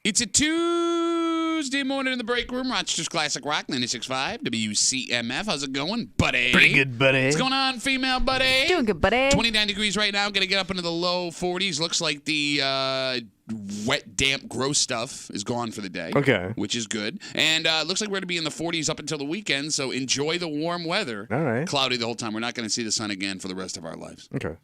It's a Tuesday morning in the break room. Rochester's Classic Rock, 96.5, WCMF. How's it going, buddy? Pretty good, buddy. What's going on, female buddy? Doing good, buddy. 29 degrees right now. Going to get up into the low 40s. Looks like the wet, damp, gross stuff is gone for the day. Okay. Which is good. And looks like we're going to be in the 40s up until the weekend, so enjoy the warm weather. All right. Cloudy the whole time. We're not going to see the sun again for the rest of our lives. Okay.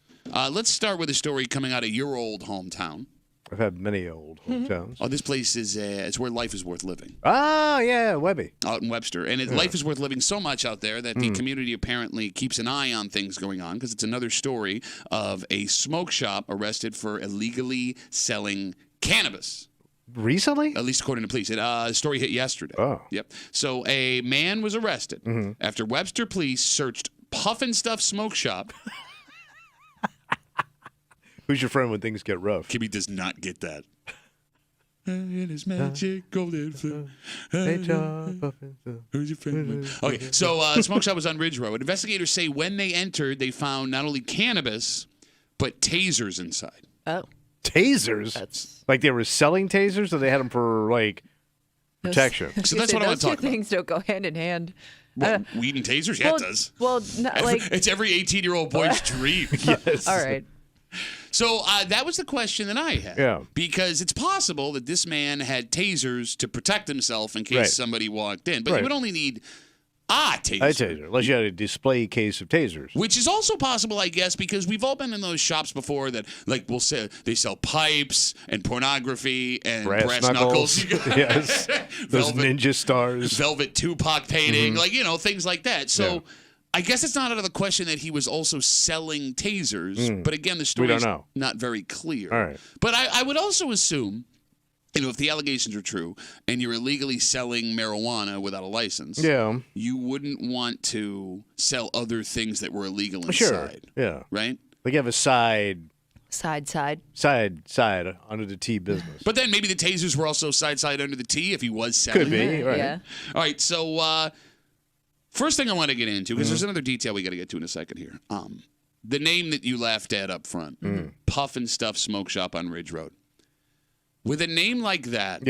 Let's start with a story coming out of your old hometown. I've had many old hometowns. Oh, this place is it's where life is worth living. Oh, yeah, Webby. Out in Webster. And life is worth living so much out there that the community apparently keeps an eye on things going on, because it's another story of a smoke shop arrested for illegally selling cannabis. Recently? At least according to police. The story hit yesterday. Oh. Yep. So a man was arrested after Webster police searched Puffin' Stuff Smoke Shop. Who's your friend when things get rough? Kimmy does not get that. In his magic golden flute. Who's your friend? Okay, so smoke shop was on Ridge Road. Investigators say when they entered, they found not only cannabis, but tasers inside. Oh. Tasers? Like they were selling tasers, or they had them for, like, protection? So that's what I want to talk about. Those two things don't go hand in hand. What, weed and tasers? Yeah, it does. Well, It's every 18-year-old boy's dream. Yes. all right. So that was the question that I had. Yeah. Because it's possible that this man had tasers to protect himself in case somebody walked in. But you would only need a taser. A taser, unless you had a display case of tasers. Which is also possible, I guess, because we've all been in those shops before that, like, we'll say they sell pipes and pornography and brass knuckles. Yes. Those ninja stars. Velvet Tupac painting, like, things like that. So I guess it's not out of the question that he was also selling tasers. But again, the story's not very clear. All right. But I would also assume, if the allegations are true and you're illegally selling marijuana without a license, you wouldn't want to sell other things that were illegal inside. Sure. Yeah. Right? Like you have a side under the T business. But then maybe the tasers were also side under the T if he was selling. Could be, right. Yeah. All right, so first thing I want to get into, because there's another detail we got to get to in a second here. The name that you laughed at up front, Puffin' Stuff Smoke Shop on Ridge Road. With a name like that,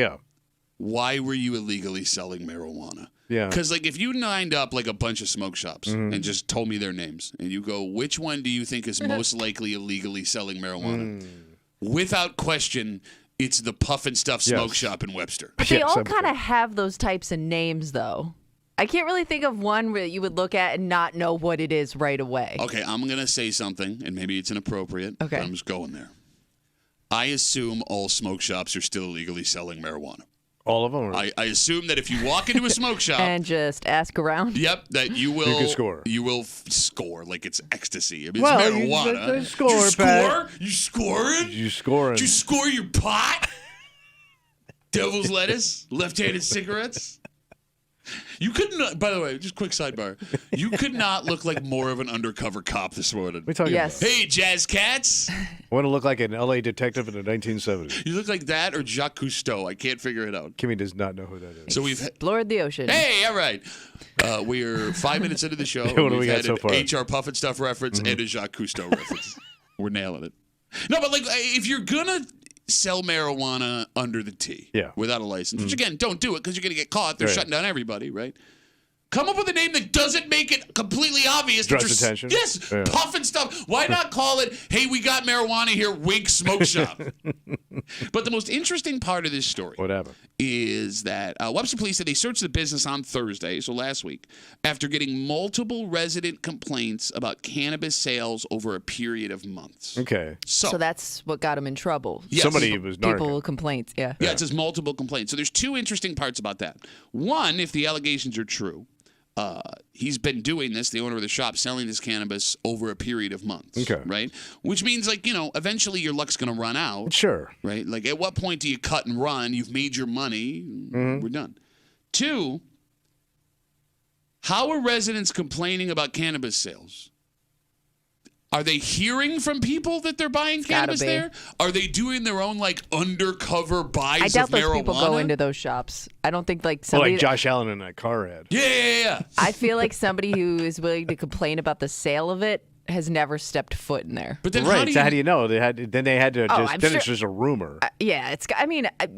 why were you illegally selling marijuana? Yeah. Because, like, if you lined up, like, a bunch of smoke shops and just told me their names, and you go, which one do you think is most likely illegally selling marijuana? Without question, it's the Puffin' Stuff Smoke Shop in Webster. But they all kind of have those types of names, though. I can't really think of one where you would look at and not know what it is right away. Okay, I'm going to say something, and maybe it's inappropriate, but I'm just going there. I assume all smoke shops are still illegally selling marijuana. All of them? I assume that if you walk into a smoke shop and just ask around. Yep, that you will. You can score. You will score like it's ecstasy. I mean, well, it's marijuana. You score, Did you score? Pat. You scoring? Did you score? Did you score your pot? Devil's lettuce, left-handed cigarettes. You couldn't. By the way, just quick sidebar. You could not look like more of an undercover cop this morning. What are you talking about? Hey, Jazz Cats. I want to look like an L.A. detective in the 1970s. You look like that or Jacques Cousteau. I can't figure it out. Kimmy does not know who that is. So we've explored the ocean. Hey, all right. We're 5 minutes into the show. What do we got had so an far? HR Puffin' Stuff reference and a Jacques Cousteau reference. We're nailing it. No, but like if you're gonna sell marijuana under the T without a license, which again, don't do it because you're gonna get caught. They're shutting down everybody, right? Come up with a name that doesn't make it completely obvious. Draws attention. Yes, Puffin' Stuff. Why not call it, hey, we got marijuana here, Wink Smoke Shop? But the most interesting part of this story is that Webster Police said they searched the business on Thursday, so last week, after getting multiple resident complaints about cannabis sales over a period of months. Okay. So that's what got him in trouble. Yes. Somebody was narking. People complaints, Yeah, it says multiple complaints. So there's two interesting parts about that. One, if the allegations are true, he's been doing this, the owner of the shop, selling this cannabis over a period of months. Okay. Right? Which means, like, eventually your luck's going to run out. Sure. Right? Like, at what point do you cut and run? You've made your money. We're done. Two, how are residents complaining about cannabis sales? Are they hearing from people that they're buying cannabis there? Are they doing their own, like, undercover buys I doubt of marijuana? those people go into those shops. I don't think, like, somebody... like Josh Allen in that car ad. Yeah. I feel like somebody who is willing to complain about the sale of it has never stepped foot in there. But then right. So how do you know? They had to just I'm it's sure, just a rumor. Yeah,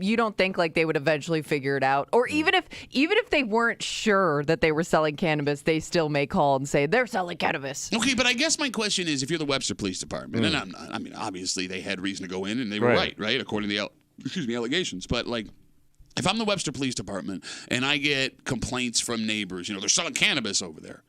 you don't think like they would eventually figure it out, or even if they weren't sure that they were selling cannabis, they still may call and say they're selling cannabis. Okay, but I guess my question is, if you're the Webster Police Department, and I'm not, I mean, obviously they had reason to go in, and they were right, according to the allegations, but like. If I'm the Webster Police Department and I get complaints from neighbors, they're selling cannabis over there.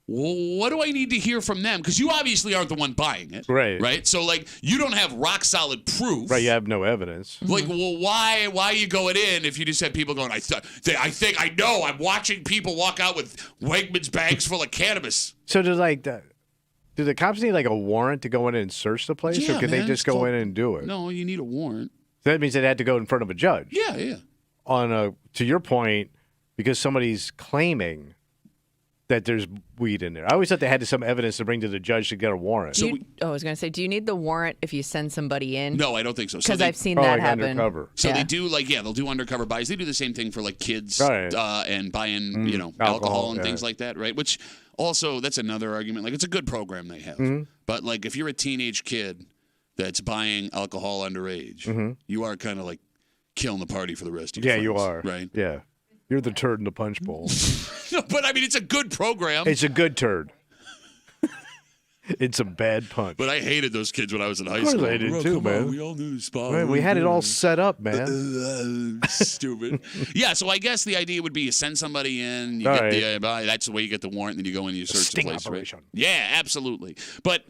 Well, what do I need to hear from them? Because you obviously aren't the one buying it. Right. So, like, you don't have rock solid proof. Right. You have no evidence. Like, well, why are you going in if you just had people going, I know, I'm watching people walk out with Wegmans bags full of cannabis. So do the cops need like a warrant to go in and search the place, or can they just go in and do it? No, you need a warrant. So that means they had to go in front of a judge. Yeah. To your point, because somebody's claiming that there's weed in there. I always thought they had some evidence to bring to the judge to get a warrant. I was going to say, do you need the warrant if you send somebody in? No, I don't think so. Because I've seen that happen. Undercover. So they do they'll do undercover buys. They do the same thing for like kids and buying, alcohol and things like that, right? Which also, that's another argument. Like, it's a good program they have. But like, if you're a teenage kid that's buying alcohol underage, you are kind of like killing the party for the rest of your friends. You are. Right? Yeah. You're the turd in the punch bowl. No, but I mean, it's a good program. It's a good turd. It's a bad punch. But I hated those kids when I was in high school. Of course I did too, man. We all knew the spot. Man, we had it all set up, man. Stupid. Yeah, so I guess the idea would be you send somebody in, you get that's the way you get the warrant, and then you go in and you search the place. Operation. Right? Yeah, absolutely. But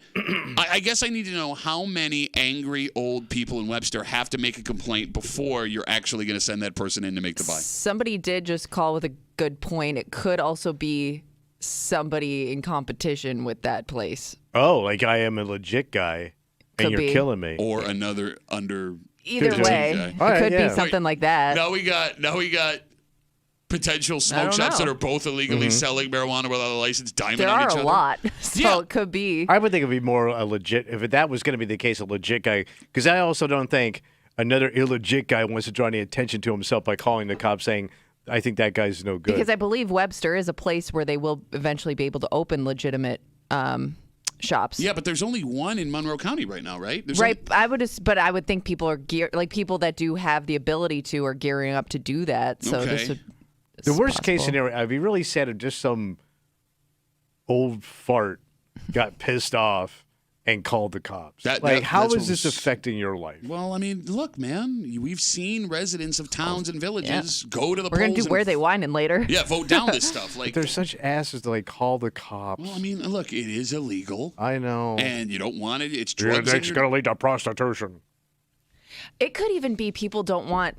I guess I need to know how many angry old people in Webster have to make a complaint before you're actually going to send that person in to make the buy. Somebody did just call with a good point. It could also be somebody in competition with that place. Oh, like I am a legit guy, and you're killing me. Or another under. Either way, it could be something like that. Now we got potential smoke shops that are both illegally selling marijuana without a license, diamond on each other. There are a lot, so it could be. I would think it would be more a legit, if that was going to be the case, a legit guy. Because I also don't think another illegit guy wants to draw any attention to himself by calling the cops saying, I think that guy's no good. Because I believe Webster is a place where they will eventually be able to open legitimate shops. Yeah, but there's only one in Monroe County right now, right? But I would think people are people that do have the ability to are gearing up to do that. So the worst case scenario, I'd be really sad if just some old fart got pissed off and called the cops. How is this affecting your life? Well, I mean, look, man, we've seen residents of towns and villages go to the polls. We're going to do Where They Whining later. Yeah, vote down this stuff. Like, they're such asses to call the cops. Well, I mean, look, it is illegal. I know. And you don't want it. It's drugs. It's going to lead to prostitution. It could even be people don't want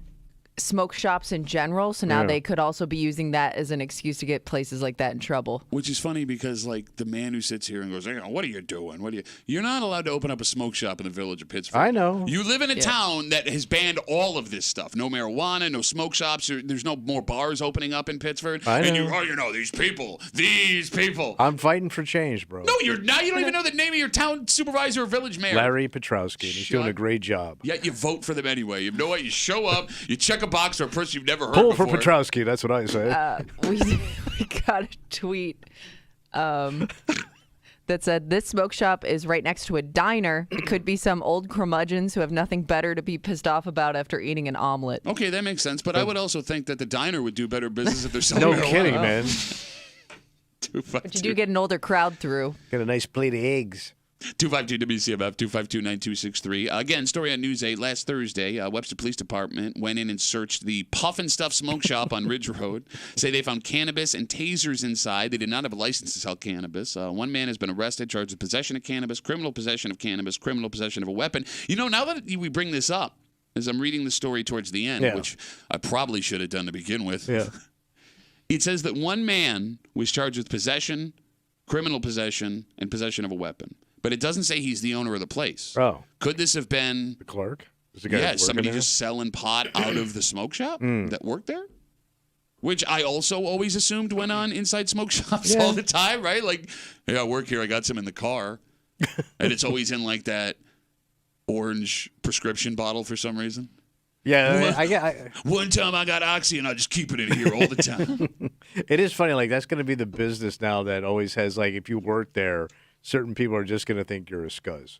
smoke shops in general, so now they could also be using that as an excuse to get places like that in trouble. Which is funny because, like, the man who sits here and goes, what are you doing? You're not allowed to open up a smoke shop in the village of Pittsburgh. I know. You live in a town that has banned all of this stuff. No marijuana, no smoke shops. There's no more bars opening up in Pittsburgh. I know. And these people. I'm fighting for change, bro. No, you're not. You don't even know the name of your town supervisor or village mayor. Larry Petrowski. He's doing a great job. Yet you vote for them anyway. You know what? You show up, you check a box for a person you've never heard before. Pull for Petrowski, that's what I say. We got a tweet that said, this smoke shop is right next to a diner. It could be some old curmudgeons who have nothing better to be pissed off about after eating an omelet. Okay, that makes sense. But I would also think that the diner would do better business if they're selling marijuana. No kidding, man. But you do get an older crowd through. Get a nice plate of eggs. 252 WCMF 252-9263. Again, story on News 8 last Thursday. Webster Police Department went in and searched the Puff and Stuff Smoke Shop on Ridge Road. Say they found cannabis and tasers inside. They did not have a license to sell cannabis. One man has been arrested, charged with possession of cannabis, criminal possession of cannabis, criminal possession of a weapon. Now that we bring this up, as I'm reading the story towards the end, which I probably should have done to begin with, it says that one man was charged with possession, criminal possession, and possession of a weapon. But it doesn't say he's the owner of the place. Oh. Could this have been the clerk? Somebody just selling pot out of the smoke shop that worked there? Which I also always assumed went on inside smoke shops all the time, right? Like, hey, I work here. I got some in the car. And it's always in like that orange prescription bottle for some reason. Yeah, one time I got Oxy and I just keep it in here all the time. It is funny. Like, that's going to be the business now that always has, like, if you work there, certain people are just going to think you're a scuzz.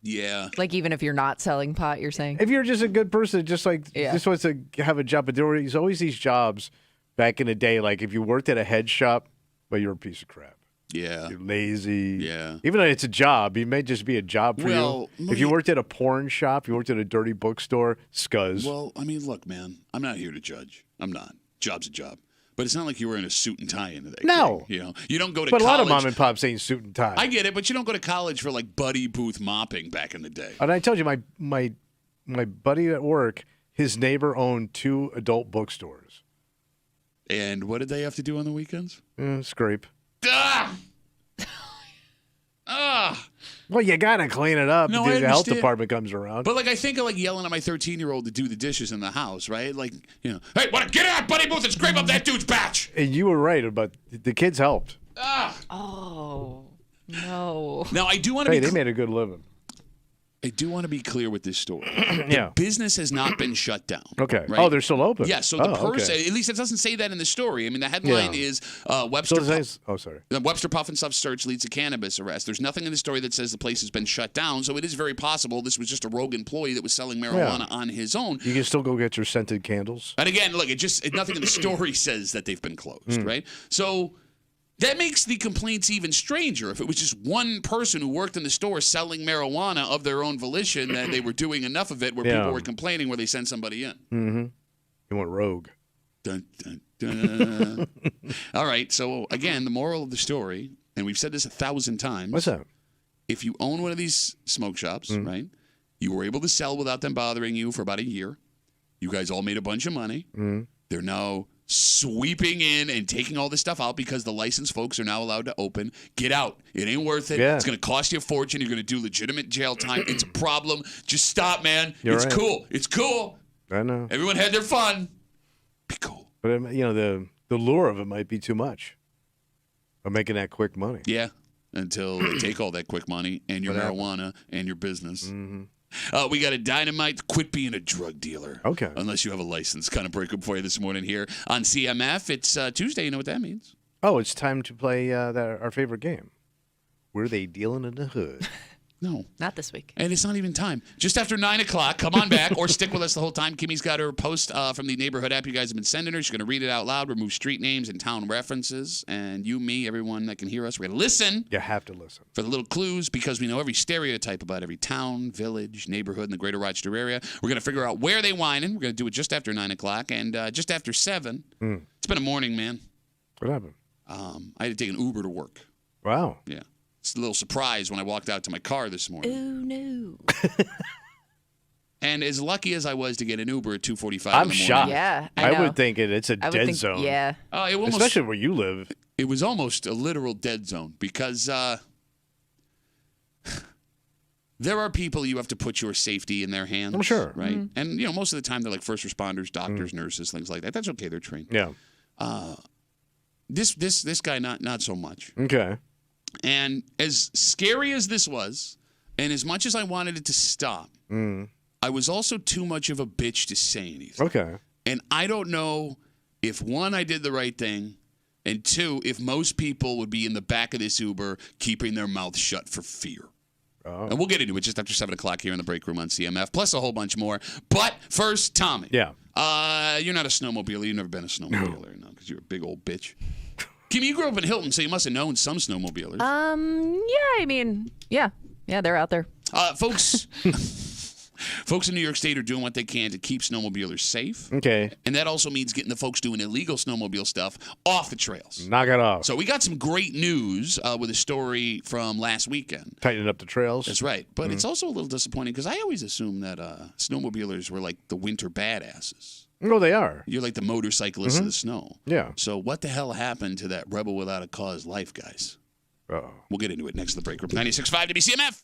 Yeah. Like even if you're not selling pot, you're saying? If you're just a good person, just wants to have a job, but there was always these jobs back in the day. Like if you worked at a head shop, well, you're a piece of crap. Yeah. You're lazy. Yeah. Even though it's a job, it may just be a job for you. If you worked at a porn shop, you worked at a dirty bookstore, scuzz. Well, I mean, look, man, I'm not here to judge. I'm not. Job's a job. But it's not like you were in a suit and tie into that. No. Thing, you know, you don't go to but college. A lot of mom and pops ain't suit and tie. I get it, but you don't go to college for like buddy booth mopping back in the day. And I told you, my buddy at work, his neighbor owned 2 adult bookstores. And what did they have to do on the weekends? Scrape. Ah! Ah! Well, you got to clean it up. No, the health department comes around. But, like, I think of, like, yelling at my 13-year-old to do the dishes in the house, right? Like, you know, hey, get out, buddy booth, and scrape up that dude's batch. And you were right, but the kids helped. Ah! Oh, no. Now, I do want to they made a good living. I do want to be clear with this story. Yeah. The business has not been shut down. Okay. Right? Oh, they're still open. Yeah, so the person, at least it doesn't say that in the story. I mean, the headline is Webster. The Webster Puff and Stuff search leads to cannabis arrest. There's nothing in the story that says the place has been shut down, so it is very possible this was just a rogue employee that was selling marijuana on his own. You can still go get your scented candles. And again, look, nothing in the story says that they've been closed, right? So that makes the complaints even stranger. If it was just one person who worked in the store selling marijuana of their own volition, that they were doing enough of it where people were complaining where they sent somebody in. Mm-hmm. You went rogue. Dun, dun, dun. All right. So, again, the moral of the story, and we've said this 1,000 times. What's that? If you own one of these smoke shops, right, you were able to sell without them bothering you for about a year. You guys all made a bunch of money. They're now sweeping in and taking all this stuff out because the licensed folks are now allowed to open. Get out. It ain't worth it. Yeah. It's going to cost you a fortune. You're going to do legitimate jail time. It's a problem. Just stop, man. It's right. Cool. It's cool. I know. Everyone had their fun. Be cool. But, the lure of it might be too much of making that quick money. Yeah, until they take all that quick money and your marijuana and your business. Mm-hmm. We got a dynamite. Quit being a drug dealer. Okay. Unless you have a license. Kind of breakup for you this morning here on CMF. It's Tuesday. You know what that means? Oh, it's time to play our favorite game. Were they dealing in the hood? No. Not this week. And it's not even time. Just after 9 o'clock, come on back or stick with us the whole time. Kimmy's got her post from the neighborhood app you guys have been sending her. She's going to read it out loud, remove street names and town references. And you, me, everyone that can hear us, we're going to listen. You have to listen. For the little clues, because we know every stereotype about every town, village, neighborhood in the greater Rochester area. We're going to figure out where they whining. We're going to do it just after 9 o'clock. And just after 7, It's been a morning, man. What happened? I had to take an Uber to work. Wow. Yeah. It's a little surprise when I walked out to my car this morning. Oh, no. And as lucky as I was to get an Uber at 2:45 in the morning. I'm shocked. Yeah, I would think it's a dead zone. Yeah. Especially where you live. It was almost a literal dead zone because there are people you have to put your safety in their hands. I'm sure. Right? Mm-hmm. And, most of the time they're like first responders, doctors, nurses, things like that. That's okay. They're trained. Yeah. This guy, not so much. Okay. And as scary as this was, and as much as I wanted it to stop, I was also too much of a bitch to say anything. Okay. And I don't know if, one, I did the right thing, and two, if most people would be in the back of this Uber keeping their mouth shut for fear. Oh. And we'll get into it just after 7 o'clock here in the break room on CMF, plus a whole bunch more. But first, Tommy. Yeah. You're not a snowmobiler. You've never been a snowmobiler, no, because you're a big old bitch. Kim, you grew up in Hilton, so you must have known some snowmobilers. Yeah, I mean, yeah, they're out there. Folks in New York State are doing what they can to keep snowmobilers safe. Okay. And that also means getting the folks doing illegal snowmobile stuff off the trails. Knock it off. So we got some great news with a story from last weekend. Tightening up the trails. That's right. But it's also a little disappointing because I always assumed that snowmobilers were like the winter badasses. No, they are. You're like the motorcyclists of the snow. Yeah. So what the hell happened to that rebel without a cause life, guys? Uh-oh. We'll get into it next to the break room. 96.5 WCMF.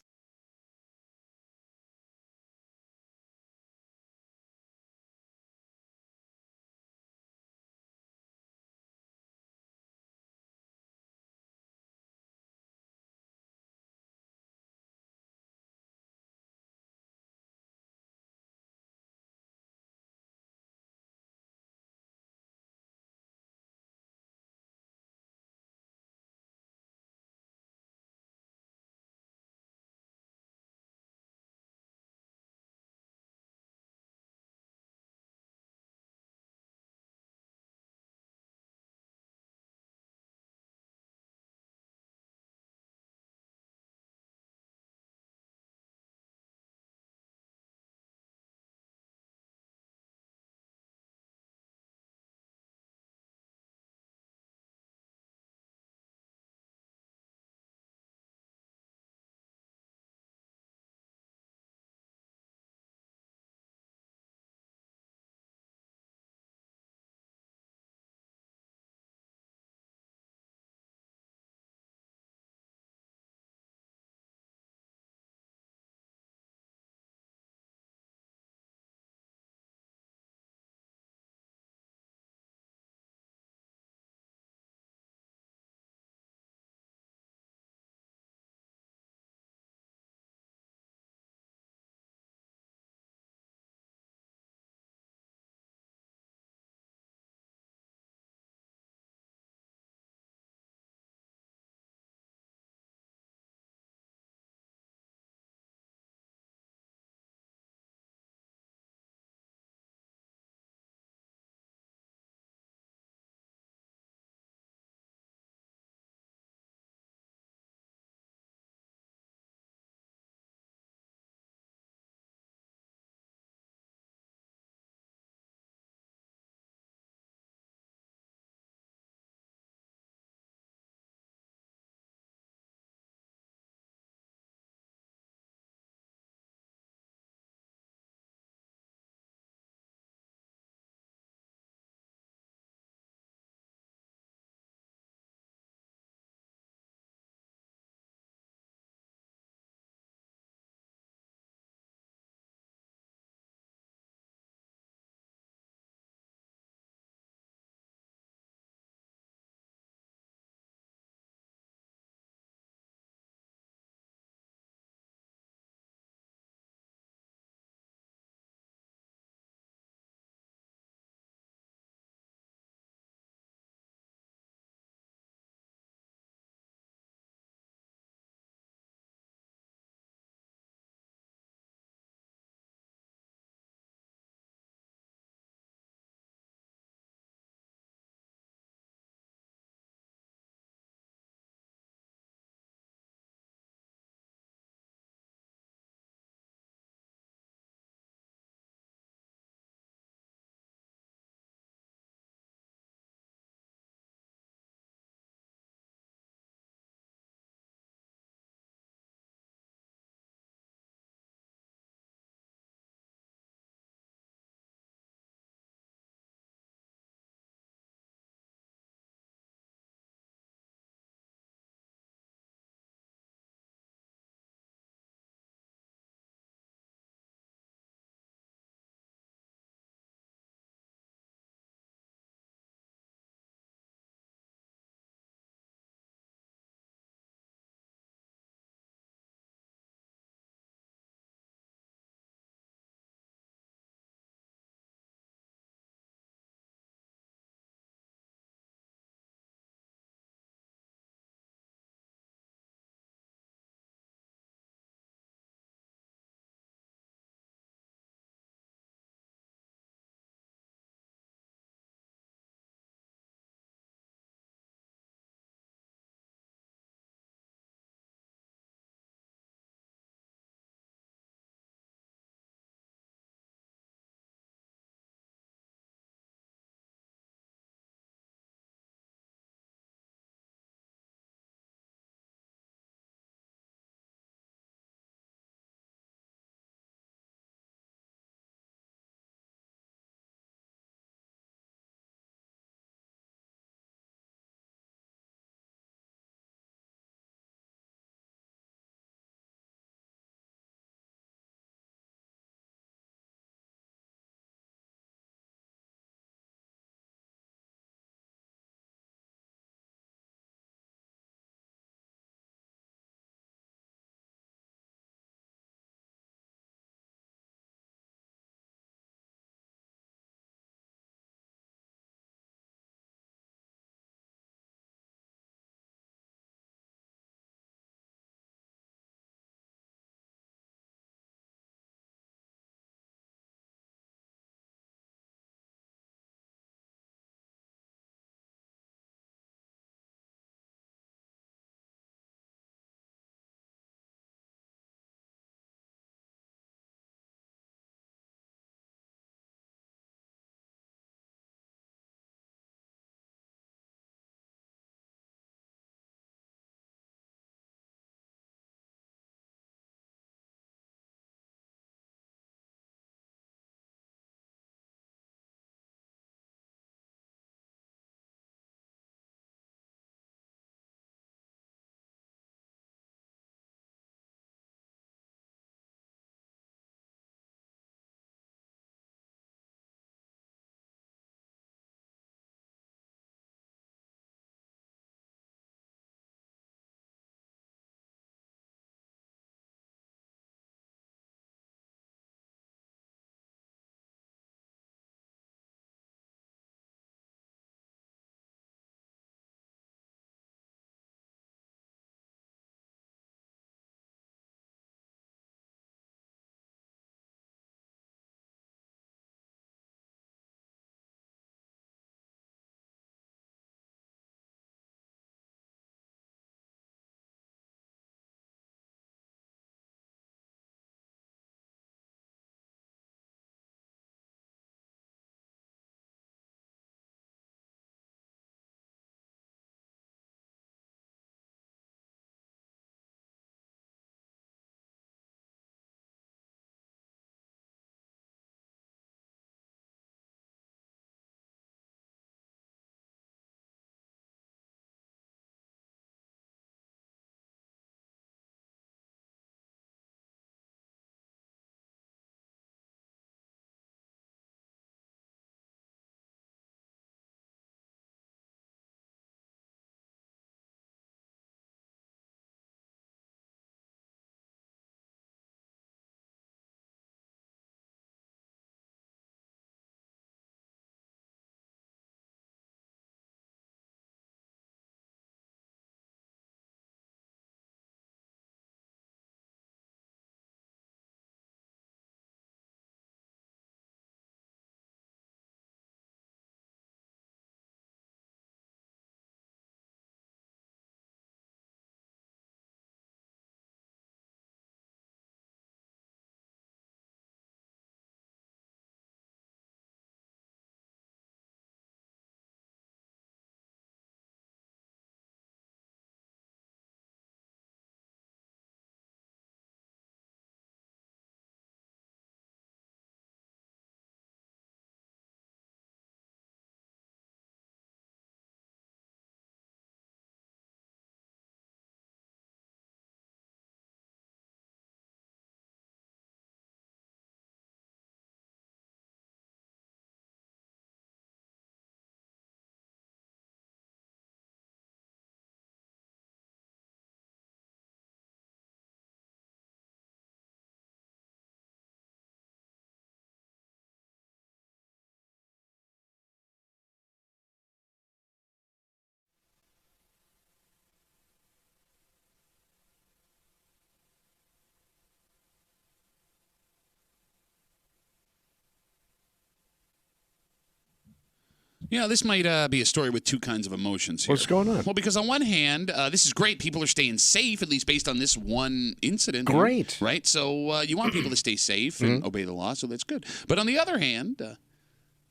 Yeah, this might be a story with two kinds of emotions here. What's going on? Well, because on one hand, this is great. People are staying safe, at least based on this one incident. Great. Here, right? So you want people to stay safe and obey the law, so that's good. But on the other hand,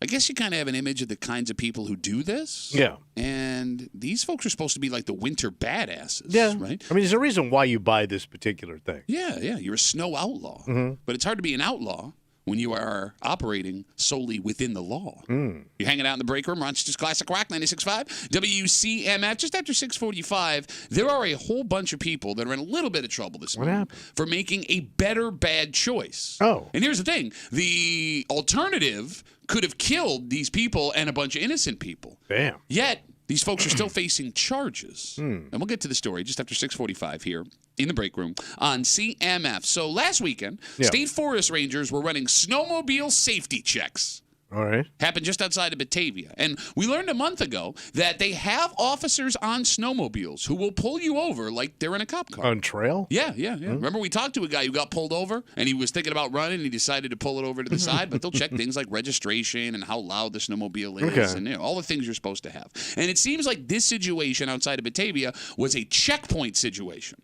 I guess you kind of have an image of the kinds of people who do this. Yeah. And these folks are supposed to be like the winter badasses. Yeah. Right? I mean, there's a reason why you buy this particular thing. Yeah. You're a snow outlaw. But it's hard to be an outlaw when you are operating solely within the law. You're hanging out in the break room, Rochester's Classic Rock 96.5, WCMF, just after 6:45. There are a whole bunch of people that are in a little bit of trouble this morning for making a better bad choice. Oh. And here's the thing. The alternative could have killed these people and a bunch of innocent people. Damn. Yet, these folks are still facing charges. And we'll get to the story just after 6:45 here in the break room on CMF. So last weekend, state forest rangers were running snowmobile safety checks. All right. Happened just outside of Batavia. And we learned a month ago that they have officers on snowmobiles who will pull you over like they're in a cop car. On trail? Yeah. Remember we talked to a guy who got pulled over and he was thinking about running and he decided to pull it over to the side, but they'll check things like registration and how loud the snowmobile is and all the things you're supposed to have. And it seems like this situation outside of Batavia was a checkpoint situation.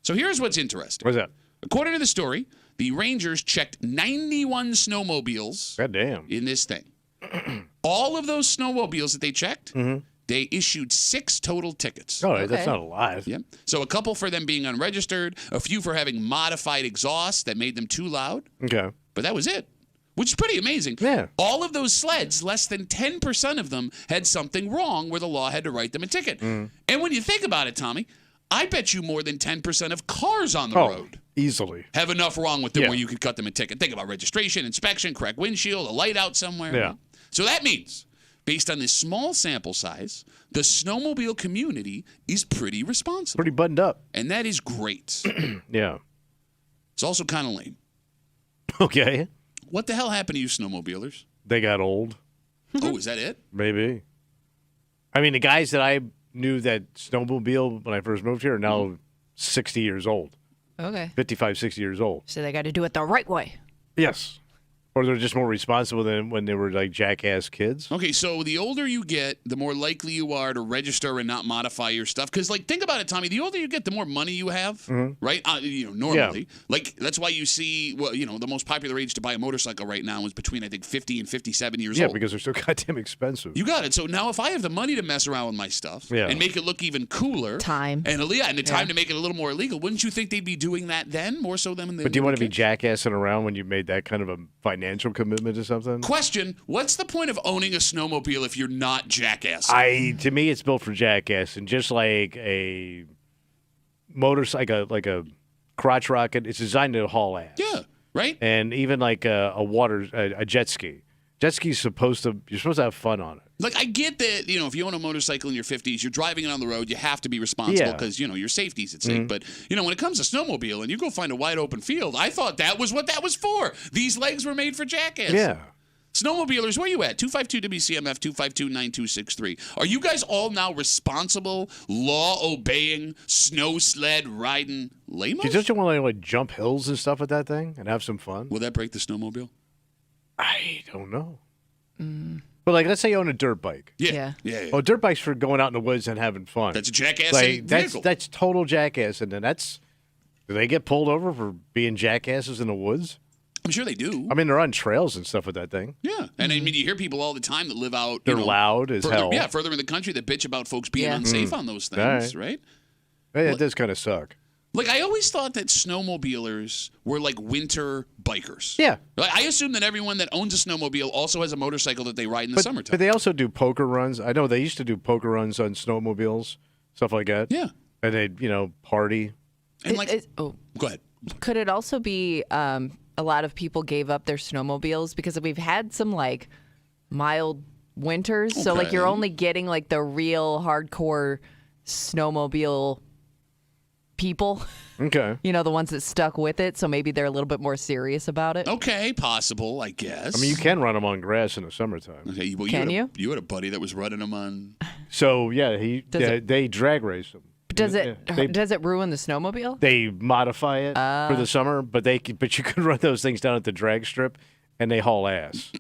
So here's what's interesting. What's that? According to the story, the Rangers checked 91 snowmobiles in this thing. All of those snowmobiles that they checked, they issued 6 total tickets. Oh, that's not a lot. Yeah. So a couple for them being unregistered, a few for having modified exhaust that made them too loud. Okay. But that was it, which is pretty amazing. Yeah. All of those sleds, less than 10% of them had something wrong where the law had to write them a ticket. And when you think about it, Tommy, I bet you more than 10% of cars on the road easily have enough wrong with them where you could cut them a ticket. Think about registration, inspection, cracked windshield, a light out somewhere. Yeah. So that means, based on this small sample size, the snowmobile community is pretty responsible. Pretty buttoned up. And that is great. Yeah. It's also kind of lame. Okay. What the hell happened to you snowmobilers? They got old. Oh, is that it? Maybe. I mean, the guys that I knew that snowmobile when I first moved here are now 60 years old. Okay. 55, 60 years old. So they got to do it the right way. Yes. Or they're just more responsible than when they were like jackass kids. Okay, so the older you get, the more likely you are to register and not modify your stuff. Because, like, think about it, Tommy. The older you get, the more money you have, right? Normally. Yeah. Like, that's why you see, the most popular age to buy a motorcycle right now is between, I think, 50 and 57 years old. Yeah, because they're so goddamn expensive. You got it. So now if I have the money to mess around with my stuff and make it look even cooler. Time. And the time to make it a little more illegal, wouldn't you think they'd be doing that then, more so than when they But do you want to be kids? jackassing around when you made that kind of a financial commitment to something? Question: what's the point of owning a snowmobile if you're not jackassing? To me, it's built for jackassing, just like a motorcycle, like a crotch rocket. It's designed to haul ass. Yeah, right. And even like a jet ski. Jet ski's you're supposed to have fun on it. Like, I get that, if you own a motorcycle in your 50s, you're driving it on the road, you have to be responsible because, your safety's at stake. But, when it comes to snowmobile and you go find a wide open field, I thought that was what that was for. These legs were made for jackass. Yeah. Snowmobilers, where you at? 252-WCMF, 252-9263. Are you guys all now responsible, law-obeying, snow sled riding lamos? You just want to like jump hills and stuff with that thing and have some fun? Will that break the snowmobile? I don't know. But like, let's say you own a dirt bike. Yeah. Oh, dirt bikes for going out in the woods and having fun. That's a jackass vehicle. That's total jackass. And then do they get pulled over for being jackasses in the woods? I'm sure they do. I mean, they're on trails and stuff with that thing. Yeah. And I mean, you hear people all the time that live out. They're loud as hell. Yeah, further in the country that bitch about folks being unsafe on those things, right? It does kind of suck. Like, I always thought that snowmobilers were like winter bikers. Yeah. Like, I assume that everyone that owns a snowmobile also has a motorcycle that they ride in the summertime. But they also do poker runs. I know they used to do poker runs on snowmobiles, stuff like that. Yeah. And they'd, party. And go ahead. Could it also be a lot of people gave up their snowmobiles because we've had some like mild winters. Okay. So like you're only getting like the real hardcore snowmobile people. Okay. The ones that stuck with it. So maybe they're a little bit more serious about it. Okay, possible, I guess. I mean, you can run them on grass in the summertime. Okay, well, you had a buddy that was running them on. So yeah, they drag race them. Does it ruin the snowmobile? They modify it for the summer, but you can run those things down at the drag strip, and they haul ass.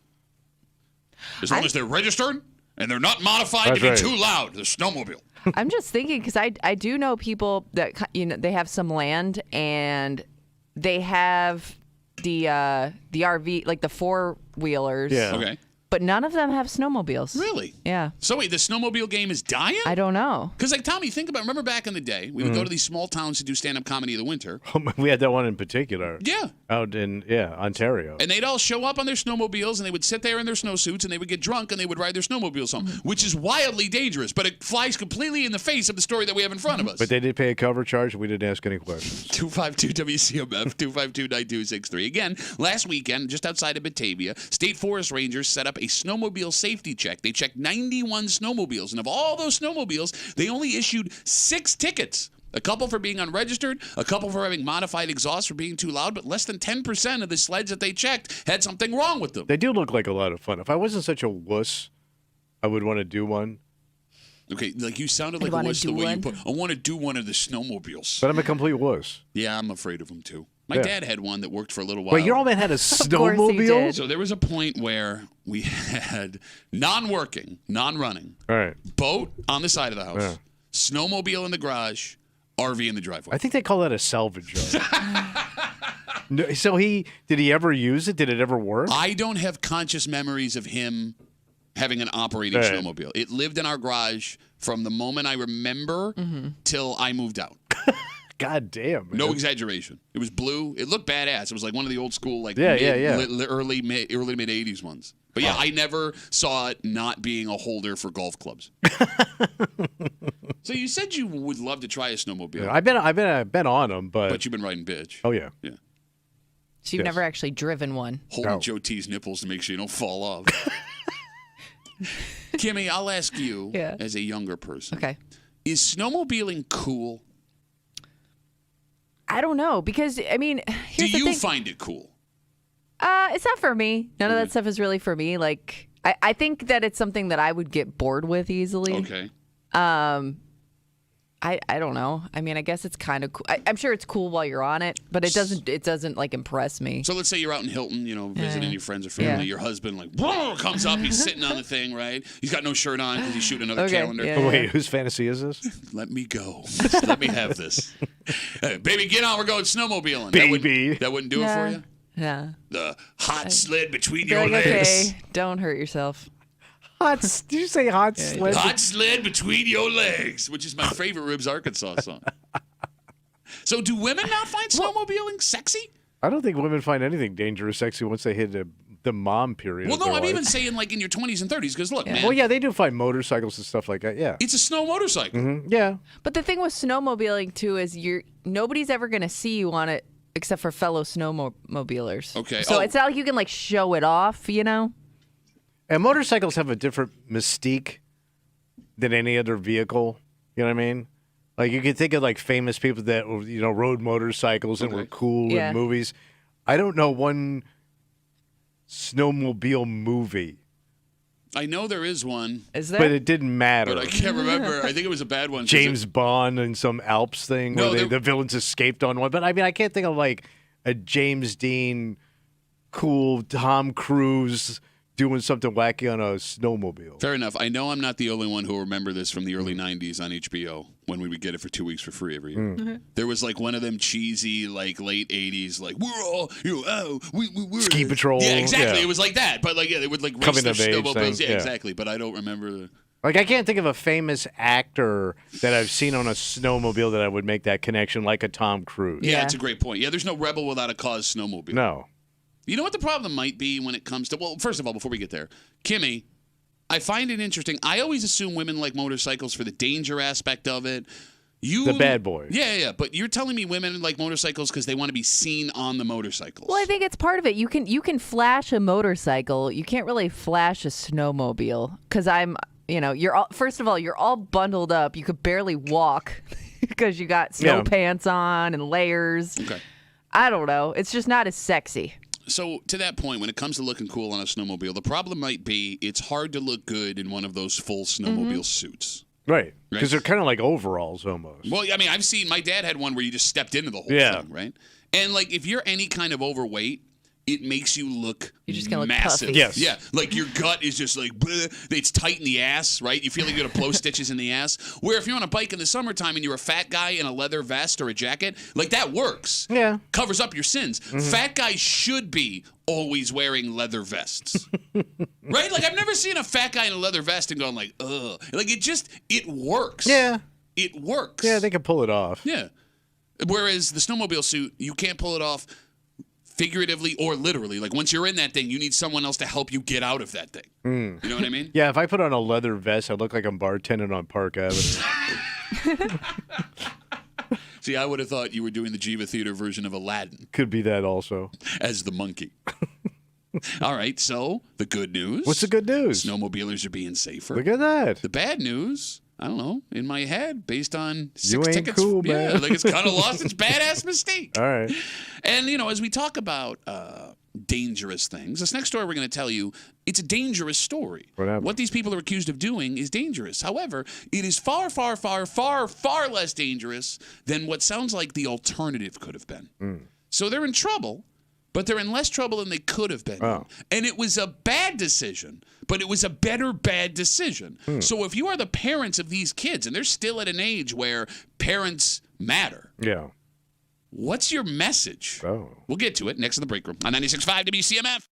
As long as they're registered And they're not modified to be too loud. The snowmobile. I'm just thinking because I do know people that they have some land and they have the RV, like the 4-wheelers. Yeah. Okay. But none of them have snowmobiles. Really? Yeah. So wait, the snowmobile game is dying? I don't know. Because like Tommy, remember back in the day, we would go to these small towns to do stand-up comedy in the winter. We had that one in particular. Yeah. Out in Ontario. And they'd all show up on their snowmobiles and they would sit there in their snowsuits and they would get drunk and they would ride their snowmobiles home, which is wildly dangerous, but it flies completely in the face of the story that we have in front of us. But they did pay a cover charge and we didn't ask any questions. 252-WCMF, 252-9263. Again, last weekend, just outside of Batavia, State Forest Rangers set up a snowmobile safety check. They checked 91 snowmobiles, and of all those snowmobiles, they only issued 6 tickets. A couple for being unregistered, a couple for having modified exhaust for being too loud, but less than 10% of the sleds that they checked had something wrong with them. They do look like a lot of fun. If I wasn't such a wuss, I would want to do one. Okay, like you sounded like a wuss the way you put. I want to do one of the snowmobiles. But I'm a complete wuss. Yeah, I'm afraid of them too. My dad had one that worked for a little while. Wait, your old man had a snowmobile? So there was a point where we had non-working, non-running, boat on the side of the house, snowmobile in the garage, RV in the driveway. I think they call that a salvage yard. No, so did he ever use it? Did it ever work? I don't have conscious memories of him having an operating snowmobile. It lived in our garage from the moment I remember till I moved out. God damn, man. No exaggeration. It was blue. It looked badass. It was like one of the old school, like early mid 80s ones. But yeah, I never saw it not being a holder for golf clubs. So you said you would love to try a snowmobile. Yeah, I've been on them, but you've been riding bitch. Oh yeah. Yeah. So you've never actually driven one. Holding Joe T's nipples to make sure you don't fall off. Kimmy, I'll ask you as a younger person. Okay. Is snowmobiling cool? I don't know because I mean, here's do the you thing. find it cool? It's not for me. None of that stuff is really for me. Like I think that it's something that I would get bored with easily. Okay. I don't know. I mean, I guess it's kind of cool. I'm sure it's cool while you're on it, but it doesn't like impress me. So let's say you're out in Hilton, visiting your friends or family. Your husband comes up, he's sitting on the thing, right? He's got no shirt on because he's shooting another calendar. Yeah. Wait, whose fantasy is this? Let me go. Let me have this. Hey, baby, get on. We're going snowmobiling. Baby. That wouldn't do it for you? Yeah. The hot sled between your legs. Okay, don't hurt yourself. Did you say hot sled? Hot sled between your legs, which is my favorite Ribs Arkansas song. So do women not find snowmobiling sexy? I don't think women find anything dangerous sexy once they hit the mom period. Well, no, I'm even saying like in your 20s and 30s because look, man. Well, yeah, they do find motorcycles and stuff like that, yeah. It's a snow motorcycle. Mm-hmm. Yeah. But the thing with snowmobiling, too, is nobody's ever going to see you on it except for fellow snowmobilers. Okay. So it's not like you can like show it off, And motorcycles have a different mystique than any other vehicle. You know what I mean? Like you can think of like famous people that rode motorcycles and were cool in movies. I don't know one snowmobile movie. I know there is one. Is there? But it didn't matter. But I can't remember. I think it was a bad one. James Bond and some Alps thing where the villains escaped on one. But I mean, I can't think of like a James Dean, cool Tom Cruise doing something wacky on a snowmobile. Fair enough. I know I'm not the only one who will remember this from the early 90s on HBO when we would get it for 2 weeks for free every year. Mm-hmm. There was like one of them cheesy like late 80s like we're all we're Ski Patrol. Yeah, exactly. It was like that. But like they would like race their snowmobiles. Yeah, exactly. But I don't remember. Like I can't think of a famous actor that I've seen on a snowmobile that I would make that connection like a Tom Cruise. Yeah, that's a great point. Yeah, there's no rebel without a cause snowmobile. No. You know what the problem might be when it comes to, well, first of all, before we get there, Kimmy, I find it interesting. I always assume women like motorcycles for the danger aspect of it. The bad boys. Yeah. But you're telling me women like motorcycles because they want to be seen on the motorcycles. Well, I think it's part of it. You can flash a motorcycle. You can't really flash a snowmobile because first of all, you're all bundled up. You could barely walk because you got snow pants on and layers. Okay. I don't know. It's just not as sexy. So to that point, when it comes to looking cool on a snowmobile, the problem might be it's hard to look good in one of those full snowmobile suits. Right. Because they're kind of like overalls almost. Well, I mean, my dad had one where you just stepped into the whole thing, right? And like if you're any kind of overweight, it makes you look You just kinda look massive. puffy. Yes. Yeah, like your gut is just like, bleh. It's tight in the ass, right? You feel like you're going to blow stitches in the ass. Where if you're on a bike in the summertime and you're a fat guy in a leather vest or a jacket, like that works. Yeah. Covers up your sins. Fat guys should be always wearing leather vests. Right? Like I've never seen a fat guy in a leather vest and going like, ugh. Like it works. Yeah. It works. Yeah, they can pull it off. Yeah. Whereas the snowmobile suit, you can't pull it off figuratively or literally. Like once you're in that thing, you need someone else to help you get out of that thing. You know what I mean? Yeah, if I put on a leather vest, I look like I'm bartending on Park Avenue. See, I would have thought you were doing the Jiva Theater version of Aladdin Could be that also. as the monkey. All right, so the good news. What's the good news? Snowmobilers are being safer. Look at that. The bad news, I don't know, in my head, based on You 6 ain't tickets. cool, yeah, man. like it's kind of lost its badass mystique. All right. And, as we talk about dangerous things, this next story we're going to tell you, it's a dangerous story. What happened? What these people are accused of doing is dangerous. However, it is far, far, far, far, far less dangerous than what sounds like the alternative could have been. So they're in trouble, but they're in less trouble than they could have been. Oh. And it was a bad decision, but it was a better bad decision. So if you are the parents of these kids, and they're still at an age where parents matter, Yeah. what's your message? Oh. We'll get to it next in the break room on 96.5 WCMF.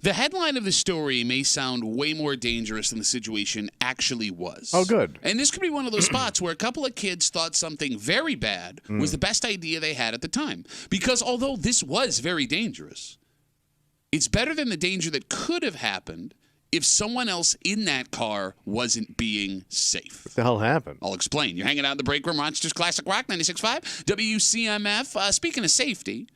The headline of the story may sound way more dangerous than the situation actually was. Oh, good. And this could be one of those spots where a couple of kids thought something very bad was the best idea they had at the time. Because although this was very dangerous, it's better than the danger that could have happened if someone else in that car wasn't being safe. What the hell happened? I'll explain. You're hanging out in the break room, Rochester's Classic Rock 96.5, WCMF. Speaking of safety,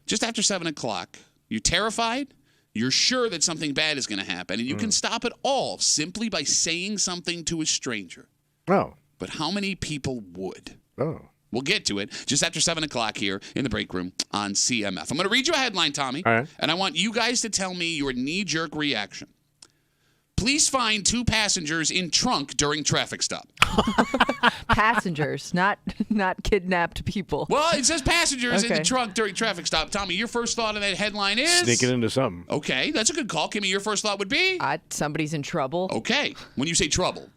just after 7 o'clock, you're terrified. You're sure that something bad is going to happen, and you can stop it all simply by saying something to a stranger. Oh. But how many people would? Oh. We'll get to it just after 7 o'clock here in the break room on CMF. I'm going to read you a headline, Tommy, all right, and I want you guys to tell me your knee-jerk reaction. Police find 2 passengers in trunk during traffic stop. Passengers, not kidnapped people. Well, it says passengers in the trunk during traffic stop. Tommy, your first thought on that headline is? Sneaking into something. Okay, that's a good call. Kimmy, your first thought would be? Somebody's in trouble. Okay. When you say trouble?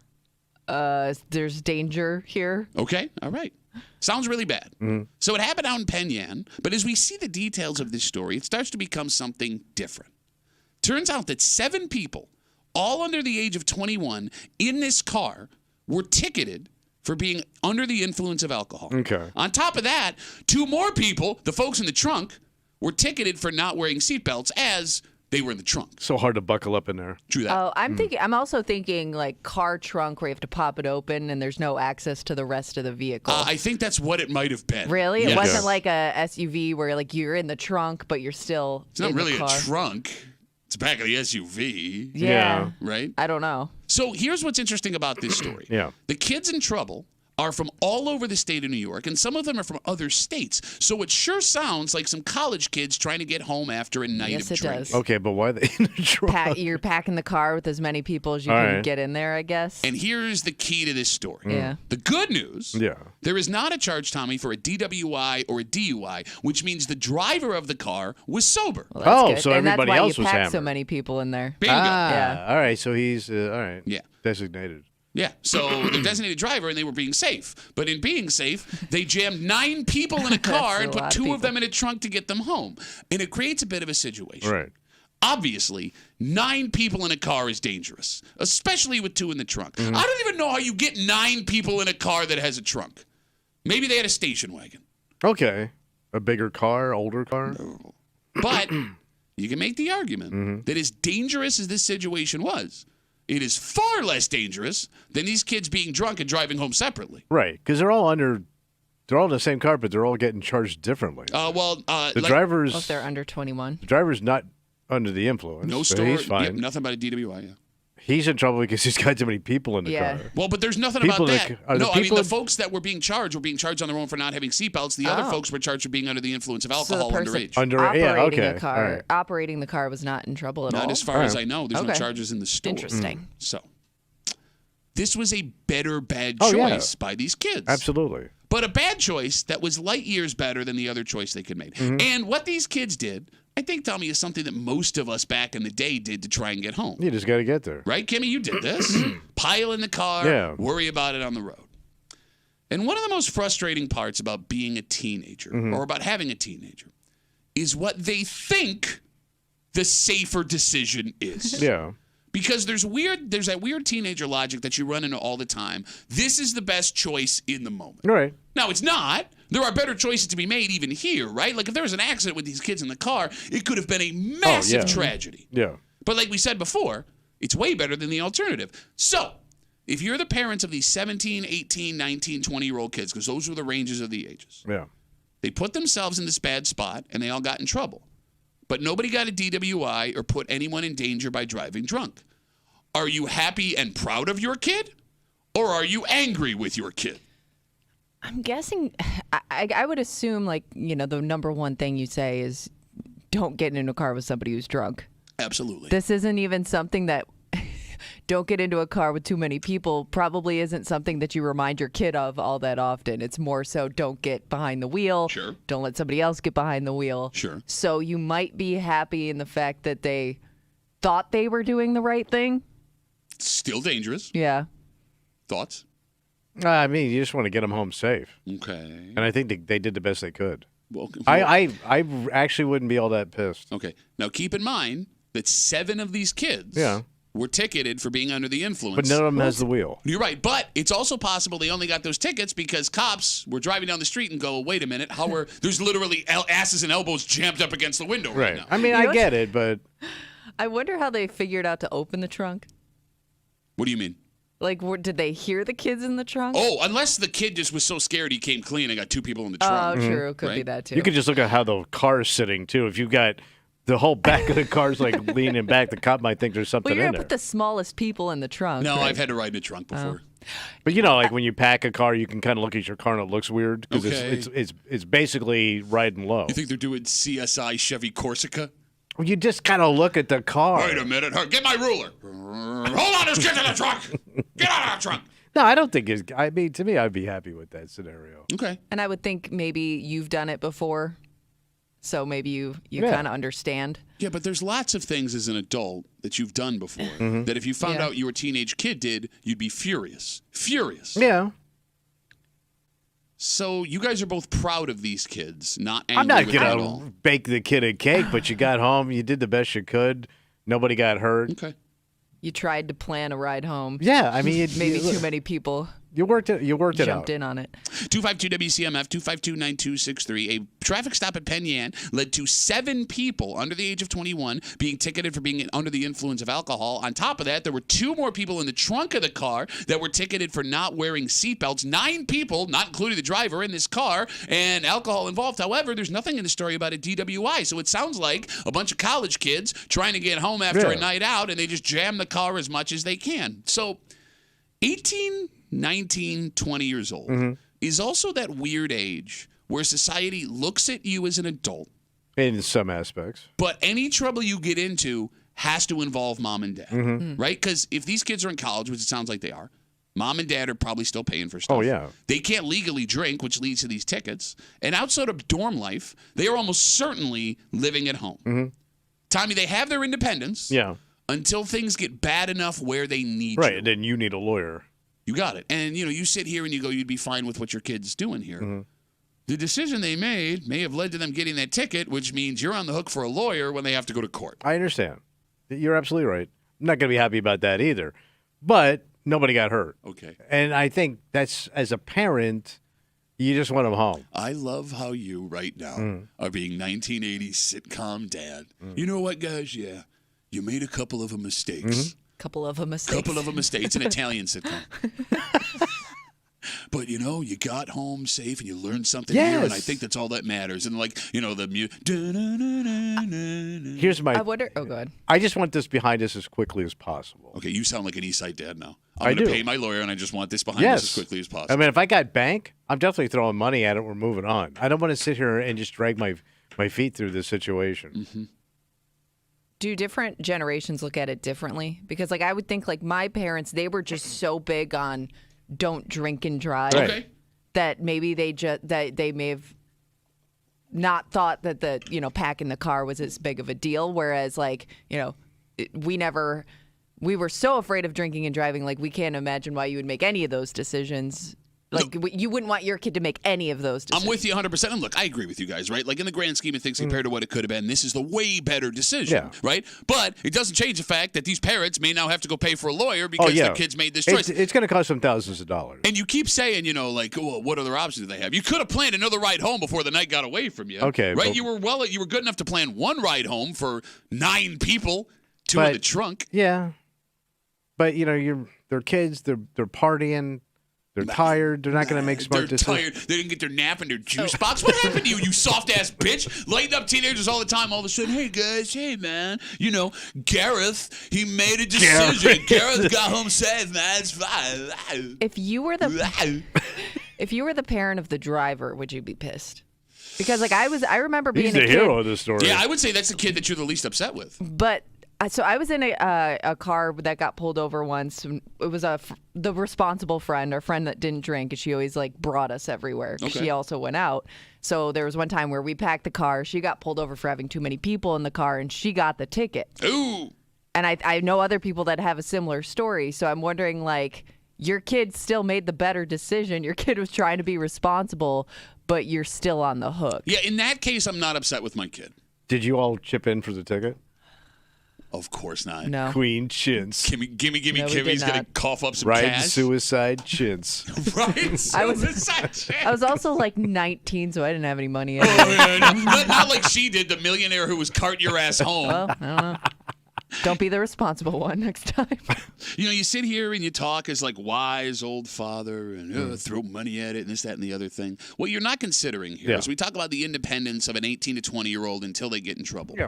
There's danger here. Okay, all right. Sounds really bad. So it happened out in Penn, but as we see the details of this story, it starts to become something different. Turns out that 7 people, all under the age of 21, in this car were ticketed for being under the influence of alcohol. Okay. On top of that, 2 more people, the folks in the trunk, were ticketed for not wearing seatbelts as they were in the trunk. So hard to buckle up in there. True that. Oh, I'm also thinking like car trunk where you have to pop it open and there's no access to the rest of the vehicle. I think that's what it might have been. Really? Yes. It wasn't like a SUV where like you're in the trunk but you're still It's not in really the car. a trunk. It's the back of the SUV. Yeah. Right? I don't know. So here's what's interesting about this story. The kids in trouble are from all over the state of New York, and some of them are from other states. So it sure sounds like some college kids trying to get home after a night of drinking. Does. Okay, but why are they in the trunk? You're packing the car with as many people as you can get in there, I guess. And here's the key to this story. Yeah. The good news, there is not a charge, Tommy, for a DWI or a DUI, which means the driver of the car was sober. Well, that's good. So and everybody that's why else you was pack hammered. so many people in there. Bingo. Yeah. All right, so he's, all right. Yeah. Designated. Yeah, so the designated driver, and they were being safe. But in being safe, they jammed 9 people in a car and put 2 of them in a trunk to get them home. And it creates a bit of a situation. Right. Obviously, 9 people in a car is dangerous, especially with 2 in the trunk. I don't even know how you get 9 people in a car that has a trunk. Maybe they had a station wagon. Okay. A bigger car, older car? But you can make the argument that as dangerous as this situation was, it is far less dangerous than these kids being drunk and driving home separately. Right, because they're all in the same car, but they're all getting charged differently. The driver's... Well, if they're under 21. The driver's not under the influence. No so story. he's fine. Yep, nothing about a DWI, yeah. He's in trouble because he's got too many people in the car. Well, but there's nothing People about that- that. are the No, I mean, people the in- folks that were being charged on their own for not having seatbelts. The other folks were charged for being under the influence of alcohol so the person underage. operating a car, operating the car was not in trouble at all. Not as far as I know. There's no charges in the store. Interesting. So, this was a better bad choice by these kids. Absolutely. But a bad choice that was light years better than the other choice they could make. And what these kids did, I think, Tommy, is something that most of us back in the day did to try and get home. You just got to get there. Right, Kimmy? You did this. Pile in the car, worry about it on the road. And one of the most frustrating parts about being a teenager or about having a teenager is what they think the safer decision is. Yeah. Because there's that weird teenager logic that you run into all the time. This is the best choice in the moment. Right. Now, it's not. There are better choices to be made even here, right? Like if there was an accident with these kids in the car, it could have been a massive tragedy. Yeah. But like we said before, it's way better than the alternative. So, if you're the parents of these 17, 18, 19, 20-year-old kids, because those were the ranges of the ages, they put themselves in this bad spot and they all got in trouble. But nobody got a DWI or put anyone in danger by driving drunk. Are you happy and proud of your kid? Or are you angry with your kid? I'm guessing, I would assume, like, the number one thing you say is don't get into a car with somebody who's drunk. Absolutely. This isn't even something that don't get into a car with too many people probably isn't something that you remind your kid of all that often. It's more so don't get behind the wheel. Sure. Don't let somebody else get behind the wheel. Sure. So you might be happy in the fact that they thought they were doing the right thing. Still dangerous. Yeah. Thoughts? I mean, you just want to get them home safe. Okay. And I think they did the best they could. Well, I actually wouldn't be all that pissed. Okay. Now, keep in mind, that 7 of these kids were ticketed for being under the influence. But none of them has the wheel. You're right. But it's also possible they only got those tickets because cops were driving down the street and go, wait a minute, there's literally asses and elbows jammed up against the window right now. I mean, I get it, but... I wonder how they figured out to open the trunk. What do you mean? Like, did they hear the kids in the trunk? Oh, unless the kid just was so scared he came clean and got 2 people in the trunk. Oh, true. Could be that, too. You could just look at how the car's sitting, too. If you've got... The whole back of the car's like leaning back. The cop might think there's something in there. Well, you're going to put the smallest people in the trunk. No, right? I've had to ride in a trunk before. But like when you pack a car, you can kind of look at your car and it looks weird because it's basically riding low. You think they're doing CSI Chevy Corsica? Well, you just kind of look at the car. Wait a minute. Get my ruler. Hold on, let's get to the trunk. Get out of the trunk. No, I don't think it's... I mean, to me, I'd be happy with that scenario. Okay. And I would think maybe you've done it before. So maybe you kind of understand. Yeah, but there's lots of things as an adult that you've done before that if you found out your teenage kid did, you'd be furious. Furious. Yeah. So you guys are both proud of these kids, not angry I'm not with them at going all. to bake the kid a cake, but you got home, you did the best you could. Nobody got hurt. Okay. You tried to plan a ride home. Yeah, I mean... Maybe too many people You worked it out. jumped in on it. 252-WCMF, 252-9263. A traffic stop at Penn Yan led to 7 people under the age of 21 being ticketed for being under the influence of alcohol. On top of that, there were 2 more people in the trunk of the car that were ticketed for not wearing seatbelts. 9 people, not including the driver, in this car, and alcohol involved. However, there's nothing in the story about a DWI, so it sounds like a bunch of college kids trying to get home after a night out, and they just jam the car as much as they can. So 18... 19, 20 years old is also that weird age where society looks at you as an adult. In some aspects. But any trouble you get into has to involve mom and dad, right? Because if these kids are in college, which it sounds like they are, mom and dad are probably still paying for stuff. Oh, yeah. They can't legally drink, which leads to these tickets. And outside of dorm life, they are almost certainly living at home. Tommy, they have their independence until things get bad enough where they need you. Right, and then you need a lawyer. You got it. And, you sit here and you go, you'd be fine with what your kid's doing here. The decision they made may have led to them getting that ticket, which means you're on the hook for a lawyer when they have to go to court. I understand. You're absolutely right. I'm not going to be happy about that either. But nobody got hurt. Okay. And I think that's, as a parent, you just want them home. I love how you, right now, are being 1980s sitcom dad. You know what, guys? Yeah, you made a couple of mistakes. Couple of mistakes. It's an Italian sitcom. But, you got home safe and you learned something here, and I think that's all that matters. And, the music. Here's my... I wonder... Oh, go ahead. I just want this behind us as quickly as possible. Okay, you sound like an East Side dad now. I'm going to pay my lawyer, and I just want this behind us as quickly as possible. I mean, if I got bank, I'm definitely throwing money at it. We're moving on. I don't want to sit here and just drag my feet through this situation. Do different generations look at it differently? Because, I would think, my parents, they were just so big on don't drink and drive that maybe they may have not thought that the, packing the car was as big of a deal. Whereas, we were so afraid of drinking and driving, we can't imagine why you would make any of those decisions. You wouldn't want your kid to make any of those decisions. I'm with you 100%. And look, I agree with you guys, right? In the grand scheme of things, compared to what it could have been, this is the way better decision, right? But it doesn't change the fact that these parents may now have to go pay for a lawyer because their kids made this choice. It's going to cost them thousands of dollars. And you keep saying, well, what other options do they have? You could have planned another ride home before the night got away from you. Okay. Right? You were good enough to plan one ride home for 9 people, 2 in the trunk. Yeah. But, they're kids, they're partying. They're tired. They're not going to make smart decisions. They're tired. They didn't get their nap in their juice box. What happened to you, you soft-ass bitch? Lighting up teenagers all the time. All of a sudden, hey, guys, hey, man. Gareth, he made a decision. Gareth got home safe, man. It's fine. If you were the parent of the driver, would you be pissed? Because, I remember being He's a the kid. hero of this story. Yeah, I would say that's the kid that you're the least upset with. But... So I was in a car that got pulled over once. And it was the responsible friend, our friend that didn't drink, and she always brought us everywhere. Okay. She also went out. So there was one time where we packed the car. She got pulled over for having too many people in the car, and she got the ticket. Ooh. And I know other people that have a similar story. So I'm wondering, your kid still made the better decision. Your kid was trying to be responsible, but you're still on the hook. Yeah, in that case, I'm not upset with my kid. Did you all chip in for the ticket? Of course not. No. Queen Chintz. Gimme. No, we Kimmy's did going to not. cough up some Right, cash. suicide Chintz. Right? Suicide I was also like 19, so I didn't have any money. Oh, yeah, not like she did, the millionaire who was carting your ass home. Well, I don't know. Don't be the responsible one next time. You sit here and you talk as like wise old father and throw money at it and this, that, and the other thing. What you're not considering here is we talk about the independence of an 18 to 20-year-old until they get in trouble. Yeah.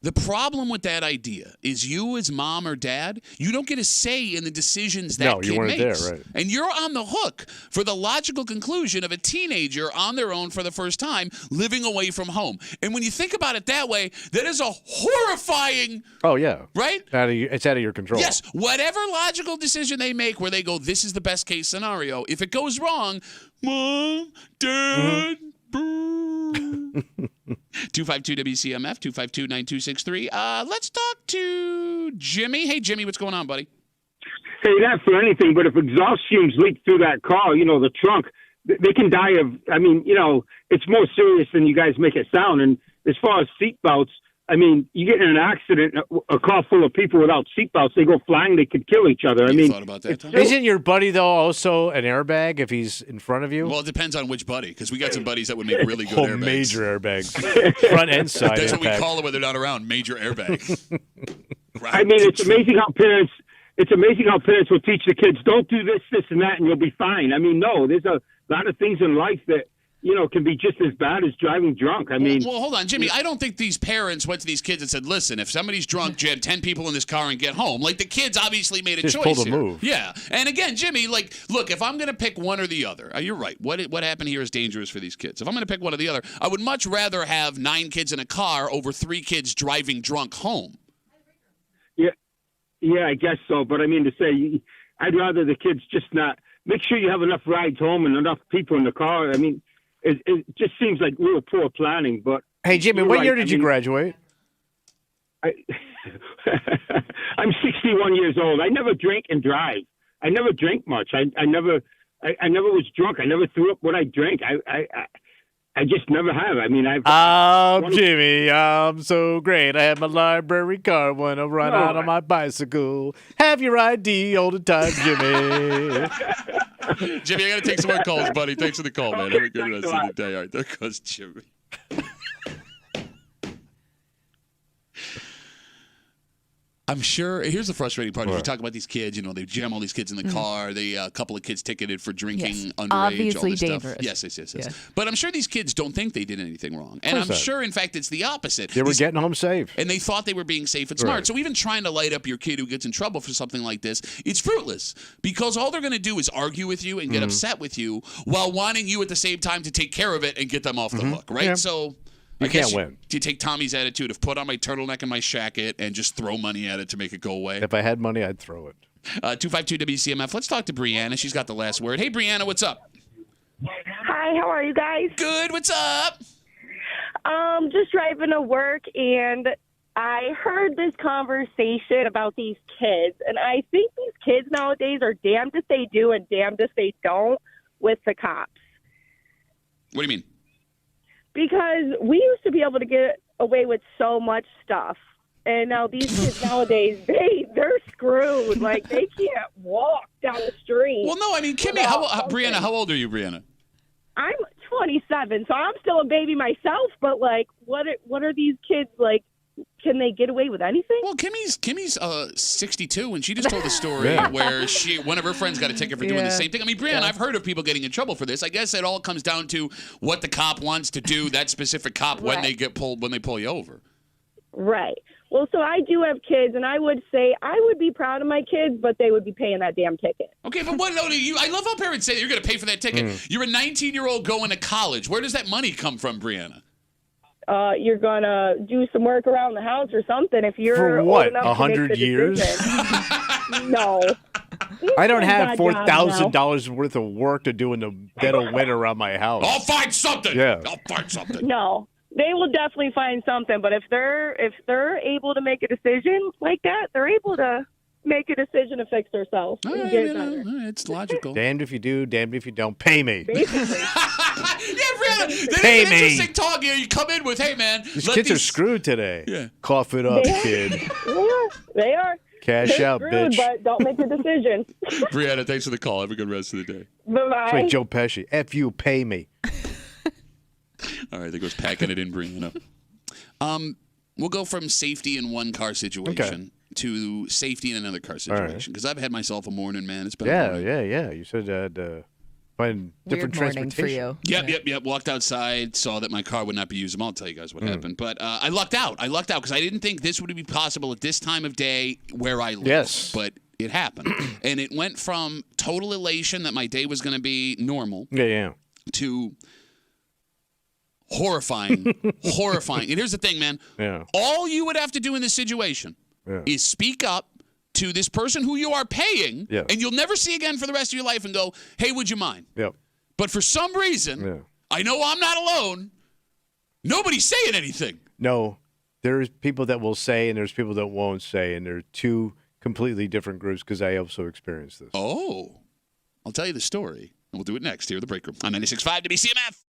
The problem with that idea is you as mom or dad, you don't get a say in the decisions that kid weren't makes. there, right. And you're on the hook for the logical conclusion of a teenager on their own for the first time living away from home. And when you think about it that way, that is a horrifying... Oh, yeah. Right? It's out of your control. Yes. Whatever logical decision they make where they go, this is the best case scenario. If it goes wrong, Mom, Dad... 252 WCMF 252-9263. Let's talk to Jimmy. Hey, Jimmy, what's going on, buddy? Say that for anything, but if exhaust fumes leak through that car, the trunk, they can die of. I mean, it's more serious than you guys make it sound. And as far as seatbelts, I mean, you get in an accident, a car full of people without seatbelts, they go flying, they could kill each other. You thought about that, Tom? Isn't your buddy, though, also an airbag if he's in front of you? Well, it depends on which buddy, because we got some buddies that would make really good airbags. Major airbags. Front and side That's airbag. what we call it when they're not around, major airbags. Right. I mean, it's amazing how parents will teach the kids, don't do this, this, and that, and you'll be fine. I mean, no, there's a lot of things in life that, can be just as bad as driving drunk. I mean... Well, hold on, Jimmy. I don't think these parents went to these kids and said, listen, if somebody's drunk, jam 10 people in this car and get home. Like, the kids obviously made a choice pulled a here. move. Yeah. And again, Jimmy, look, if I'm going to pick one or the other, you're right. What happened here is dangerous for these kids. If I'm going to pick one or the other, I would much rather have 9 kids in a car over 3 kids driving drunk home. Yeah, I guess so. But I mean to say, I'd rather the kids just not... Make sure you have enough rides home and enough people in the car. I mean... It just seems like real poor planning, but... Hey, Jimmy, what year did you graduate? I'm 61 years old. I never drink and drive. I never drank much. I never was drunk. I never threw up what I drank. I just never have. I mean, Jimmy, I'm so great. I have my library card when I run out on my bicycle. Have your ID all the time, Jimmy. Jimmy, I got to take some more calls, buddy. Thanks for the call, man. Have a good rest of the day. All right, there goes Jimmy. I'm sure. Here's the frustrating part. If you talk about these kids, they jam all these kids in the car. A couple of kids ticketed for drinking underage. Obviously all this dangerous. Stuff. Yes. But I'm sure these kids don't think they did anything wrong. And I'm sure, in fact, it's the opposite. They were getting home safe. And they thought they were being safe and smart. Right. So even trying to light up your kid who gets in trouble for something like this, it's fruitless. Because all they're going to do is argue with you and get upset with you while wanting you at the same time to take care of it and get them off the hook, right? Yeah. So... You can't win. Do you take Tommy's attitude of put on my turtleneck and my shacket and just throw money at it to make it go away? If I had money, I'd throw it. 252 WCMF. Let's talk to Brianna. She's got the last word. Hey, Brianna, what's up? Hi, how are you guys? Good. What's up? Just driving to work, and I heard this conversation about these kids, and I think these kids nowadays are damned if they do and damned if they don't with the cops. What do you mean? Because we used to be able to get away with so much stuff. And now these kids nowadays, they're screwed. Like, they can't walk down the street. Well, no, I mean, Kimmy, Brianna, how old are you, Brianna? I'm 27, so I'm still a baby myself. But, like, what are these kids, like, can they get away with anything? Well, Kimmy's 62, and she just told a story where one of her friends got a ticket for doing the same thing. I mean, Brianna, I've heard of people getting in trouble for this. I guess it all comes down to what the cop wants to do, that specific cop, when they pull you over. Right. Well, so I do have kids, and I would say I would be proud of my kids, but they would be paying that damn ticket. Okay, but I love how parents say that you're going to pay for that ticket. You're a 19-year-old going to college. Where does that money come from, Brianna? You're going to do some work around the house or something if you're for what, old enough 100 to make the years? No. I don't have $4,000 worth of work to do in the dead of winter around my house. I'll find something. Yeah. I'll find something. No. They will definitely find something, but if they're able to make a decision like that, they're able to make a decision to fix herself. All and right, get you it know, better. all right, it's logical. Damned if you do, damned if you don't. Pay me. Basically. Yeah, Brianna, they Pay did an me. interesting talk here. You come in with, hey, man. These kids are screwed today. Yeah. Cough it up, They are. kid. They are. Cash They're out, screwed, bitch. But don't make a decision. Brianna, thanks for the call. Have a good rest of the day. Bye-bye. It's like Joe Pesci. F you, pay me. All right, there goes packing it in, Brianna. We'll go from safety in one car situation to safety in another car situation because I've had myself a morning, man. It's been a morning. Yeah. You said find different Weird morning for transportation. you. Yep. Walked outside, saw that my car would not be usable. I'll tell you guys what happened. But I lucked out. Because I didn't think this would be possible at this time of day where I live. Yes. But it happened. And it went from total elation that my day was going to be normal Yeah. to horrifying. And here's the thing, man. Yeah. All you would have to do in this situation is speak up to this person who you are paying, and you'll never see again for the rest of your life and go, hey, would you mind? Yep. But for some reason, I know I'm not alone. Nobody's saying anything. No, there's people that will say and there's people that won't say, and they're two completely different groups because I also experienced this. Oh, I'll tell you the story, and we'll do it next here at the break room on 96.5 WCMF.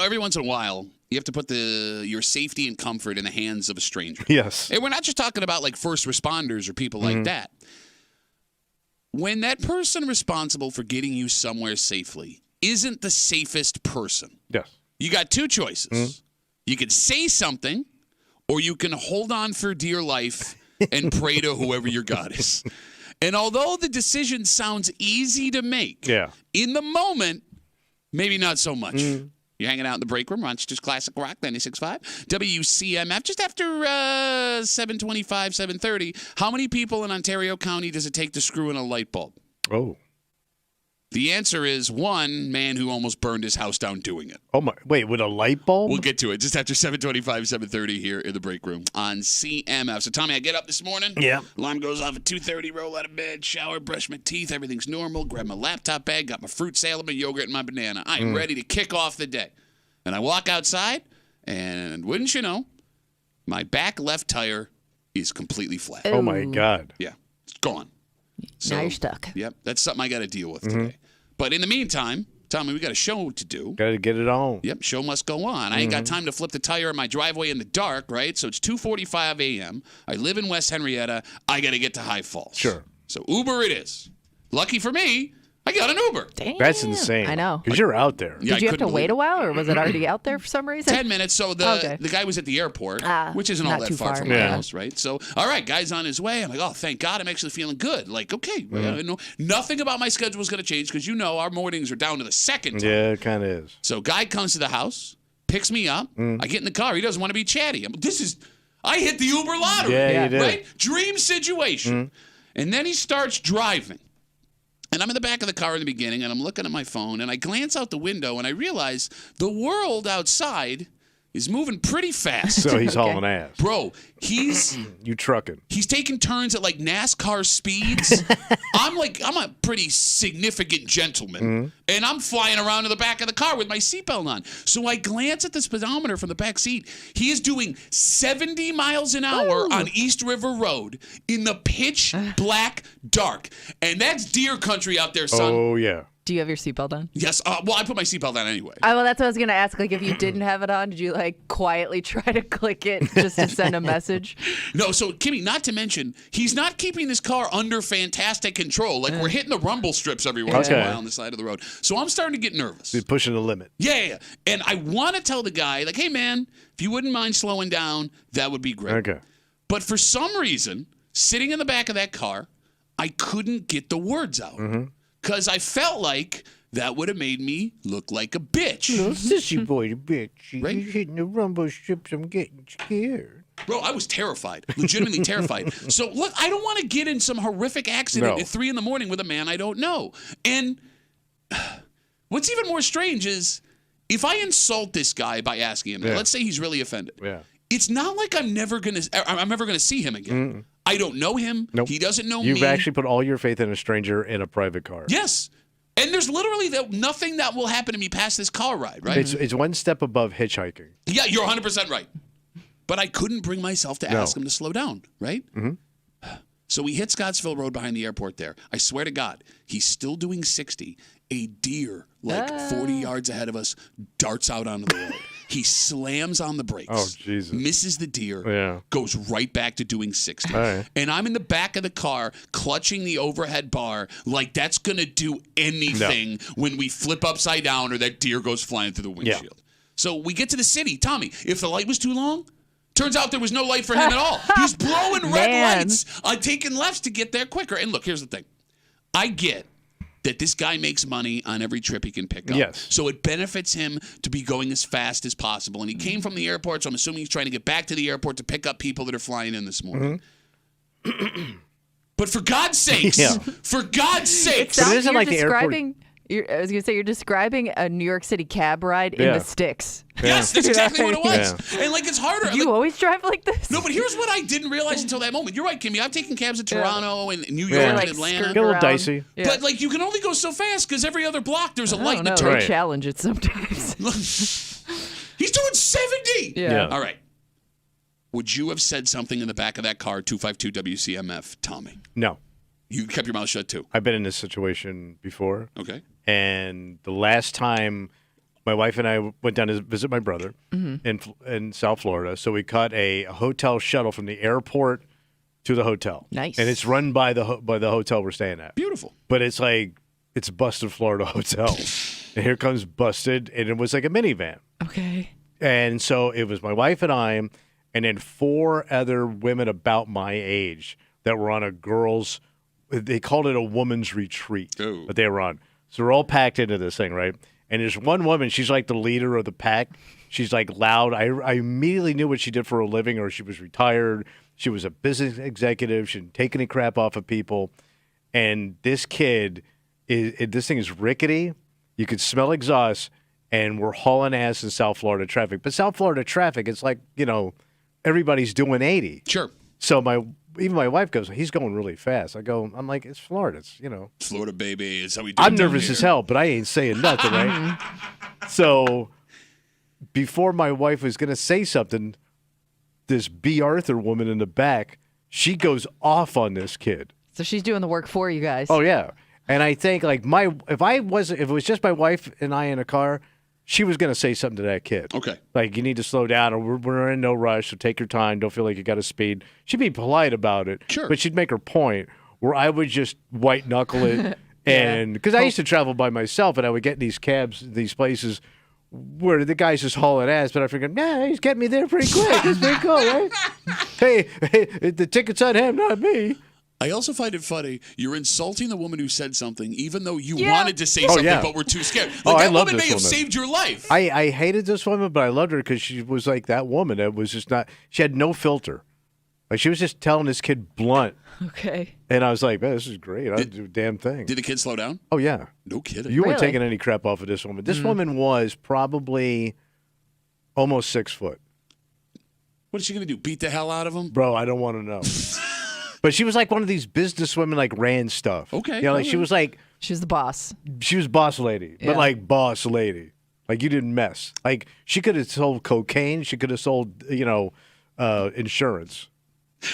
every once in a while, you have to put your safety and comfort in the hands of a stranger. Yes. And we're not just talking about like first responders or people like that. When that person responsible for getting you somewhere safely isn't the safest person, Yes. you got two choices. You could say something, or you can hold on for dear life and pray to whoever your God is. And although the decision sounds easy to make, in the moment, maybe not so much. You're hanging out in the break room, Rochester's Classic Rock, 96.5. WCMF, just after 7:25, 7:30. How many people in Ontario County does it take to screw in a light bulb? Oh. The answer is one man who almost burned his house down doing it. Oh, my. Wait, with a light bulb? We'll get to it just after 7:25, 7:30 here in the break room on CMF. So, Tommy, I get up this morning. Yeah. Alarm goes off at 2:30, roll out of bed, shower, brush my teeth. Everything's normal. Grab my laptop bag, got my fruit salad, my yogurt, and my banana. I am ready to kick off the day. And I walk outside, and wouldn't you know, my back left tire is completely flat. Oh, my God. Yeah, it's gone. So, now you're stuck. Yep, that's something I got to deal with today. But in the meantime, Tommy, we got a show to do. Got to get it on. Yep, show must go on. I ain't got time to flip the tire in my driveway in the dark, right? So it's 2:45 a.m. I live in West Henrietta. I got to get to High Falls. Sure. So Uber it is. Lucky for me, I got an Uber. Damn. That's insane. I know. Because you're out there. Yeah, Did you I have to couldn't wait believe a while, or was it already out there for some reason? 10 minutes. So the guy was at the airport, which isn't all not that too far far. from my Yeah. house, right? So, all right, guy's on his way. I'm like, oh, thank God. I'm actually feeling good. Like, okay, nothing about my schedule is going to change because our mornings are down to the second time. Yeah, it kind of is. So guy comes to the house, picks me up. I get in the car. He doesn't want to be chatty. I hit the Uber lottery. Yeah, you did. Right? Dream situation. And then he starts driving. And I'm in the back of the car in the beginning, and I'm looking at my phone, and I glance out the window, and I realize the world outside is moving pretty fast. So he's hauling ass. Bro, You trucking. he's taking turns at like NASCAR speeds. I'm a pretty significant gentleman, and I'm flying around in the back of the car with my seatbelt on. So I glance at the speedometer from the back seat. He is doing 70 miles an hour on East River Road in the pitch black dark, and that's deer country out there, son. Oh, yeah. Do you have your seatbelt on? Yes. Well, I put my seatbelt on anyway. Well, that's what I was going to ask. Like, if you didn't have it on, did you, like, quietly try to click it just to send a message? No, so, Kimmy, not to mention, he's not keeping this car under fantastic control. Like, we're hitting the rumble strips every once in a while on the side of the road. So I'm starting to get nervous. He's pushing the limit. Yeah. And I want to tell the guy, like, hey, man, if you wouldn't mind slowing down, that would be great. Okay. But for some reason, sitting in the back of that car, I couldn't get the words out. Because I felt like that would have made me look like a bitch. Little sissy boy, the bitch. Right? He's hitting the rumble strips. I'm getting scared. Bro, I was terrified, legitimately terrified. So, look, I don't want to get in some horrific accident at 3 a.m. with a man I don't know. And what's even more strange is if I insult this guy by asking him, let's say he's really offended. Yeah. It's not like I'm ever gonna see him again. I don't know him. Nope. He doesn't know me. You've actually put all your faith in a stranger in a private car. Yes. And there's literally nothing that will happen to me past this car ride, right? It's one step above hitchhiking. Yeah, you're 100% right. But I couldn't bring myself to ask him to slow down, right? So we hit Scottsville Road behind the airport there. I swear to God, he's still doing 60. A deer, like 40 yards ahead of us, darts out onto the road. He slams on the brakes. Oh, Jesus. Misses the deer. Goes right back to doing 60. And I'm in the back of the car clutching the overhead bar like that's going to do anything when we flip upside down or that deer goes flying through the windshield. So we get to the city. Tommy, if the light was too long, turns out there was no light for him at all. He's blowing red lights on taking lefts to get there quicker. And look, here's the thing. I get that this guy makes money on every trip he can pick up. Yes. So it benefits him to be going as fast as possible. And he came from the airport, so I'm assuming he's trying to get back to the airport to pick up people that are flying in this morning. But for God's sakes, for God's sakes. It sounds isn't you're like the airport- describing. I was going to say, you're describing a New York City cab ride in the sticks. Yes, that's exactly what it was. And like it's harder. You always drive like this? No, but here's what I didn't realize until that moment. You're right, Kimmy. I've taken cabs at Toronto and New York and Atlanta. Get a little dicey. But like you can only go so fast because every other block there's a light in the I turn. challenge it sometimes. He's doing 70. Yeah. All right. Would you have said something in the back of that car, 252 WCMF, Tommy? No. You kept your mouth shut too. I've been in this situation before. Okay. And the last time my wife and I went down to visit my brother in South Florida. So we caught a hotel shuttle from the airport to the hotel. Nice. And it's run by the hotel we're staying at. Beautiful. But it's like, it's Busted Florida Hotel. And here comes Busted, and it was like a minivan. Okay. And so it was my wife and I, and then 4 other women about my age that were on a girls', they called it a woman's retreat that they were on. So we're all packed into this thing, right? And there's one woman, she's like the leader of the pack. She's like loud. I immediately knew what she did for a living, or she was retired. She was a business executive. She didn't take any crap off of people. And this kid, this thing is rickety. You could smell exhaust, and we're hauling ass in South Florida traffic. But South Florida traffic, it's like, everybody's doing 80. Sure. So even my wife goes, he's going really fast. I'm like, it's Florida. It's, Florida, baby. It's how we do I'm it down nervous here. as hell, but I ain't saying nothing, right? So before my wife was going to say something, this B. Arthur woman in the back, she goes off on this kid. So she's doing the work for you guys. Oh, yeah. And I think, like, if it was just my wife and I in a car, she was going to say something to that kid. Okay. Like, you need to slow down, or we're in no rush, so take your time. Don't feel like you got to speed. She'd be polite about it. Sure. But she'd make her point, where I would just white-knuckle it. And because I used to travel by myself, and I would get in these cabs, these places where the guy's just hauling ass, but I figured, he's getting me there pretty quick. It's pretty cool, right? hey, the ticket's on him, not me. I also find it funny. You're insulting the woman who said something, even though you wanted to say something, but were too scared. Like, that woman may have saved your life. I hated this woman, but I loved her because she was like that woman. It was just not. She had no filter. Like, she was just telling this kid blunt. Okay. And I was like, man, this is great. I'll do a damn thing. Did the kid slow down? Oh, yeah. No kidding. You weren't taking any crap off of this woman. This woman was probably almost 6 foot. What is she going to do? Beat the hell out of him? Bro, I don't want to know. But she was like one of these business women, like, ran stuff. Okay. She was like. She was the boss. She was boss lady, but like boss lady. Like, you didn't mess. Like, she could have sold cocaine. She could have sold, insurance.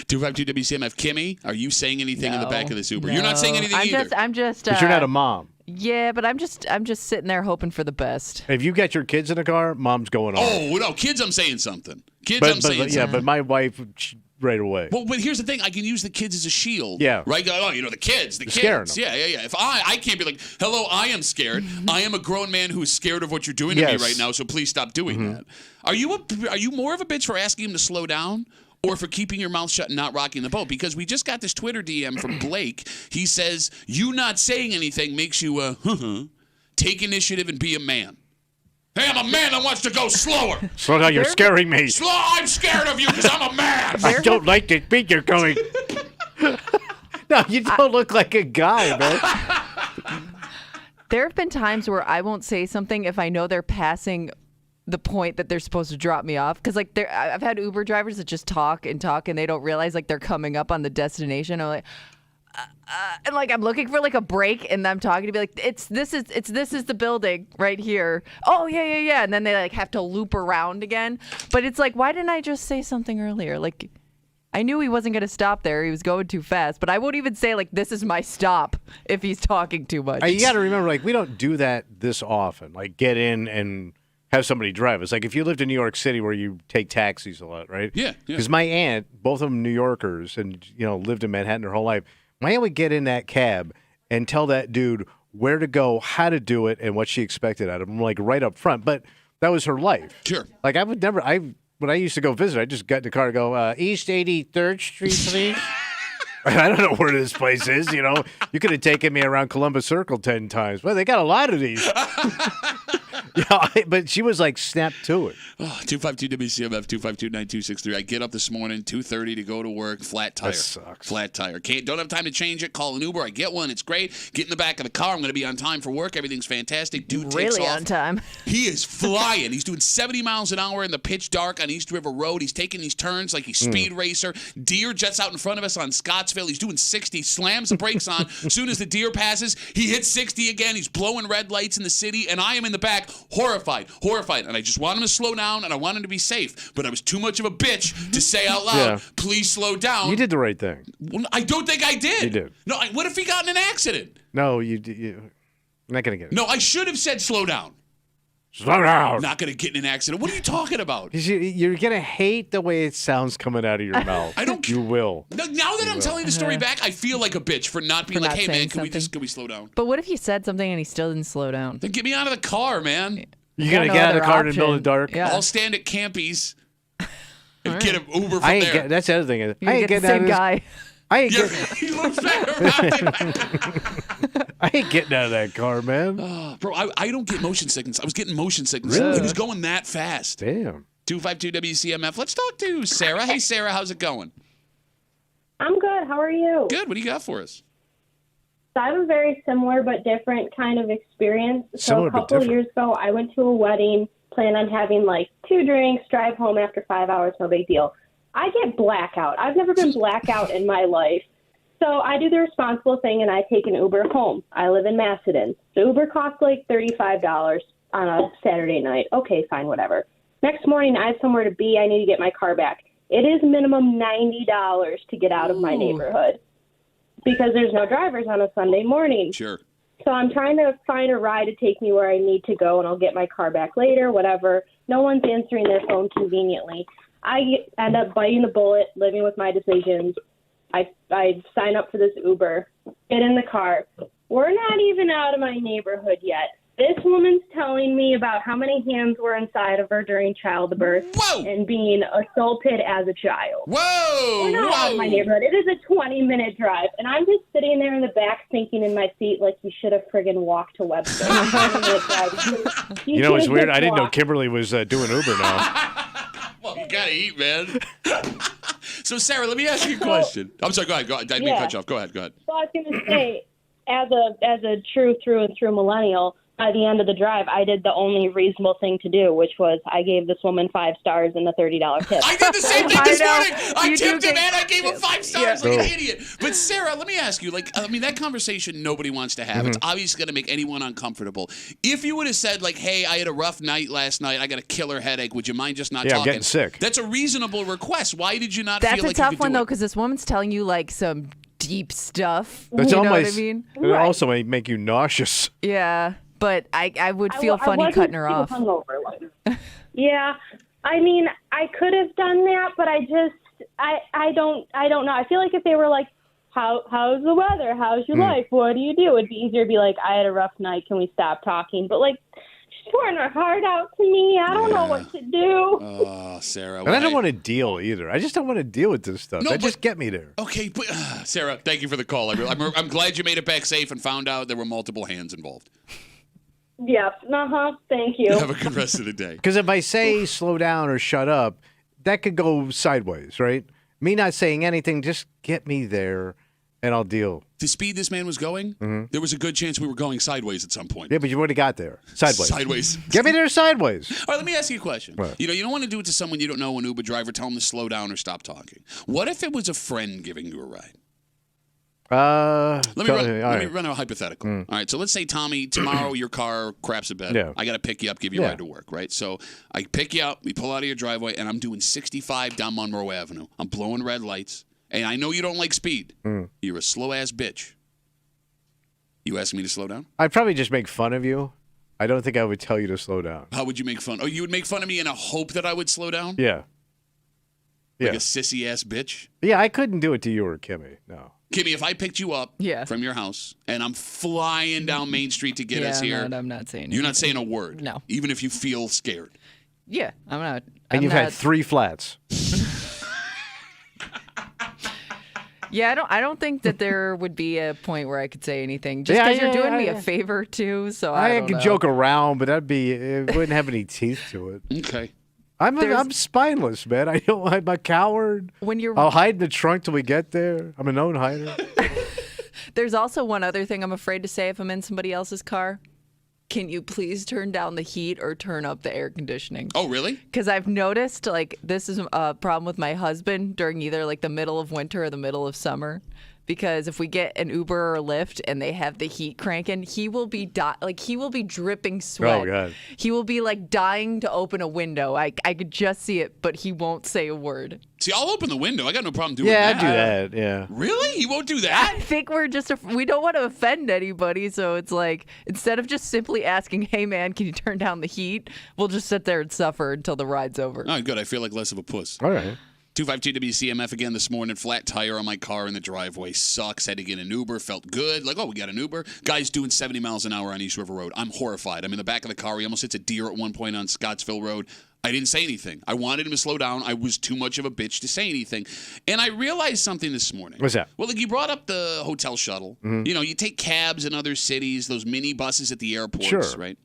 252 WCMF. Kimmy, are you saying anything in the back of this Uber? You're not saying anything either. I'm just. But you're not a mom. Yeah, but I'm just sitting there hoping for the best. If you got your kids in the car, mom's going on. Oh, no, kids, I'm saying something. I'm saying something. Yeah, but my wife, right away. Well, but here's the thing. I can use the kids as a shield. Yeah. Right? Oh, the kids. The kids. Scaring them. Yeah. If I can't be like, hello, I am scared. I am a grown man who is scared of what you're doing to me right now, so please stop doing that. Are you more of a bitch for asking him to slow down? Or for keeping your mouth shut and not rocking the boat? Because we just got this Twitter DM from Blake. He says, you not saying anything makes you, take initiative and be a man. Hey, I'm a man that wants to go slower. Slow down, you're scaring me. I'm scared of you because I'm a man. I don't like the speed you're going. No, you don't look like a guy, man. There have been times where I won't say something if I know they're passing the point that they're supposed to drop me off, because like I've had Uber drivers that just talk and they don't realize like they're coming up on the destination. I'm like, and like I'm looking for like a break, and I'm talking to be like, this is the building right here. Oh yeah, and then they like have to loop around again. But it's like, why didn't I just say something earlier? Like, I knew he wasn't going to stop there. He was going too fast. But I won't even say, like, this is my stop if he's talking too much. You got to remember, like, we don't do that this often. Like, get in and have somebody drive us. Like, if you lived in New York City where you take taxis a lot, right? Yeah. Because my aunt, both of them New Yorkers, and, lived in Manhattan their whole life. My aunt would get in that cab and tell that dude where to go, how to do it, and what she expected out of him, like, right up front. But that was her life. Sure. Like, I would never, when I used to go visit, I just got in the car and go, East 83rd Street, please. I don't know where this place is, You could have taken me around Columbus Circle 10 times. Well, they got a lot of these. But she was like, snap to it. 252 WCMF 252-9263. I get up this morning, 2:30 to go to work, flat tire. That sucks. Flat tire. Don't have time to change it. Call an Uber. I get one. It's great. Get in the back of the car. I'm going to be on time for work. Everything's fantastic. Dude takes really off. on time. He is flying. He's doing 70 miles an hour in the pitch dark on East River Road. He's taking these turns like he's speed racer. Deer jets out in front of us on Scottsville. He's doing 60. Slams the brakes on. As soon as the deer passes, he hits 60 again. He's blowing red lights in the city, and I am in the back, horrified. And I just want him to slow down, and I want him to be safe. But I was too much of a bitch to say out loud, please slow down. You did the right thing. Well, I don't think I did. You did. No, what if he got in an accident? No, you're not going to get it. No, I should have said slow down. Slow down. Not going to get in an accident. What are you talking about? You're going to hate the way it sounds coming out of your mouth. I don't. You will. Now that I'm telling the story back, I feel like a bitch for not being like, hey, man, can we slow down? But what if you said something and he still didn't slow down? Then get me out of the car, man. You're going to get out of the car in the middle of the dark? Yeah. I'll stand at Campy's and get an Uber from there. That's the other thing. I ain't getting the same guy. He looks back around. I ain't getting out of that car, man. Bro, I don't get motion sickness. I was getting motion sickness. Really? It was going that fast. Damn. 252 WCMF. Let's talk to Sarah. Hey, Sarah, how's it going? I'm good. How are you? Good. What do you got for us? So I have a very similar but different kind of experience. Similar a but couple of different. years ago, I went to a wedding, planned on having like 2 drinks, drive home after 5 hours, no big deal. I get blackout. I've never been blackout in my life. So I do the responsible thing and I take an Uber home. I live in Macedon. The Uber costs like $35 on a Saturday night. Okay, fine, whatever. Next morning, I have somewhere to be. I need to get my car back. It is minimum $90 to get out of my neighborhood because there's no drivers on a Sunday morning. Sure. So I'm trying to find a ride to take me where I need to go, and I'll get my car back later, whatever. No one's answering their phone conveniently. I end up biting the bullet, living with my decisions. I sign up for this Uber, get in the car. We're not even out of my neighborhood yet. This woman's telling me about how many hands were inside of her during childbirth and being assaulted as a child. Whoa! We're not out of my neighborhood. It is a 20-minute drive, and I'm just sitting there in the back thinking in my seat like you should have friggin' walked to Webster. You know, it's weird. I didn't know Kimberly was doing Uber now. Well, you gotta eat, man. So, Sarah, let me ask you a question. I'm sorry, go ahead. I didn't mean to cut you off. Go ahead. So I was going to say, as a true through and through millennial, by the end of the drive, I did the only reasonable thing to do, which was I gave this woman 5 stars and a $30 tip. I did the same thing this morning. I tipped him, and I gave him 5 stars like an idiot. But, Sarah, let me ask you, that conversation nobody wants to have. It's obviously going to make anyone uncomfortable. If you would have said, like, hey, I had a rough night last night. I got a killer headache. Would you mind just not talking? I'm getting sick. That's a reasonable request. Why did you not feel like you could do it? That's a tough one, though, because this woman's telling you, like, some deep stuff. That's you know what I mean? It also may make you nauseous. Yeah. But I would feel funny cutting her off. Yeah, I mean, I could have done that, but I don't know. I feel like if they were like, how's the weather? How's your life? What do you do? It'd be easier to be like, I had a rough night. Can we stop talking? But like, she's pouring her heart out to me. I don't know what to do. Oh, Sarah. And I don't want to deal either. I just don't want to deal with this stuff. Just get me there. Okay, but Sarah, thank you for the call. I'm glad you made it back safe and found out there were multiple hands involved. Yep. Thank you. Have a good rest of the day. Because if I say slow down or shut up, that could go sideways, right? Me not saying anything, just get me there and I'll deal. The speed this man was going, there was a good chance we were going sideways at some point. Yeah, but you already got there. Sideways. Sideways. Get me there sideways. All right, let me ask you a question. Right. You don't want to do it to someone you don't know, an Uber driver, tell them to slow down or stop talking. What if it was a friend giving you a ride? Let me run a hypothetical. All right, so let's say, Tommy, tomorrow your car craps a bed. Yeah. I got to pick you up, give you a ride to work, right? So I pick you up, we pull out of your driveway, and I'm doing 65 down Monroe Avenue. I'm blowing red lights, and I know you don't like speed. You're a slow-ass bitch. You asking me to slow down? I'd probably just make fun of you. I don't think I would tell you to slow down. How would you make fun? Oh, you would make fun of me in a hope that I would slow down? Yeah. Like a sissy-ass bitch? Yeah, I couldn't do it to you or Kimmy, no. Kimmy, if I picked you up from your house and I'm flying down Main Street to get us here, I'm not saying you're not saying a word. No. Even if you feel scared. Yeah, I'm not. And you've had 3 flats. Yeah, I don't think that there would be a point where I could say anything. Just because you're doing me a favor too, so I don't could know. joke around, but it wouldn't have any teeth to it. Okay. I'm spineless, man. I'm a coward. I'll hide in the trunk till we get there. I'm a known hider. There's also one other thing I'm afraid to say if I'm in somebody else's car. Can you please turn down the heat or turn up the air conditioning? Oh, really? Because I've noticed, like, this is a problem with my husband during either, like, the middle of winter or the middle of summer. because if we get an Uber or a Lyft and they have the heat cranking, he will be he will be dripping sweat. Oh, God. He will be like dying to open a window. I could just see it, but he won't say a word. See, I'll open the window. I got no problem doing that. Yeah, I do that. Yeah. Really? You won't do that? I think we're just we don't want to offend anybody, so it's like instead of just simply asking, "Hey man, can you turn down the heat?" we'll just sit there and suffer until the ride's over. All right, good. I feel like less of a puss. All right. 252 WCMF again this morning. Flat tire on my car in the driveway. Sucks. Had to get an Uber. Felt good. Like, oh, we got an Uber. Guy's doing 70 miles an hour on East River Road. I'm horrified. I'm in the back of the car. He almost hits a deer at one point on Scottsville Road. I didn't say anything. I wanted him to slow down. I was too much of a bitch to say anything. And I realized something this morning. What's that? Well, like you brought up the hotel shuttle. Mm-hmm. You know, you take cabs in other cities, those mini buses at the airports, Sure. right?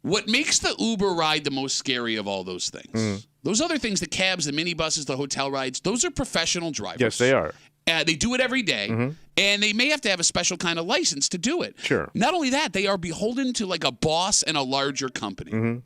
What makes the Uber ride the most scary of all those things? Those other things, the cabs, the minibuses, the hotel rides, those are professional drivers. Yes, they are. They do it every day, and they may have to have a special kind of license to do it. Sure. Not only that, they are beholden to like a boss and a larger company.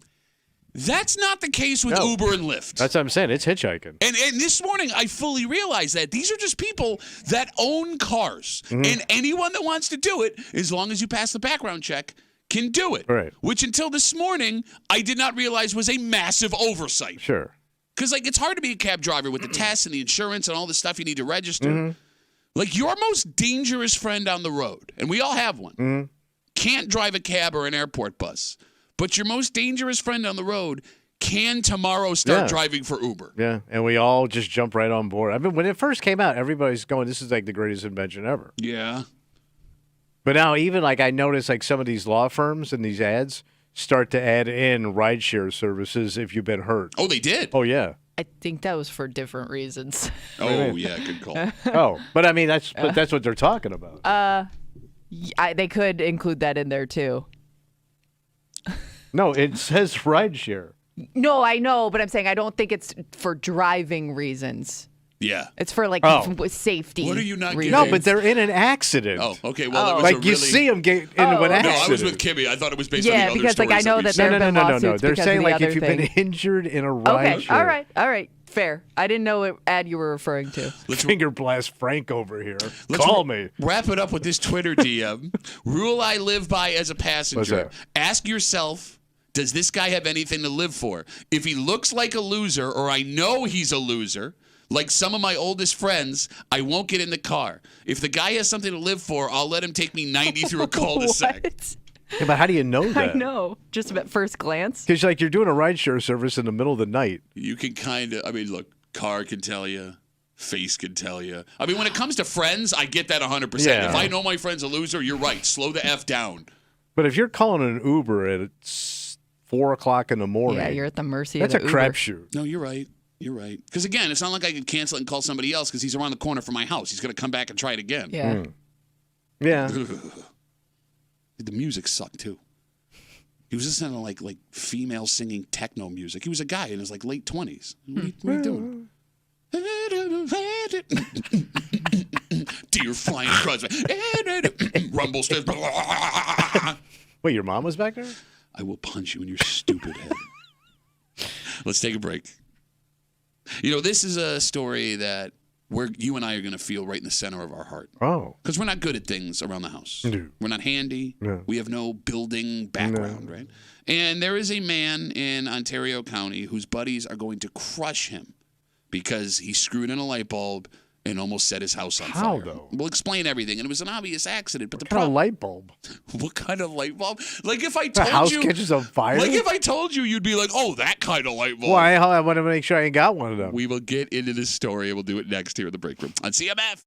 That's not the case with No. Uber and Lyft. That's what I'm saying. It's hitchhiking. And this morning, I fully realized that these are just people that own cars. And anyone that wants to do it, as long as you pass the background check, can do it. Right. Which until this morning, I did not realize was a massive oversight. Sure. Because, like, it's hard to be a cab driver with the tests and the insurance and all the stuff you need to register. Like, your most dangerous friend on the road, and we all have one, can't drive a cab or an airport bus. But your most dangerous friend on the road can tomorrow start driving for Uber. Yeah, and we all just jump right on board. I mean, when it first came out, everybody's going, this is like the greatest invention ever. Yeah. But now even like I notice like some of these law firms and these ads start to add in rideshare services if you've been hurt. Oh, they did? Oh, yeah. I think that was for different reasons. Oh, yeah, good call. Oh, but I mean, that's what they're talking about. They could include that in there too. No, it says rideshare. No, I know, but I'm saying I don't think it's for driving reasons. Yeah. It's for like safety. What are you not reasons. No, but they're in an accident. Oh, okay. Well, it was like a you really... see them get into an accident. No, I was with Kimmy. I thought it was based on the other because like I know that there have been lawsuits They're because saying of the like other if you've thing. been injured in a rideshare. Okay, all right, fair. I didn't know what ad you were referring to. Finger blast Frank over here. Call me. Wrap it up with this Twitter DM. Rule I live by as a passenger. What's that? Ask yourself, does this guy have anything to live for? If he looks like a loser or I know he's a loser, like some of my oldest friends, I won't get in the car. If the guy has something to live for, I'll let him take me 90 through a cul-de-sac. What? Yeah, but how do you know that? I know. Just at first glance. Because like you're doing a rideshare service in the middle of the night. You can kind of, I mean, look, car can tell you. Face can tell you. I mean, when it comes to friends, I get that 100%. Yeah. If I know my friend's a loser, you're right. Slow the F down. But if you're calling an Uber at 4 o'clock in the morning, Yeah, you're at the mercy that's of the a Uber. crapshoot. No, you're right. You're right. Because, again, it's not like I could cancel it and call somebody else because he's around the corner from my house. He's going to come back and try it again. Yeah. Yeah. The music sucked, too. He was listening to, like female singing techno music. He was a guy in his, like, late 20s. What are you doing? Deer flying across. Rumble stairs. Wait, your mom was back there? I will punch you in your stupid head. Let's take a break. You know, this is a story that you and I are going to feel right in the center of our heart. Oh. Because we're not good at things around the house. No. We're not handy. No. We have no building background, right? And there is a man in Ontario County whose buddies are going to crush him because he screwed in a light bulb and almost set his house on fire. How, though? We'll explain everything. And it was an obvious accident. But What kind of light bulb? What kind of light bulb? Like if I The told house you, catches on fire? like if I told you, you'd be like, "Oh, that kind of light bulb." Why? I want to make sure I ain't got one of them. We will get into this story and we'll do it next here in the break room on CMF.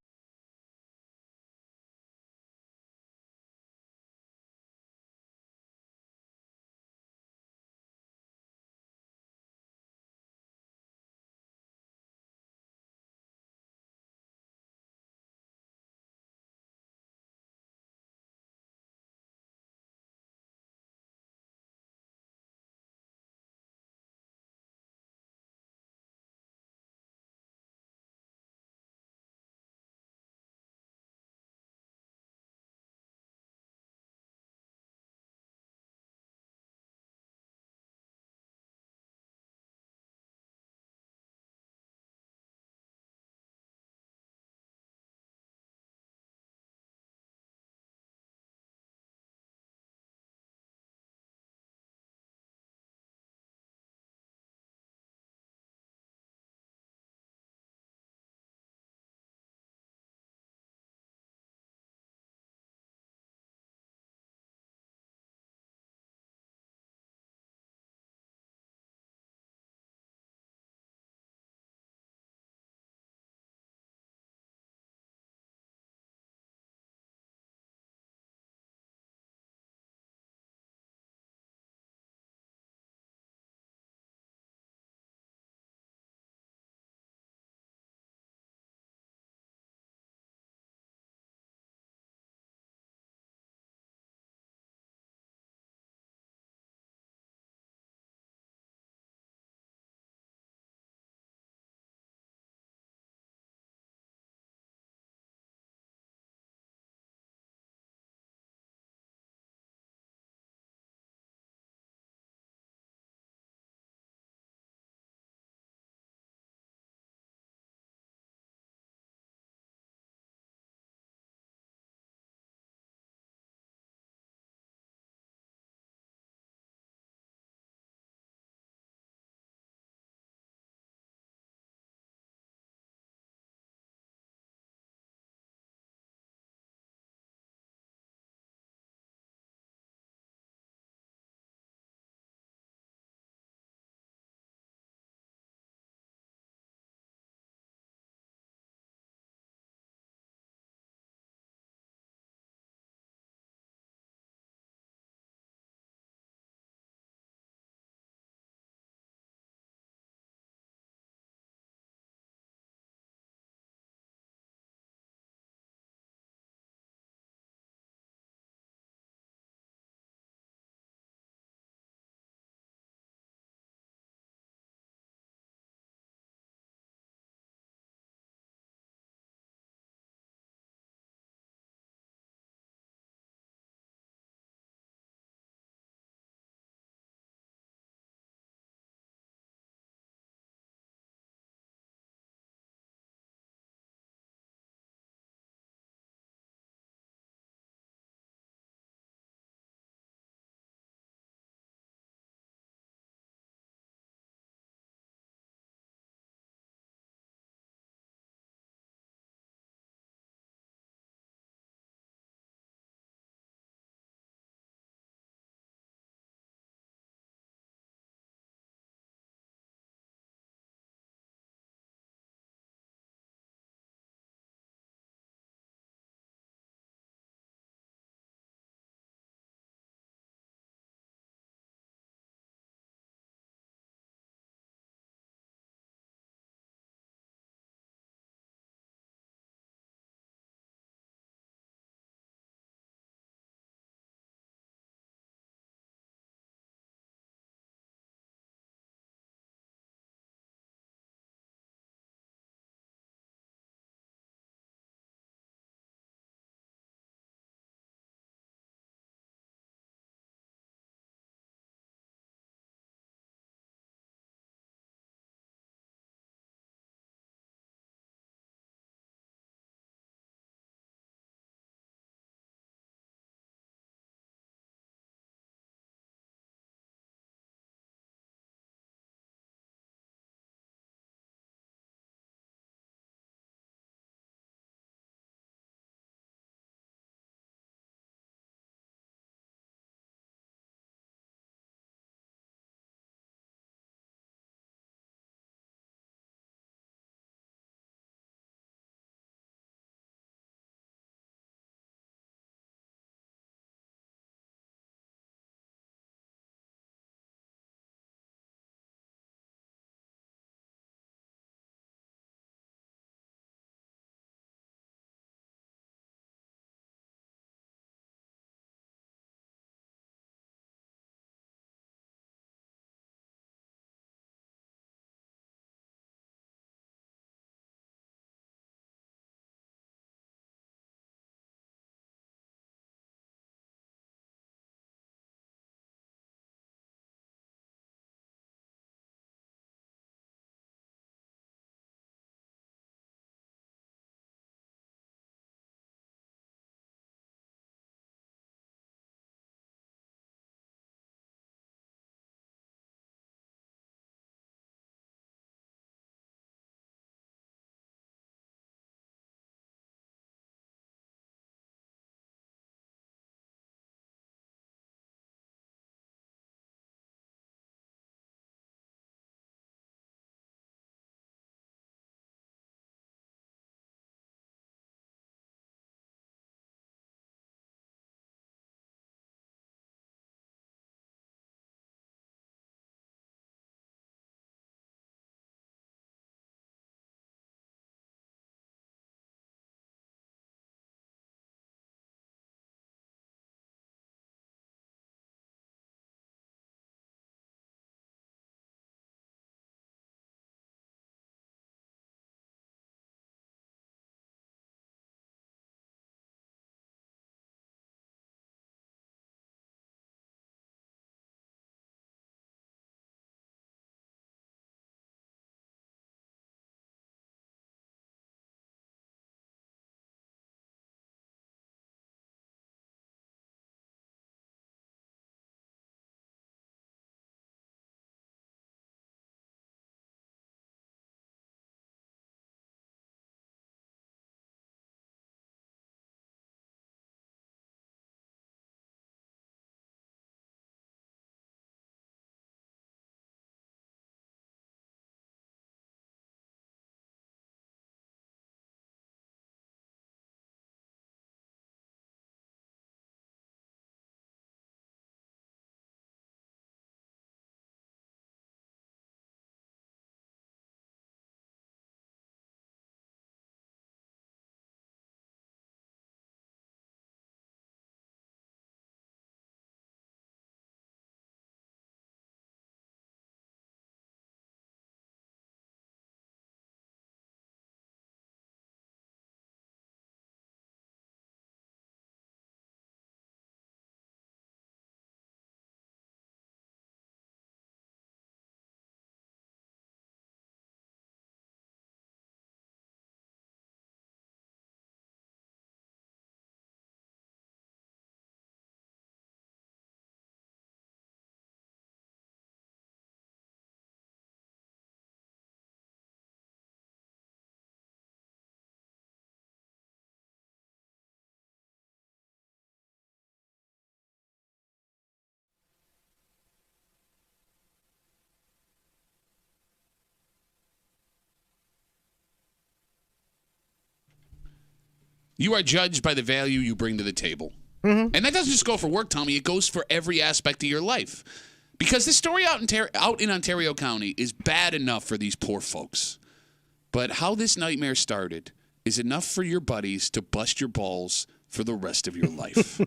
You are judged by the value you bring to the table. And that doesn't just go for work, Tommy. It goes for every aspect of your life. Because this story out in Ontario County is bad enough for these poor folks. But how this nightmare started is enough for your buddies to bust your balls for the rest of your life.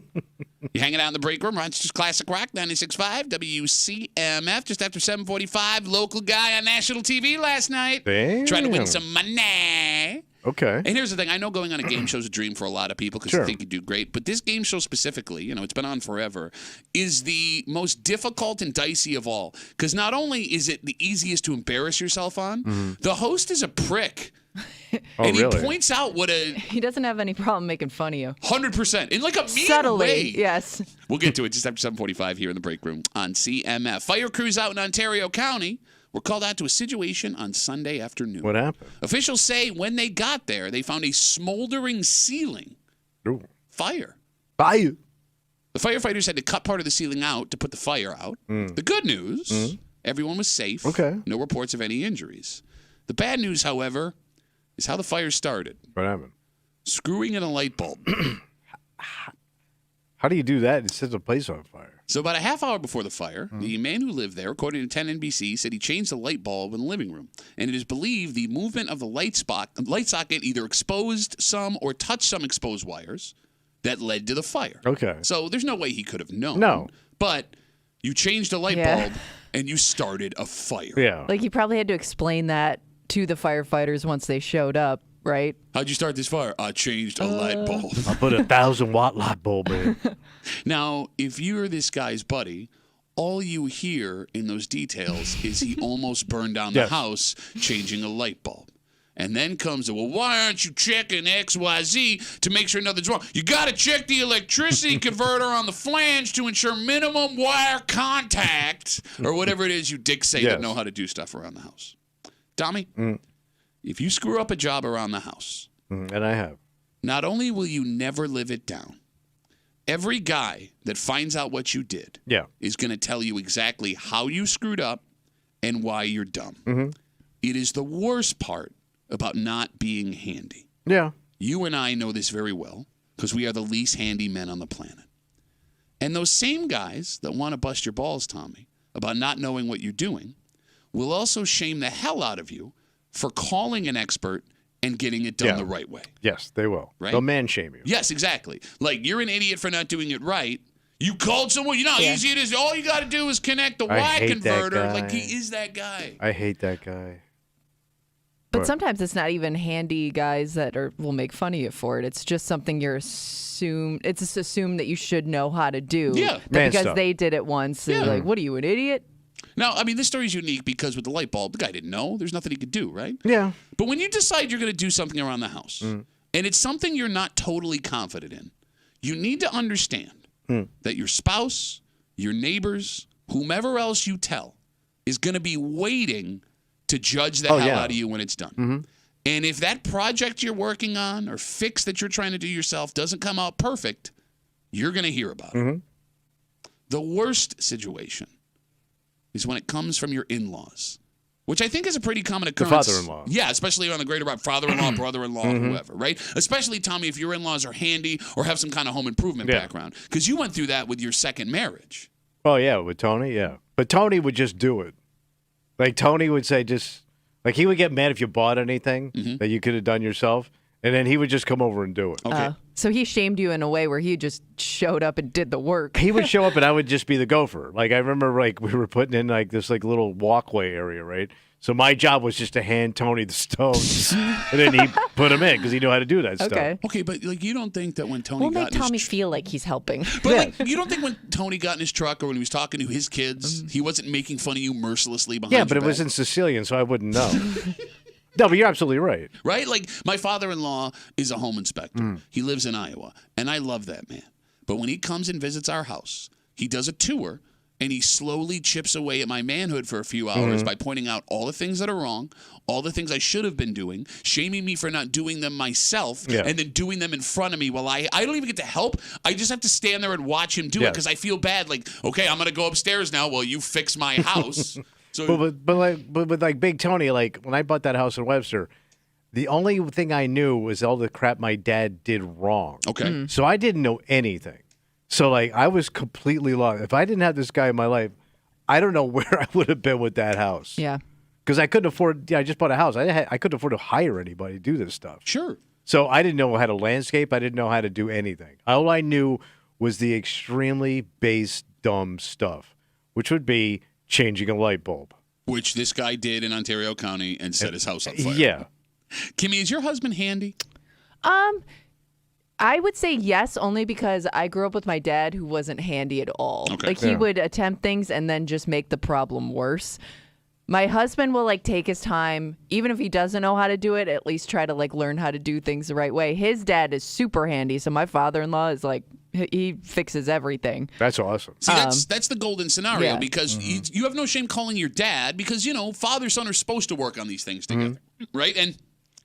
You hanging out in the break room, Rochester's Classic Rock, 96.5, WCMF, just after 7:45. Local guy on national TV last night. Damn. Trying to win some money. Okay. And here's the thing. I know going on a game show is a dream for a lot of people because they think you do great. But this game show specifically, it's been on forever, is the most difficult and dicey of all. Because not only is it the easiest to embarrass yourself on, the host is a prick. And he points out He doesn't have any problem making fun of you. 100%. In like a mean Subtly, way. yes. We'll get to it just after 7:45 here in the break room on CMF. Fire crews out in Ontario County were called out to a situation on Sunday afternoon. What happened? Officials say when they got there, they found a smoldering ceiling. Ooh. Fire. Fire. The firefighters had to cut part of the ceiling out to put the fire out. The good news, everyone was safe. Okay. No reports of any injuries. The bad news, however, is how the fire started. What happened? Screwing in a light bulb. How do you do that? It sets a place on fire. So about a half hour before the fire, the man who lived there, according to 10 NBC, said he changed the light bulb in the living room. And it is believed the movement of the light socket either exposed some or touched some exposed wires that led to the fire. Okay. So there's no way he could have known. No. But you changed a light bulb and you started a fire. Yeah. Like, you probably had to explain that to the firefighters once they showed up, right? How'd you start this fire? I changed a light bulb. I put a 1,000-watt light bulb in. Now, if you're this guy's buddy, all you hear in those details is he almost burned down the house changing a light bulb. And then comes the, well, why aren't you checking XYZ to make sure nothing's wrong? You got to check the electricity converter on the flange to ensure minimum wire contact, or whatever it is you dicks say that know how to do stuff around the house. Tommy, if you screw up a job around the house, and I have, not only will you never live it down, every guy that finds out what you did is going to tell you exactly how you screwed up and why you're dumb. It is the worst part about not being handy. Yeah. You and I know this very well because we are the least handy men on the planet. And those same guys that want to bust your balls, Tommy, about not knowing what you're doing, will also shame the hell out of you for calling an expert and getting it done the right way. Yes, they will. Right? They'll man shame you. Yes, exactly. Like, you're an idiot for not doing it right. You called someone. You know how easy it is. All you got to do is connect the Y converter. Like, he is that guy. I hate that guy. But sometimes it's not even handy guys that will make fun of you for it. It's just something it's just assumed that you should know how to do. Yeah. Because they did it once. They're like, what are you, an idiot? Now, I mean, this story is unique because with the light bulb, the guy didn't know. There's nothing he could do, right? Yeah. But when you decide you're going to do something around the house, and it's something you're not totally confident in, you need to understand that your spouse, your neighbors, whomever else you tell, is going to be waiting to judge the hell out of you when it's done. And if that project you're working on or fix that you're trying to do yourself doesn't come out perfect, you're going to hear about it. The worst situation is when it comes from your in-laws, which I think is a pretty common occurrence. The father-in-law. Yeah, especially around the greater Rob, father-in-law, brother-in-law, whoever, right? Especially, Tommy, if your in-laws are handy or have some kind of home improvement background. Because you went through that with your second marriage. Oh, yeah, with Tony, But Tony would just do it. Like, Tony would say he would get mad if you bought anything that you could have done yourself, and then he would just come over and do it. Okay. So he shamed you in a way where he just showed up and did the work. He would show up, and I would just be the gopher. Like, I remember, we were putting in, this, little walkway area, right? So my job was just to hand Tony the stones, and then he put them in because he knew how to do that stuff. Okay, but you don't think that when Tony make Tommy feel like he's helping. But you don't think when Tony got in his truck or when he was talking to his kids, he wasn't making fun of you mercilessly behind your back? Yeah, but it was in Sicilian, so I wouldn't know. No, but you're absolutely right. Right? Like, my father-in-law is a home inspector. He lives in Iowa, and I love that man. But when he comes and visits our house, he does a tour, and he slowly chips away at my manhood for a few hours by pointing out all the things that are wrong, all the things I should have been doing, shaming me for not doing them myself, and then doing them in front of me while I don't even get to help. I just have to stand there and watch him do it because I feel bad. Like, okay, I'm going to go upstairs now while you fix my house. So, but with Big Tony, when I bought that house in Webster, The only thing I knew was all the crap my dad did wrong. Okay. So I didn't know anything. So, like, I was completely lost. If I didn't have this guy in my life, I don't know where I would have been with that house. Yeah. Because I couldn't afford, I just bought a house. I couldn't afford to hire anybody to do this stuff. Sure. So I didn't know how to landscape. I didn't know how to do anything. All I knew was the extremely base, dumb stuff, which would be changing a light bulb. Which this guy did in Ontario County and set his house on fire. Yeah. Kimmy, is your husband handy? I would say yes, only because I grew up with my dad who wasn't handy at all. Okay. Like, he would attempt things and then just make the problem worse. My husband will, like, take his time. Even if he doesn't know how to do it, at least try to, like, learn how to do things the right way. His dad is super handy, so my father-in-law is, like, he fixes everything. That's awesome. See, that's the golden scenario because you have no shame calling your dad because, you know, father and son are supposed to work on these things together, right? And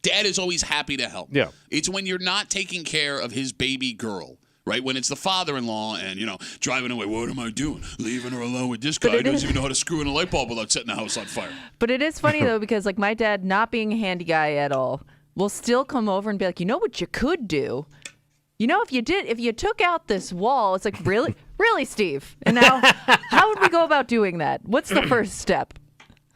dad is always happy to help. Yeah. It's when you're not taking care of his baby girl, right? When it's the father-in-law and, you know, driving away, what am I doing? Leaving her alone with this guy who doesn't even know how to screw in a light bulb without setting the house on fire. But it is funny, though, because, like, my dad, not being a handy guy at all, will still come over and be like, you know what you could do? You know, if you took out this wall, it's like, really? Really, Steve? And now, how would we go about doing that? What's the first step?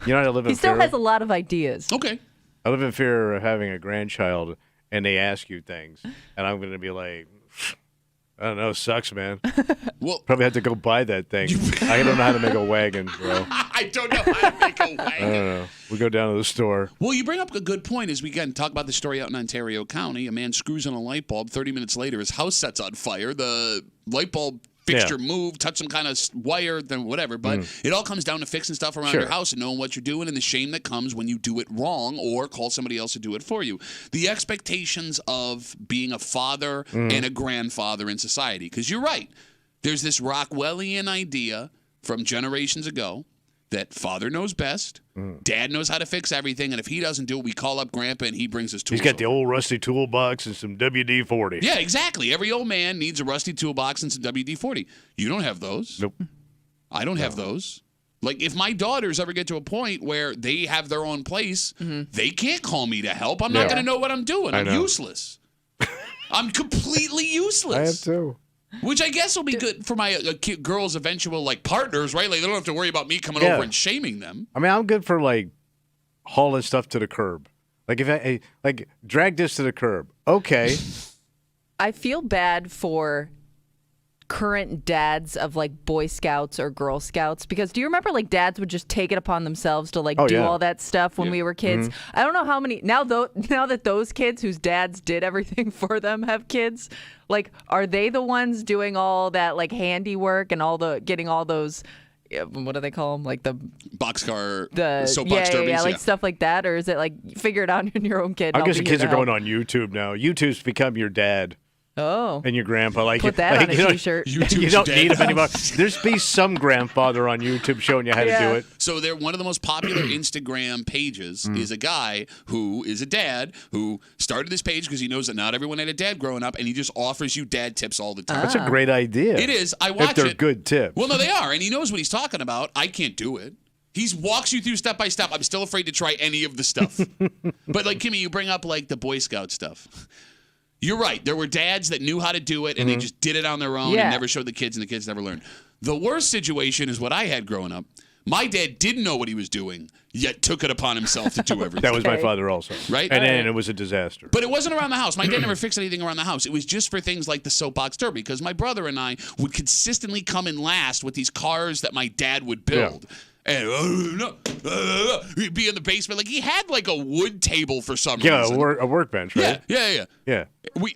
You know, I live in He still fear. has a lot of ideas. Okay. I live in fear of having a grandchild, and they ask you things, and I'm going to be like, I don't know, sucks, man. Well, Probably have to go buy that thing. I don't know how to make a wagon, bro. I don't know how to make a wagon. I don't know. We go down to the store. Well, you bring up a good point as we again talk about the story out in Ontario County. A man screws in a light bulb. 30 minutes later, his house sets on fire. The light bulb fixture moved, touched some kind of wire, then whatever. But it all comes down to fixing stuff around your house and knowing what you're doing and the shame that comes when you do it wrong or call somebody else to do it for you. The expectations of being a father and a grandfather in society. Because you're right. There's this Rockwellian idea from generations ago that father knows best, dad knows how to fix everything, and if he doesn't do it, we call up grandpa and he brings his tools. He's got the old rusty toolbox and some WD-40. Yeah, exactly. Every old man needs a rusty toolbox and some WD-40. You don't have those. Nope. I don't have those. Like, if my daughters ever get to a point where they have their own place, they can't call me to help. I'm not going to know what I'm doing. I'm useless. I'm completely useless. I have too. Which I guess will be good for my girls' eventual, like, partners, right? Like, they don't have to worry about me coming over and shaming them. I mean, I'm good for, like, hauling stuff to the curb. Like, if I, like, drag this to the curb. Okay. I feel bad for current dads of, like, Boy Scouts or Girl Scouts, because do you remember, like, dads would just take it upon themselves to, like, do all that stuff when we were kids? I don't know how many now that those kids whose dads did everything for them have kids, like, are they the ones doing all that, like, handiwork and getting all those, what do they call them, like the boxcar, the soapbox derbies, like stuff like that? Or is it like figure it out on your own kid? I guess the kids are going on YouTube now. YouTube's become your dad. Oh. And your grandpa. Like, put that like, on a T-shirt. You don't need him anymore. There's be some grandfather on YouTube showing you how to do it. So they're one of the most popular Instagram pages is a guy who is a dad who started this page because he knows that not everyone had a dad growing up, and he just offers you dad tips all the time. That's a great idea. It is. I watch it. If they're good tips. Well, no, they are, and he knows what he's talking about. I can't do it. He walks you through step by step. I'm still afraid to try any of the stuff. But, like, Kimmy, you bring up, like, the Boy Scout stuff. You're right. There were dads that knew how to do it, and they just did it on their own and never showed the kids, and the kids never learned. The worst situation is what I had growing up. My dad didn't know what he was doing, yet took it upon himself to do everything. That was my father also. Right? And then it was a disaster. But it wasn't around the house. My dad never fixed anything around the house. It was just for things like the soapbox derby, because my brother and I would consistently come in last with these cars that my dad would build. Yeah. And he'd be in the basement. Like, he had, like, a wood table for some reason. Yeah, a workbench, right? Yeah. We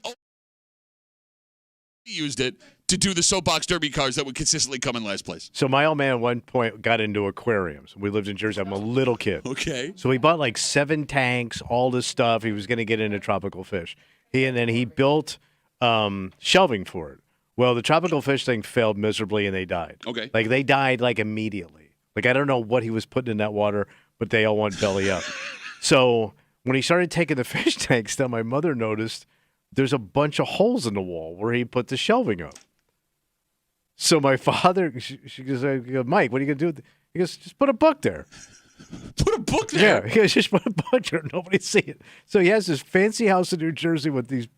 used it to do the soapbox derby cars that would consistently come in last place. So my old man at one point got into aquariums. We lived in Jersey. I'm a little kid. Okay. So he bought like 7 tanks, all this stuff. He was going to get into tropical fish. And then he built shelving for it. Well, the tropical fish thing failed miserably, and they died. Okay. Like, they died, like, immediately. Like, I don't know what he was putting in that water, but they all went belly up. So when he started taking the fish tanks down, my mother noticed there's a bunch of holes in the wall where he put the shelving up. So my father, she goes, Mike, what are you going to do? He goes, just put a book there. Put a book there. Yeah, he just put a book there. Nobody see it. So he has this fancy house in New Jersey with these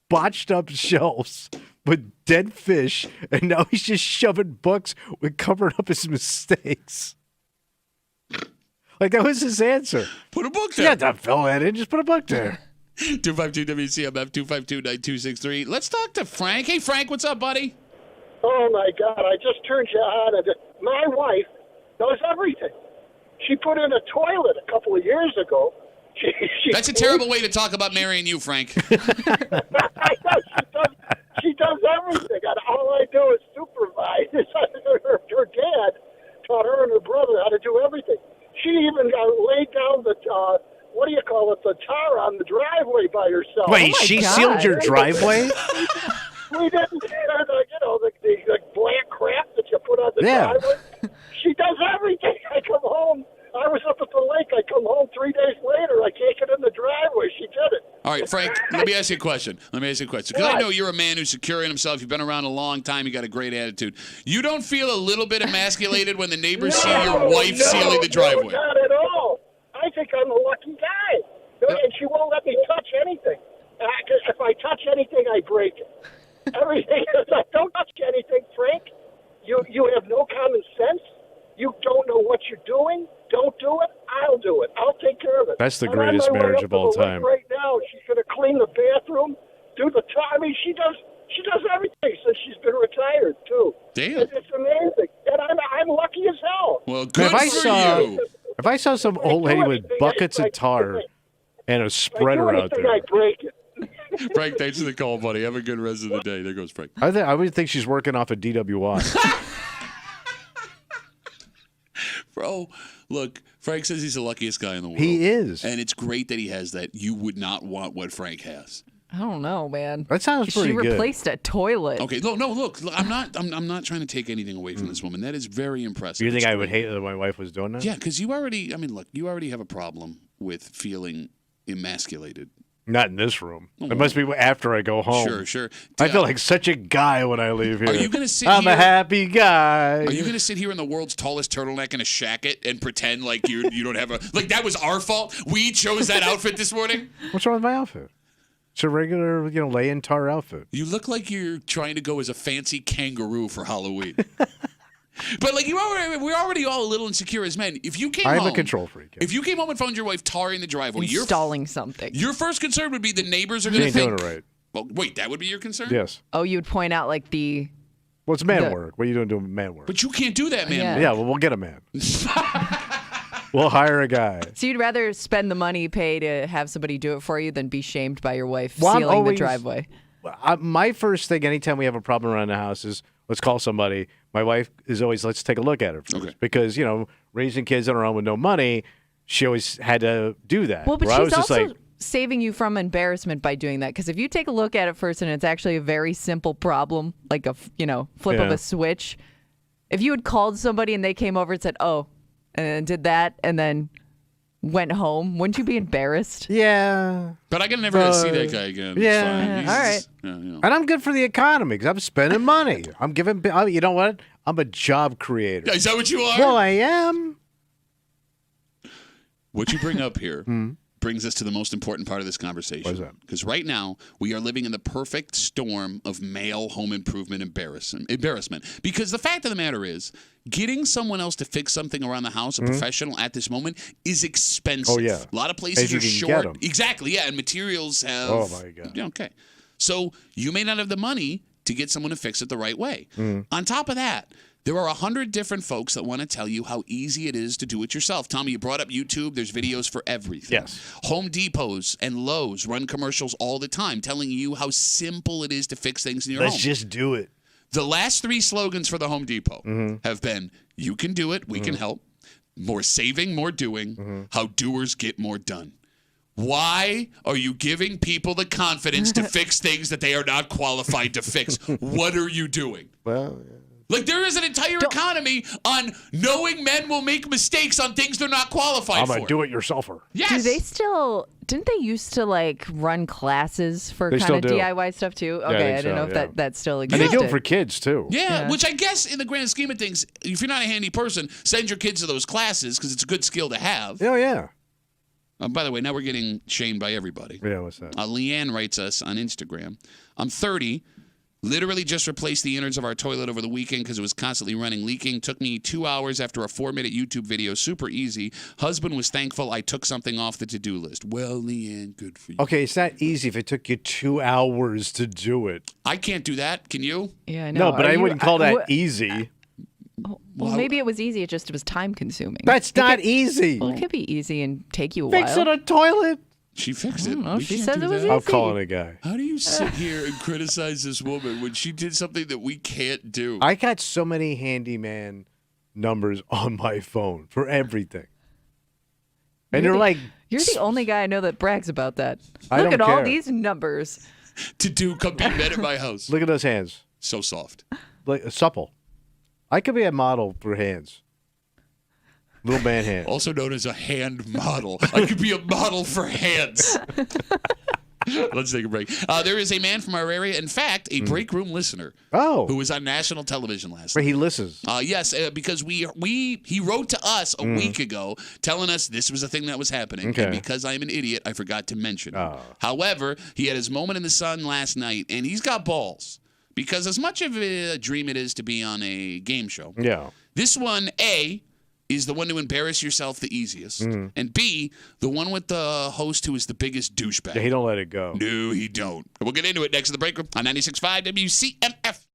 botched up shelves with dead fish, and now he's just shoving books with covering up his mistakes. Like, that was his answer. Put a book there. Yeah, don't fill that in. Just put a book there. 252 WCMF 252-9263. Let's talk to Frank. Hey, Frank, what's up, buddy? Oh, my God, I just turned you on. My wife knows everything. She put in a toilet a couple of years ago. That's a terrible way to talk about marrying you, Frank. I know, she does everything. And all I do is supervise. Her dad taught her and her brother how to do everything. She even laid down the, what do you call it, the tar on the driveway by herself. Wait, she sealed your driveway? We didn't, the black crap that you put on the driveway. She does everything. I come home. I was up at the lake. I come home 3 days later. I can't get in the driveway. She did it. All right, Frank, let me ask you a question. Because I know you're a man who's secure in himself. You've been around a long time. You got a great attitude. You don't feel a little bit emasculated when the neighbors see your wife sealing the driveway? No, not at all. I think I'm a lucky guy. And she won't let me touch anything. If I touch anything, I break it. Everything. Don't touch anything, Frank. You have no common sense. You don't know what you're doing. Don't do it. I'll do it. I'll take care of it. That's the greatest marriage of all time. Right now, she's going to clean the bathroom, do the I mean, she does everything since she's been retired too. Damn, it's amazing, and I'm lucky as hell. Well, good for you. If I saw some old lady with buckets of tar and a spreader out there, I break it. Frank, thanks for the call, buddy. Have a good rest of the day. There goes Frank. I would think she's working off a DWI. Bro, look, Frank says he's the luckiest guy in the world. He is. And it's great that he has that. You would not want what Frank has. I don't know, man. That sounds pretty good. She replaced a toilet. Okay, no, look, I'm not trying to take anything away from this woman. That is very impressive. You think I would hate that my wife was doing that? Yeah, because you already have a problem with feeling emasculated. Not in this room. It must be after I go home. Sure. I feel like such a guy when I leave here. Are you going to sit I'm a happy guy. Are you going to sit here in the world's tallest turtleneck and a shacket and pretend like you don't have a... Like that was our fault? We chose that outfit this morning? What's wrong with my outfit? It's a regular, lay-in tar outfit. You look like you're trying to go as a fancy kangaroo for Halloween. But like we're already all a little insecure as men. If you came home, I'm a control freak. Yeah. If you came home and found your wife tarring the driveway, installing something, your first concern would be the neighbors are going to think. Doing it right. Well, wait, that would be your concern? Yes. Oh, you would point out like the. Well, it's man work. What are you doing man work? But you can't do that, man. Yeah. Well, we'll get a man. We'll hire a guy. So you'd rather spend the money, pay to have somebody do it for you, than be shamed by your wife sealing the driveway. My first thing, anytime we have a problem around the house, is let's call somebody. My wife is always, let's take a look at it first. Okay. Because, raising kids on her own with no money, she always had to do that. Well, but she's also saving you from embarrassment by doing that. Because if you take a look at it first and it's actually a very simple problem, like a, flip of a switch, if you had called somebody and they came over and said, oh, and then did that and then went home, wouldn't you be embarrassed? Yeah. But I can never see that guy again. Yeah. All right. And I'm good for the economy because I'm spending money. I'm giving, you know what? I'm a job creator. Is that what you are? Well, I am. What you bring up here brings us to the most important part of this conversation. What is that? Because right now, we are living in the perfect storm of male home improvement embarrassment. Because the fact of the matter is, getting someone else to fix something around the house, a professional at this moment, is expensive. Oh, yeah. A lot of places are short. Get 'em. Exactly, yeah, and materials have... Oh, my God. Okay. So you may not have the money to get someone to fix it the right way. On top of that, there are 100 different folks that want to tell you how easy it is to do it yourself. Tommy, you brought up YouTube. There's videos for everything. Yes. Home Depots and Lowe's run commercials all the time telling you how simple it is to fix things in your home. Let's just do it. The last 3 slogans for the Home Depot have been, you can do it, we can help, more saving, more doing, how doers get more done. Why are you giving people the confidence to fix things that they are not qualified to fix? What are you doing? Well, Like, there is an entire economy on knowing men will make mistakes on things they're not qualified for. I'm a do-it-yourselfer. Yes. Do they still? Didn't they used to like run classes for They kind of still do. DIY stuff too? I Okay, think I didn't know so, if yeah. that still And existed. they do it for kids, too. Yeah, which I guess in the grand scheme of things, if you're not a handy person, send your kids to those classes because it's a good skill to have. Oh, yeah. By the way, now we're getting shamed by everybody. Yeah, what's that? Leanne writes us on Instagram. I'm 30. Literally just replaced the innards of our toilet over the weekend because it was constantly running, leaking. Took me 2 hours after a 4-minute YouTube video. Super easy. Husband was thankful I took something off the to-do list. Well, Leanne, good for you. Okay, it's not easy if it took you 2 hours to do it. I can't do that. Can you? Yeah, I know. No, but I wouldn't call that easy. easy. Well, maybe it was easy. It was time consuming. That's not easy. Well, it could be easy and take you a while. Fixing a toilet. She fixed it. know. We She can't says do it was that. easy. I'm calling a guy. How do you sit here and criticize this woman when she did something that we can't do? I got so many handyman numbers on my phone for everything. And they're like... You're the only guy I know that brags about that. I Look don't at all care. these numbers. To do come be men at my house. Look at those hands. So soft. Like supple. I could be a model for hands. Little man hands. Also known as a hand model. I could be a model for hands. Let's take a break. There is a man from our area, in fact, a break room listener. Oh. Who was on national television last But night. he listens. Yes, because he wrote to us a week ago telling us this was a thing that was happening. Okay. And because I'm an idiot, I forgot to mention it. Oh. However, he had his moment in the sun last night, and he's got balls. Because as much of a dream it is to be on a game show, Yeah. this one, A, is the one to embarrass yourself the easiest, and B, the one with the host who is the biggest douchebag. Yeah, he don't let it go. No, he don't. We'll get into it next in the break room on 96.5 WCMF.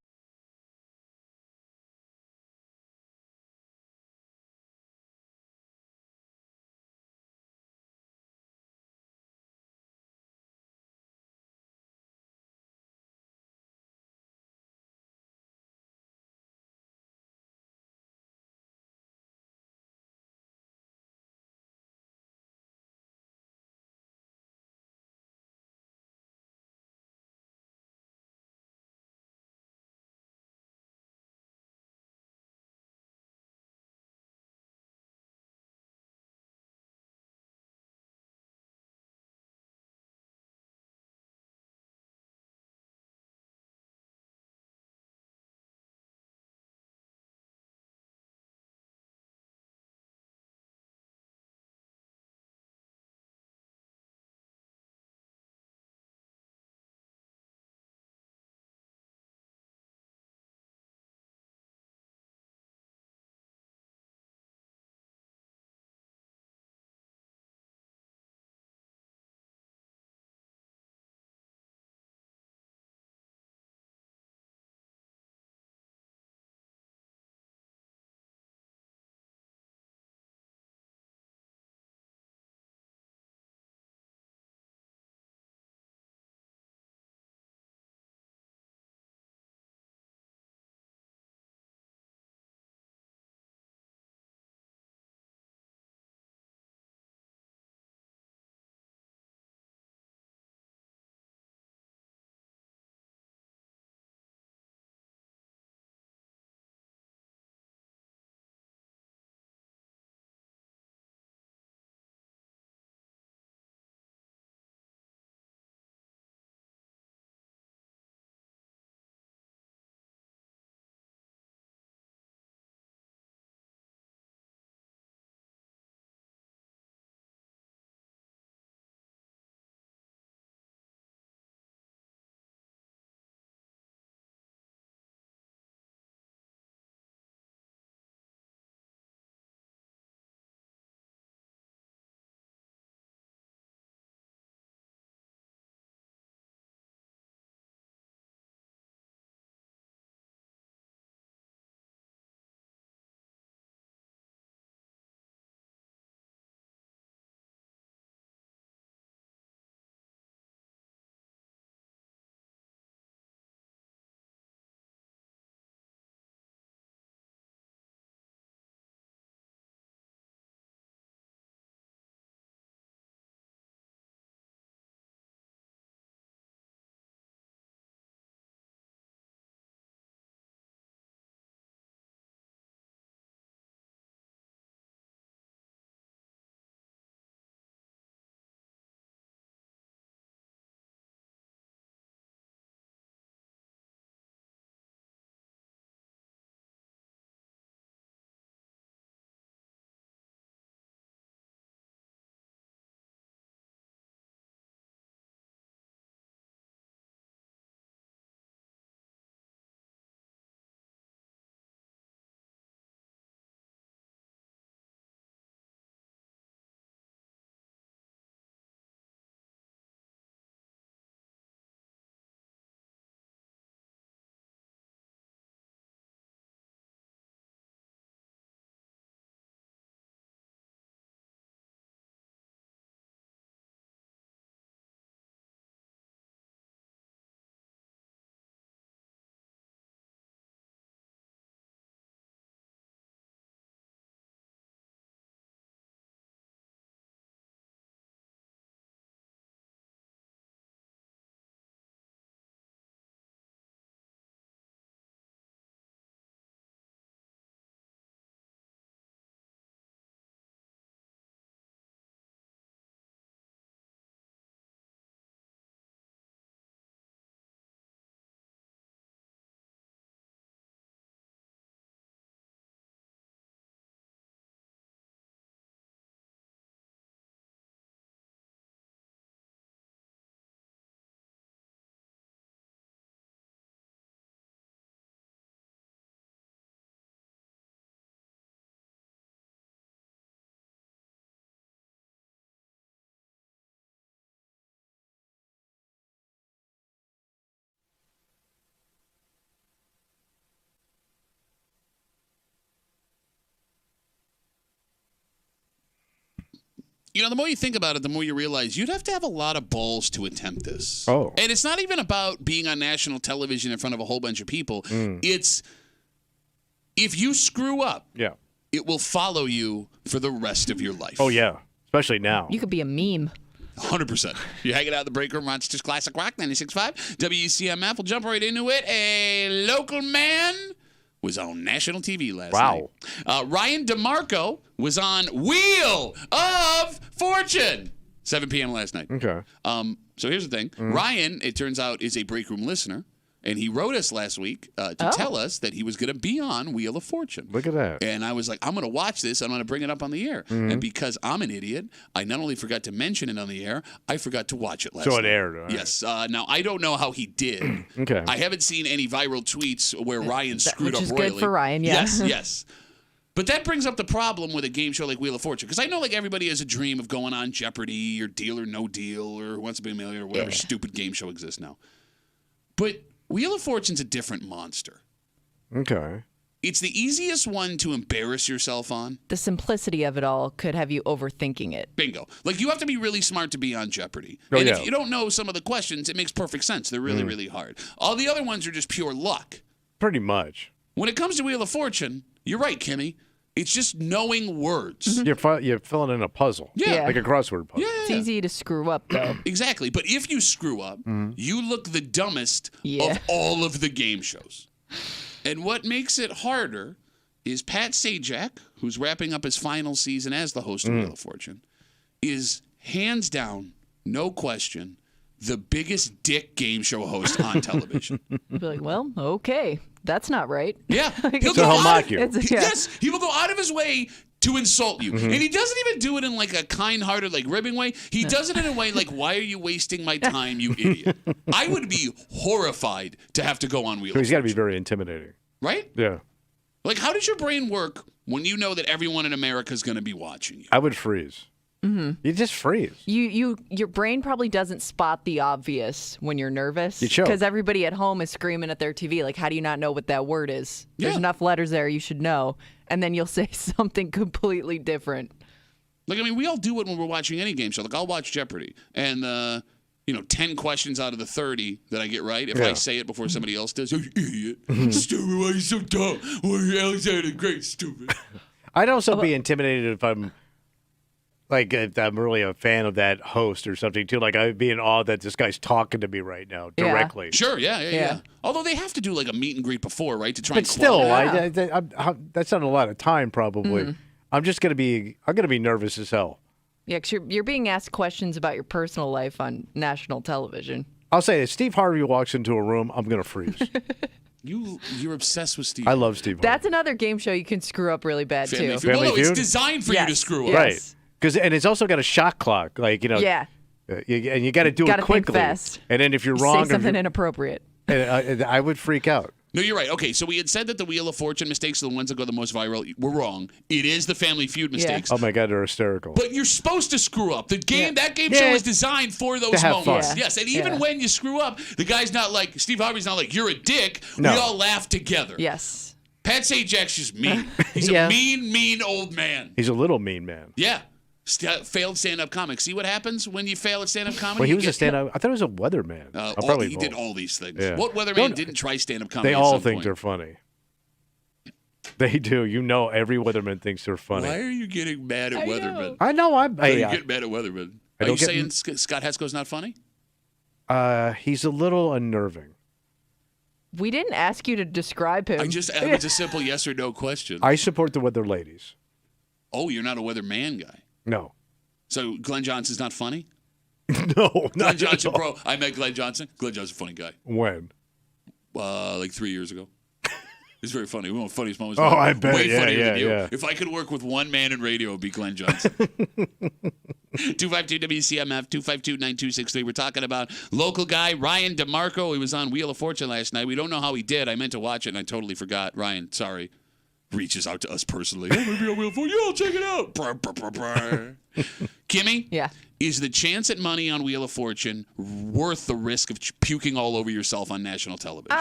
the more you think about it, the more you realize you'd have to have a lot of balls to attempt this. Oh. And it's not even about being on national television in front of a whole bunch of people. It's if you screw up, it will follow you for the rest of your life. Oh, yeah. Especially now. You could be a meme. 100%. You're hanging out in the break room, Rochester's Classic Rock, 96.5. WCMF. We'll jump right into it. A local man was on national TV last night. Ryan DeMarco was on Wheel of Fortune, 7 p.m. last night. Okay. So here's the thing. Ryan, it turns out, is a break room listener, and he wrote us last week to tell us that he was going to be on Wheel of Fortune. Look at that. And I was like, I'm going to watch this. I'm going to bring it up on the air. And because I'm an idiot, I not only forgot to mention it on the air, I forgot to watch it last night. So it aired. All right. Yes. Now, I don't know how he did. Okay. I haven't seen any viral tweets where Ryan screwed up which is royally. good for Ryan, yeah. Yes, yes. But that brings up the problem with a game show like Wheel of Fortune. Because I know like everybody has a dream of going on Jeopardy or Deal or No Deal or Who Wants to Be a Millionaire or whatever stupid game show exists now. But Wheel of Fortune's a different monster. Okay. It's the easiest one to embarrass yourself on. The simplicity of it all could have you overthinking it. Bingo. Like, you have to be really smart to be on Jeopardy. Oh, and yeah. if you don't know some of the questions, it makes perfect sense. They're really, really hard. All the other ones are just pure luck. Pretty much. When it comes to Wheel of Fortune, you're right, Kimmy. It's just knowing words. You're filling in a puzzle. Yeah. Like a crossword puzzle. It's easy to screw up, though. Exactly. But if you screw up, you look the dumbest of all of the game shows. And what makes it harder is Pat Sajak, who's wrapping up his final season as the host of Wheel of Fortune, is hands down, no question, the biggest dick game show host on television. You'd be like, well, okay. That's not right. Yeah. So he'll mock you. Yes. He will go out of his way to insult you. And he doesn't even do it in like a kind-hearted, like ribbing way. He does it in a way like, why are you wasting my time, you idiot? I would be horrified to have to go on Wheel of So he's got to be Fortune. very intimidating. Right? Yeah. Like, how does your brain work when you know that everyone in America is going to be watching you? I would freeze. You just freeze. Your brain probably doesn't spot the obvious when you're nervous. You choke. Because everybody at home is screaming at their TV, like, how do you not know what that word is? There's Yeah. enough letters there, you should know. And then you'll say something completely different. Like, I mean, we all do it when we're watching any game show. Like, I'll watch Jeopardy, and 10 questions out of the 30 that I get right, if I say it before somebody else does, oh, you idiot, stupid, why are you so dumb? Why are you Alexander Great, stupid? I'd also be intimidated if I'm really a fan of that host or something too. Like I'd be in awe that this guy's talking to me right now directly. Sure, yeah. Although they have to do like a meet and greet before, right, to try But and still, qualify. that's not a lot of time probably. I'm gonna be nervous as hell. Yeah, because you're being asked questions about your personal life on national television. I'll say if Steve Harvey walks into a room, I'm gonna freeze. You're obsessed with Steve. I love Steve Harvey. That's another game show you can screw up really bad, Family too. Feud. Well, no, Family it's Feud? designed for you to screw up. Yes. Right. And it's also got a shot clock. Like, Yeah. and you got to do Gotta it think quickly. fast. And then if you're You wrong, say something inappropriate. I would freak out. No, you're right. Okay, so we had said that the Wheel of Fortune mistakes are the ones that go the most viral. We're wrong. It is the Family Feud mistakes. Oh my God, they're hysterical. But you're supposed to screw up. That game show is designed for those have moments. fun. Yes, and even when you screw up, the guy's not like Steve Harvey's not like you're a dick. No. We all laugh together. Yes. Pat Sajak's just mean. He's Yeah. a mean old man. He's a little mean man. Yeah. Failed stand-up comic. See what happens when you fail at stand-up comedy? Well, he You was a get- stand-up. I thought he was a weatherman. he did all these things. Yeah. What weatherman Don't- didn't try stand-up comedy? They at all some think point? they're funny. They do. You know, every weatherman thinks they're funny. Why are you getting mad at Weatherman? I know. Why are you getting mad at Weatherman? I Are don't you get saying m- Scott Hesco's not funny? He's a little unnerving. We didn't ask you to describe him. It's a simple yes or no question. I support the weather ladies. Oh, you're not a Weatherman guy. No. So Glenn Johnson's not funny? No. Glenn Not Johnson, at all. bro. I met Glenn Johnson. Glenn Johnson's a funny guy. When? Like 3 years ago. It's very funny. One of the funniest moments. Oh, I bet. Way Yeah, funnier yeah, than you. yeah. If I could work with one man in radio, it would be Glenn Johnson. 252 WCMF 252-9263. We're talking about local guy Ryan DeMarco. He was on Wheel of Fortune last night. We don't know how he did. I meant to watch it and I totally forgot. Ryan, sorry. Reaches out to us personally. I'm gonna be on Wheel of Fortune. Yeah, I'll check it out. Brr, brr, brr, brr. Kimmy? Yeah. Is the chance at money on Wheel of Fortune worth the risk of puking all over yourself on national television?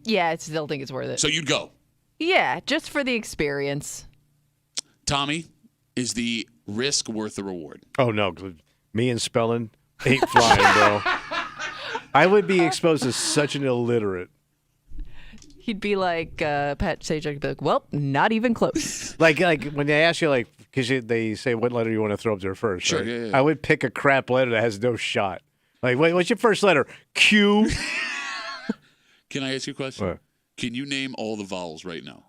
Yeah, I still think it's worth it. So you'd go. Yeah, just for the experience. Tommy, Is the risk worth the reward? Oh, no. Me and spelling ain't flying, bro. I would be exposed to such an illiterate. He'd be like, Pat Sajak would be like, well, not even close. like when they ask you, like, because they say what letter you want to throw up there first. Sure, right? yeah. I would pick a crap letter that has no shot. Like, wait, what's your first letter? Q. Can I ask you a question? What? Can you name all the vowels right now?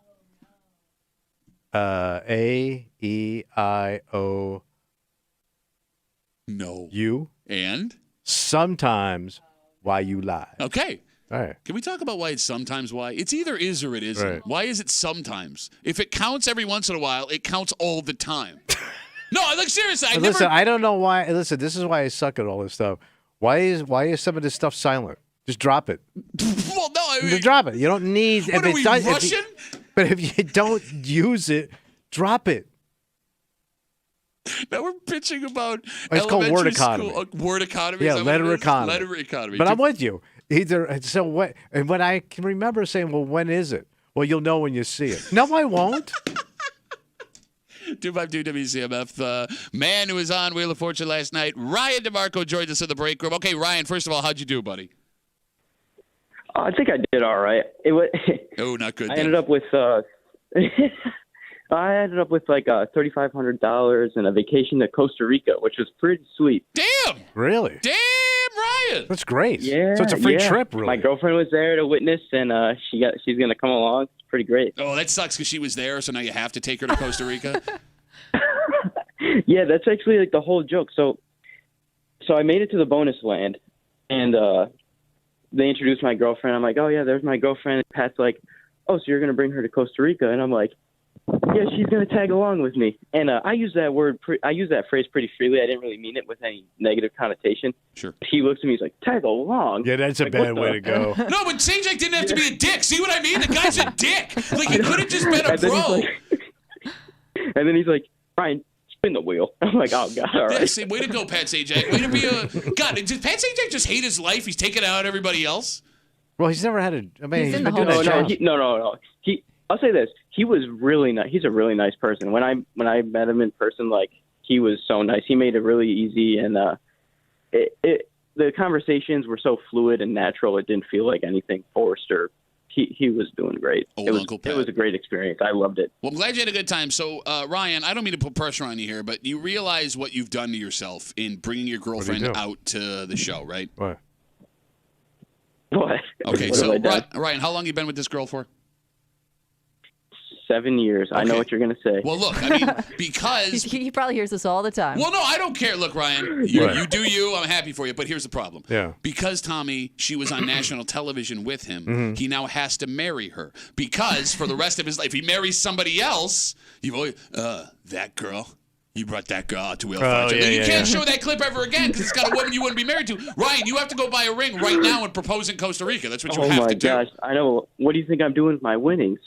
A, E, I, O. No. U. And? Sometimes why you lie. Okay. All right. Can we talk about why it's sometimes why? It's either is or it isn't. Right. Why is it sometimes? If it counts every once in a while, it counts all the time. No, like seriously, Listen, I don't know why. Listen, this is why I suck at all this stuff. Why is some of this stuff silent? Just drop it. Well, no, I mean, Just drop it. You don't need. What are we, Russian? But if you don't use it, drop it. Now we're pitching about It's called word elementary economy. School, word economy. Yeah, Is that what letter it is? economy. Letter economy. But I'm with you. Either so what? And when I can remember saying, "Well, when is it?" Well, you'll know when you see it. No, I won't. 252 WCMF. The man who was on Wheel of Fortune last night, Ryan DeMarco, joins us in the break room. Okay, Ryan. First of all, how'd you do, buddy? I think I did all right. It was. Oh, not good. I ended up with. I ended up with like $3,500 and a vacation to Costa Rica, which was pretty sweet. Damn. Really? Damn, Ryan. That's great. Yeah. So it's a free yeah. trip, really. My girlfriend was there to witness, and she's gonna come along. It's pretty great. Oh, that sucks because she was there, so now you have to take her to Costa Rica. Yeah, that's actually like the whole joke. So I made it to the bonus land, and they introduced my girlfriend. I'm like, oh yeah, there's my girlfriend. And Pat's like, oh, so you're gonna bring her to Costa Rica? And I'm like, yeah, she's gonna tag along with me. And I use that phrase pretty freely. I didn't really mean it with any negative connotation. Sure. He looks at me, he's like, tag along. Yeah, that's a Like, bad what way the- to go. No, but Sajak didn't have to be a dick. See what I mean? The guy's a dick. Like, he could have just been a And then he's pro. like- and then he's like, Brian, spin the wheel. I'm like, oh god, all Yeah, right. see, way to go, Pat Sajak. Way to be a God. Does Pat Sajak just hate his life? He's taking out everybody else. Well, he's never had a. I mean, He's in been the doing whole- that job. No. I'll say this: he was really nice. He's a really nice person. When I met him in person, like he was so nice. He made it really easy, and the conversations were so fluid and natural. It didn't feel like anything forced or. He was doing great. Old Uncle Pat. It was a great experience. I loved it. Well, I'm glad you had a good time. So, Ryan, I don't mean to put pressure on you here, but you realize what you've done to yourself in bringing your girlfriend do? out to the show, right? What? What? Okay, What so have I done? Ryan, how long you been with this girl for? 7 years. I know Okay. what you're gonna say. Well, look, I mean, because He probably hears this all the time. well, no, I don't care. Look, Ryan, you Right. do you. I'm happy for you. But here's the problem. Yeah. Because, Tommy, she was on national television with him, Mm-hmm. he now has to marry her. Because for the rest of his life, if he marries somebody else, you've always, that girl. You brought that girl out to Wheel of Oh, Fortune. yeah, You yeah, can't yeah. show that clip ever again because it's got a woman you wouldn't be married to. Ryan, you have to go buy a ring right now and propose in Costa Rica. That's what you Oh have my to do. gosh! I know. What do you think I'm doing with my winnings?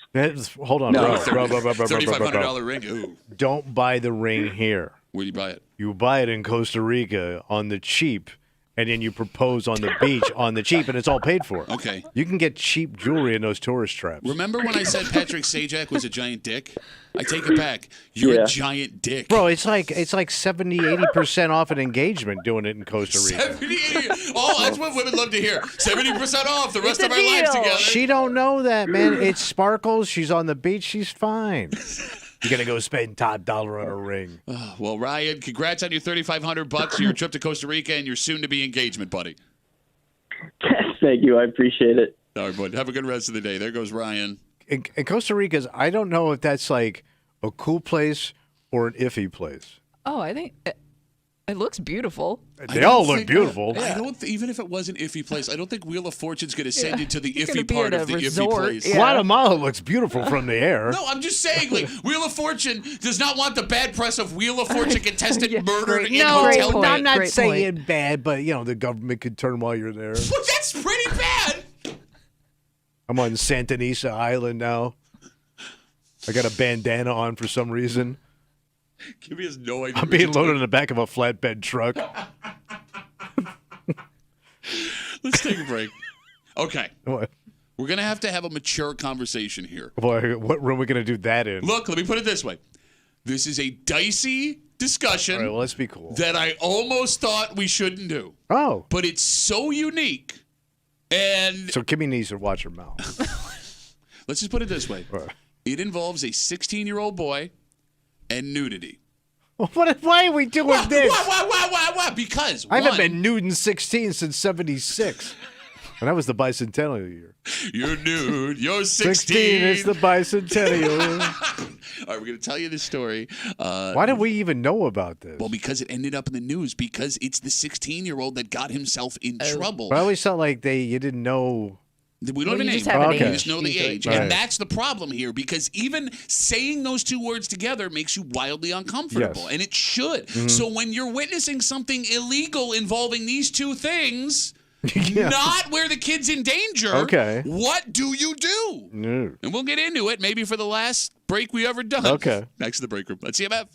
Hold on, No. bro. $3,500 ring. Ooh, Don't buy the ring here. where do you buy it? You buy it in Costa Rica on the cheap, and then you propose on the beach on the cheap, and it's all paid for. Okay. You can get cheap jewelry in those tourist traps. Remember when I said Patrick Sajak was a giant dick? I take it back. You're Yeah. a giant dick. Bro, it's like 70-80% off an engagement doing it in Costa Rica. 70, 80. Oh, that's what women love to hear. 70% off the rest It's of a our lives deal. together. She don't know that, man. It sparkles. She's on the beach. She's fine. You're gonna go spend top dollar on a ring. Well, Ryan, congrats on your $3,500, your trip to Costa Rica, and your soon-to-be engagement, buddy. Thank you. I appreciate it. All right, bud. Have a good rest of the day. There goes Ryan. In Costa Rica's, I don't know if that's like a cool place or an iffy place. Oh, I think it looks beautiful. They all look beautiful. I don't. Even if it was an iffy place, I don't think Wheel of Fortune's going to send you to the You're gonna iffy be part at a of the resort. iffy place. Yeah. Guatemala looks beautiful from the air. No, I'm just saying, like, Wheel of Fortune does not want the bad press of Wheel of Fortune contestant Yeah, murdered great. in No, Great hotel point. I'm not Great saying point. bad, but the government could turn while you're there. Well, that's pretty bad. I'm on Santanisa Island now. I got a bandana on for some reason. Kimmy has no idea. I'm what being you're loaded in the back of a flatbed truck. Let's take a break. Okay. What? We're going to have a mature conversation here. Boy, what room are we going to do that in? Look, let me put it this way. This is a dicey discussion All right, well, let's be cool. that I almost thought we shouldn't do. Oh. But it's so unique. And So Kimmy needs to watch her mouth. let's just put it this way. It involves a 16-year-old boy and nudity. Why are we doing this? Why? Because I haven't been nude in 16 since 76. And that was the bicentennial year. You're nude. You're 16. 16 is the bicentennial. All right, we're going to tell you this story. Why did we even know about this? Well, because it ended up in the news. Because it's the 16-year-old that got himself in trouble. I always felt like you didn't know. We don't have a name. You just have an We age. just know the age. Right. And that's the problem here, because even saying those two words together makes you wildly uncomfortable. Yes. And it should. So when you're witnessing something illegal involving these two things, not where the kid's in danger, what do you do? No. And we'll get into it maybe for the last break we ever done. Okay. Next to the break room. Let's see about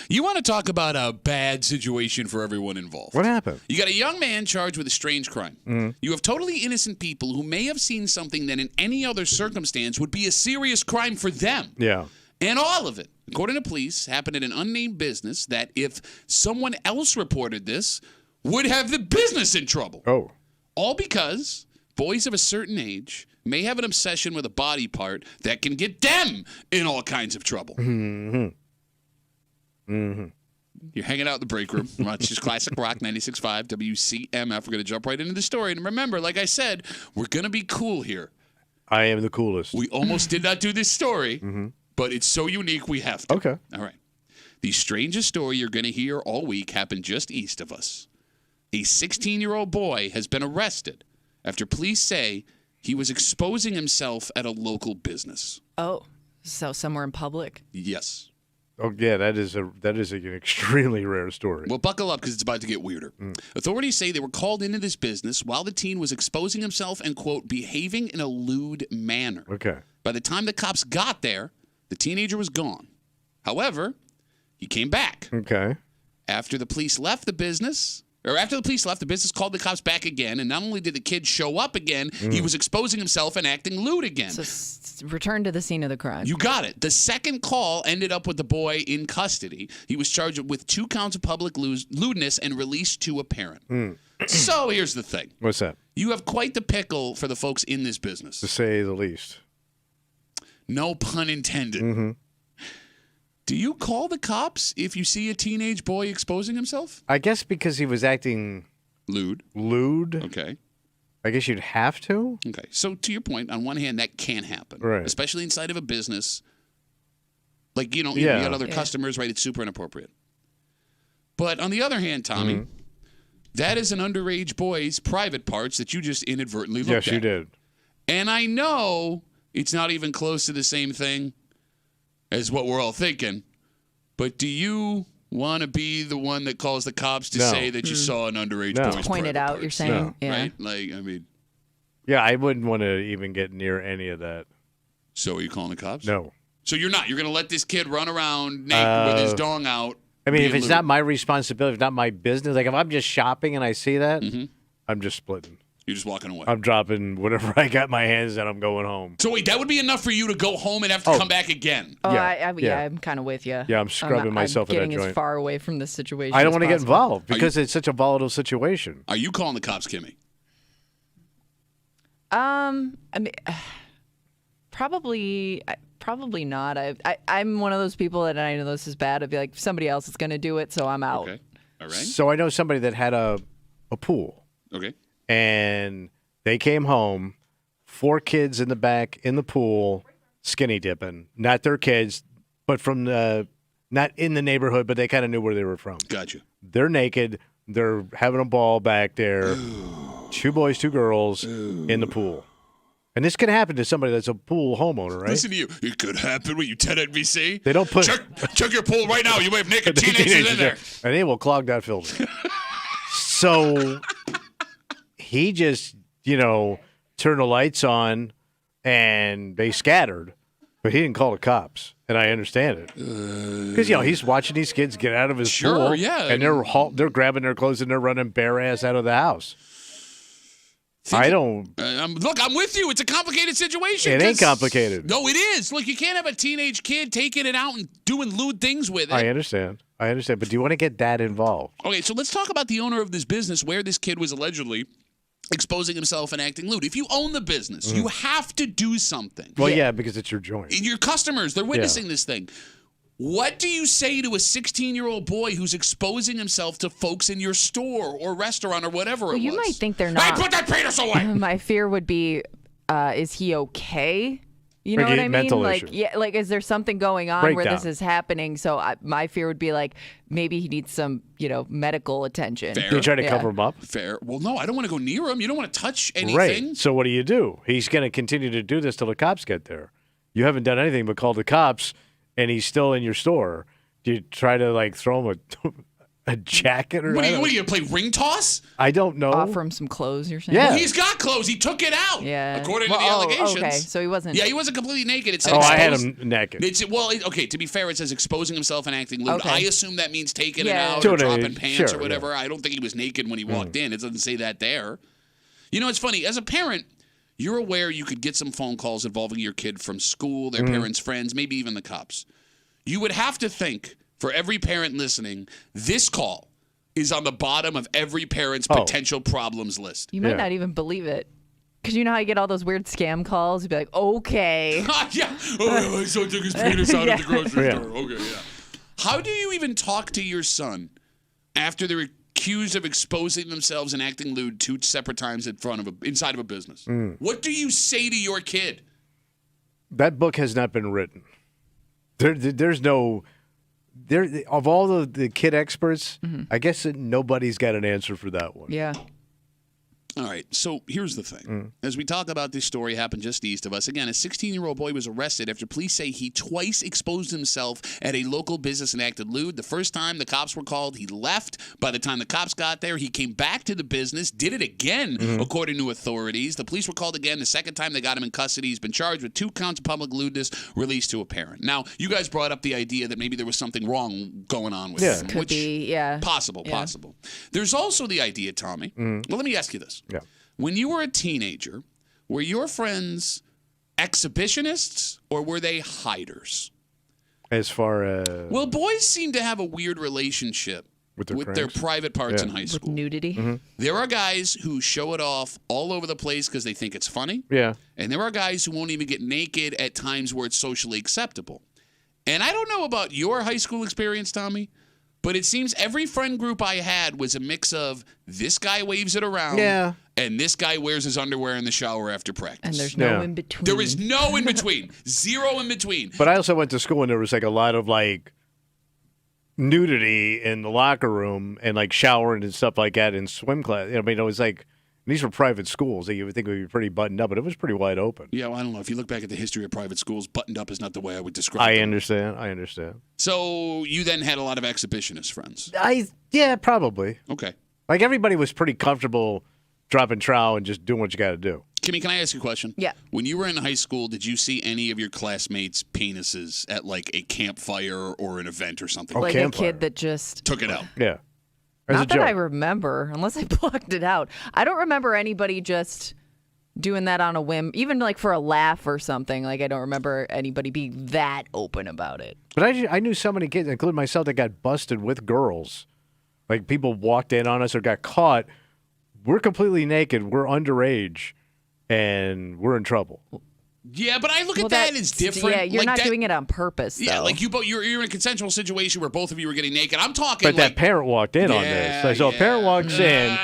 You want to talk about a bad situation for everyone involved. What happened? You got a young man charged with a strange crime. You have totally innocent people who may have seen something that in any other circumstance would be a serious crime for them. Yeah. And all of it, according to police, happened at an unnamed business that if someone else reported this, would have the business in trouble. Oh. All because boys of a certain age may have an obsession with a body part that can get them in all kinds of trouble. Mm-hmm. Mm-hmm. You're hanging out in the break room. Watch just Classic Rock 96.5 WCMF. We're going to jump right into the story. And remember, like I said, we're going to be cool here. I am the coolest. We almost did not do this story, but it's so unique we have to. Okay. All right. The strangest story you're going to hear all week happened just east of us. A 16-year-old boy has been arrested after police say he was exposing himself at a local business. Oh, so somewhere in public? Yes. Oh yeah, that is an extremely rare story. Well, buckle up because it's about to get weirder. Authorities say they were called into this business while the teen was exposing himself and, quote, behaving in a lewd manner. Okay. By the time the cops got there, the teenager was gone. However, he came back. Okay. After the police left the business called the cops back again, and not only did the kid show up again, he was exposing himself and acting lewd again. So return to the scene of the crime. You got it. The second call ended up with the boy in custody. He was charged with 2 counts of public lewdness and released to a parent. So here's the thing. What's that? You have quite the pickle for the folks in this business. To say the least. No pun intended. Mm-hmm. Do you call the cops if you see a teenage boy exposing himself? I guess because he was acting lewd. Okay. I guess you'd have to. Okay. So to your point, on one hand, that can happen. Right. Especially inside of a business. Like, you got other customers, right? It's super inappropriate. But on the other hand, Tommy, that is an underage boy's private parts that you just inadvertently looked at. Yes, you did. And I know it's not even close to the same thing as what we're all thinking, but do you want to be the one that calls the cops to say that you saw an underage boy's point it out, parts? you're saying? Yeah. Right? Like, I mean. Yeah, I wouldn't want to even get near any of that. So are you calling the cops? No. So you're not? You're going to let this kid run around naked with his dong out? I mean, if it's not my responsibility, if not my business, like if I'm just shopping and I see that, I'm just splitting. You're just walking away. I'm dropping whatever I got my hands and I'm going home. So wait, that would be enough for you to go home and have to come back again? Oh, Yeah. I'm kind of with you. Yeah, I'm scrubbing myself in that getting joint. as far away from this situation I don't as want to get possible. involved because it's such a volatile situation. Are you calling the cops, Kimmy? I mean, probably not. I'm one of those people that I know this is bad. I'd be like, somebody else is going to do it, so I'm out. Okay. All right. So I know somebody that had a pool. Okay. And they came home, 4 kids in the back in the pool, skinny dipping. Not their kids, but from not in the neighborhood, but they kind of knew where they were from. Gotcha. They're naked. They're having a ball back there. 2 boys, 2 girls in the pool. And this could happen to somebody that's a pool homeowner, right? Listen to you. It could happen when you 10 NBC. They don't put... Check your pool right now. You may have naked teenagers in there. And they will clog that filter. So he just, turned the lights on and they scattered. But he didn't call the cops. And I understand it. Because, he's watching these kids get out of his pool. Yeah. And they're grabbing their clothes and they're running bare ass out of the house. I don't. Look, I'm with you. It's a complicated situation. It ain't complicated. No, it is. Look, you can't have a teenage kid taking it out and doing lewd things with it. I understand. But do you want to get that involved? Okay, so let's talk about the owner of this business where this kid was allegedly exposing himself and acting lewd. If you own the business, you have to do something. Well, yeah, because it's your joint. Your customers, they're witnessing this thing. What do you say to a 16-year-old boy who's exposing himself to folks in your store or restaurant or whatever it was? You might think they're not. Hey, put that penis away! My fear would be, is he okay? You know what I mean? Mental like, issue. yeah, like, is there something going on where this Breakdown. is happening? So my fear would be like, maybe he needs some, medical attention. Fair. You try to cover him up? Fair. Well, no, I don't want to go near him. You don't want to touch anything. Right. So what do? He's going to continue to do this till the cops get there. You haven't done anything but call the cops, and he's still in your store. Do you try to, throw him A jacket or What are you going to play ring toss? I don't know. Offer him some clothes, you're saying? Yeah. Well, he's got clothes. He took it out. Yeah. According to the allegations. Okay, so he wasn't. Yeah, he wasn't completely naked. It said I had him naked. Okay, to be fair, it says exposing himself and acting lewd. Okay. I assume that means taking it Yeah. out or dropping pants Sure, or whatever. I don't think he was naked when he walked in. It doesn't say that there. You know, it's funny. As a parent, you're aware you could get some phone calls involving your kid from school, their parents' friends, maybe even the cops. You would have to think, for every parent listening, this call is on the bottom of every parent's potential problems list. You might not even believe it. Because you know how you get all those weird scam calls? You'd be like, okay. Yeah. Oh, my son took his penis out of the grocery store. Okay, yeah. How do you even talk to your son after they're accused of exposing themselves and acting lewd 2 separate times inside of a business? What do you say to your kid? That book has not been written. There's no... of all the kid experts, I guess that nobody's got an answer for that one. Yeah. All right, so here's the thing. As we talk about this story, happened just east of us. Again, a 16-year-old boy was arrested after police say he twice exposed himself at a local business and acted lewd. The first time the cops were called, he left. By the time the cops got there, he came back to the business, did it again, according to authorities. The police were called again. The second time they got him in custody, he's been charged with 2 counts of public lewdness, released to a parent. Now, you guys brought up the idea that maybe there was something wrong going on with him. Could be, yeah. Possible. There's also the idea, Tommy. Well, let me ask you this. Yeah. When you were a teenager, were your friends exhibitionists or were they hiders? As far as... Well, boys seem to have a weird relationship with their private parts in high school. With nudity. There are guys who show it off all over the place because they think it's funny. Yeah. And there are guys who won't even get naked at times where it's socially acceptable. And I don't know about your high school experience, Tommy, but it seems every friend group I had was a mix of this guy waves it around and this guy wears his underwear in the shower after practice. And there's no in between. There is no in between. Zero in between. But I also went to school and there was like a lot of like nudity in the locker room and like showering and stuff like that in swim class. I mean, it was like, these were private schools that you would think would be pretty buttoned up, but it was pretty wide open. Yeah, well, I don't know. If you look back at the history of private schools, buttoned up is not the way I would describe it. I understand. So you then had a lot of exhibitionist friends. Yeah, probably. Okay. Like everybody was pretty comfortable dropping trowel and just doing what you got to do. Kimmy, can I ask you a question? Yeah. When you were in high school, did you see any of your classmates' penises at like a campfire or an event or something? Like campfire. a kid that just... Took it out. Yeah. Not that I remember, unless I blocked it out. I don't remember anybody just doing that on a whim, even like for a laugh or something. Like I don't remember anybody being that open about it. But I knew so many kids, including myself, that got busted with girls. Like people walked in on us or got caught. We're completely naked. We're underage, and we're in trouble. Yeah, but I look at that as different. Yeah, you're like not that, doing it on purpose, though. Yeah, like you're in a consensual situation where both of you were getting naked. I'm talking But that parent walked in on this. So a parent walks in,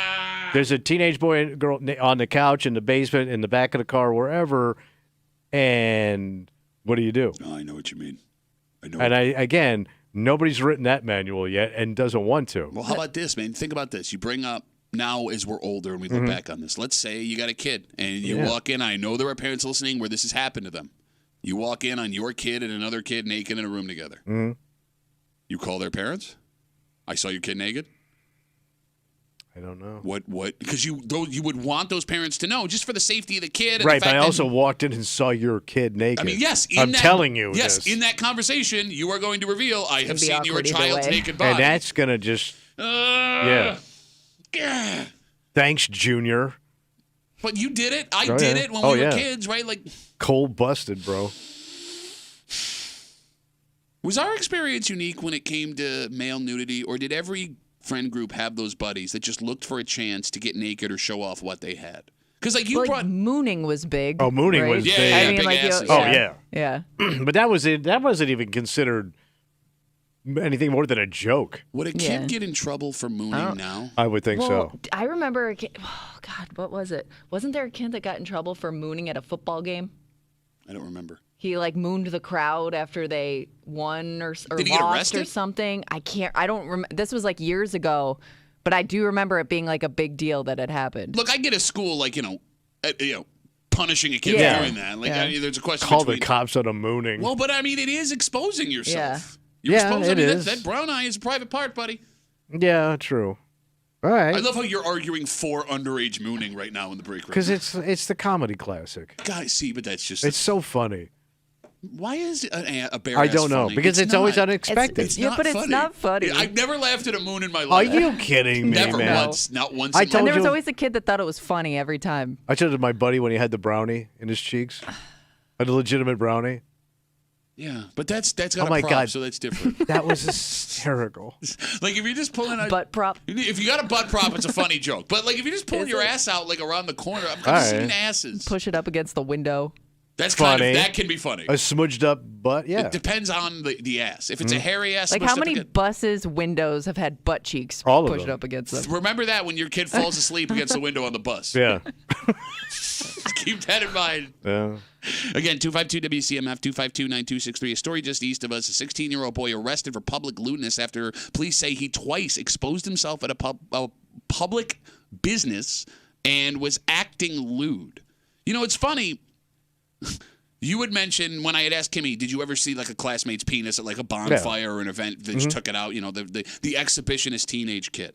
there's a teenage boy and girl on the couch in the basement, in the back of the car, wherever, and what do you do? Oh, I know what you mean. And again, nobody's written that manual yet and doesn't want to. Well, how about this, man? Think about this. You bring up now as we're older and we look back on this. Let's say you got a kid and you walk in. I know there are parents listening where this has happened to them. You walk in on your kid and another kid naked in a room together. You call their parents? I saw your kid naked? I don't know. What? Because you would want those parents to know just for the safety of the kid. And right, the fact but I also walked in and saw your kid naked. I mean, yes. I'm telling you Yes, this. in that conversation, you are going to reveal, I have seen your child's naked body. And that's going to just, Thanks, Junior. But you did it. I did it when we were kids, right? Like cold busted, bro. Was our experience unique when it came to male nudity, or did every friend group have those buddies that just looked for a chance to get naked or show off what they had? Because like you brought mooning was big. Oh, mooning was big. Yeah, I mean, big like asses. Yeah. But that wasn't even considered anything more than a joke. Would a kid get in trouble for mooning now? I would think so. I remember a kid. Oh God, what was it? Wasn't there a kid that got in trouble for mooning at a football game? I don't remember. He like mooned the crowd after they won or Did he get lost arrested? or something. I don't remember. This was like years ago, but I do remember it being like a big deal that had happened. Look, I get a school like punishing a kid for doing that. Like there's a question. Call the cops on a mooning. Well, but I mean, it is exposing yourself. Yeah. You're that brown eye is a private part, buddy. Yeah, true. All right. I love how you're arguing for underage mooning right now in the break room. Because it's the comedy classic. Guys, see, but that's just... It's so funny. Why is a bear I ass don't know. funny? Because it's always unexpected. It's Yeah, not but funny. it's not funny. I've never laughed at a moon in my Are life. you kidding me, Never man? once. Not once I in my told And there was you- always a kid that thought it was funny every time. I told my buddy when he had the brownie in his cheeks. A legitimate brownie. Yeah, but that's got Oh a my prop, God. so that's different. That was hysterical. Like if you're just pulling a Butt prop. If you got a butt prop, it's a funny joke. But like if you're just pulling Is your it? ass out like around the corner, I'm All seeing right. asses. Push it up against the window. That's Funny. that can be funny. A smudged up butt, yeah. It depends on the ass. If it's a hairy ass, Like smushed how up many against- buses' windows have had butt cheeks All of pushed them. up against them? Remember that when your kid falls asleep against the window on the bus. Yeah. Keep that in mind. Yeah. Again, 252-WCMF, 252-9263. A story just east of us. A 16-year-old boy arrested for public lewdness after police say he twice exposed himself at a public business and was acting lewd. You know, it's funny. You had mentioned when I had asked Kimmy, did you ever see like a classmate's penis at like a bonfire or an event that took it out? You know, the exhibitionist teenage kid.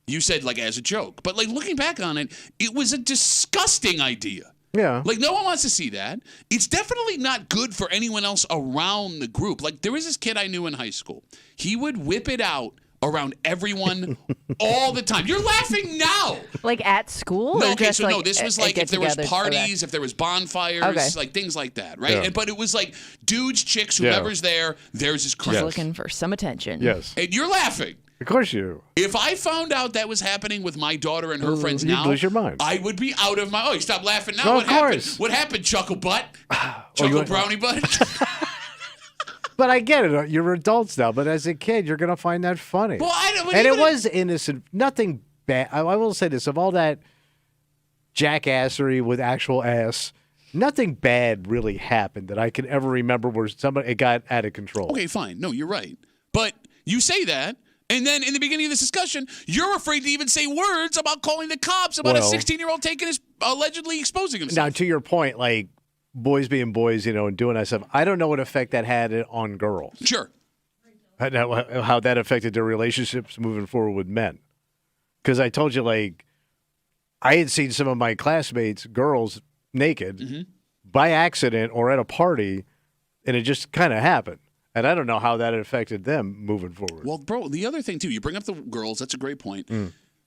You said like as a joke. But like looking back on it, it was a disgusting idea. Yeah. Like, no one wants to see that. It's definitely not good for anyone else around the group. Like, there was this kid I knew in high school. He would whip it out around everyone all the time. You're laughing now. Like at school? No, or okay, just so like no, this was at like if there was get-togethers? parties, if there was bonfires, Okay. like things like that, right? Yeah. And, but it was like dudes, chicks, Yeah. whoever's there, there's his Just crush. looking for some attention. Yes. And you're laughing. Of course you. If I found out that was happening with my daughter and her friends you'd now, lose your mind. I would be out of my. Oh, you stop laughing now. No, What of happened? course. What happened, Chuckle Butt? you Chuckle want- Brownie Butt? But I get it. You're adults now. But as a kid, you're going to find that funny. Well, I don't. And even it was innocent. Nothing bad. I will say this. Of all that jackassery with actual ass, nothing bad really happened that I can ever remember where it got out of control. Okay, fine. No, you're right. But you say that, and then in the beginning of this discussion, you're afraid to even say words about calling the cops about a Well- 16-year-old taking his allegedly exposing himself. Now, to your point, like boys being boys, and doing that stuff, I don't know what effect that had on girls. Sure. How that affected their relationships moving forward with men. Because I told you, like, I had seen some of my classmates, girls, naked by accident or at a party, and it just kind of happened. And I don't know how that affected them moving forward. Well, bro, the other thing, too, you bring up the girls. That's a great point.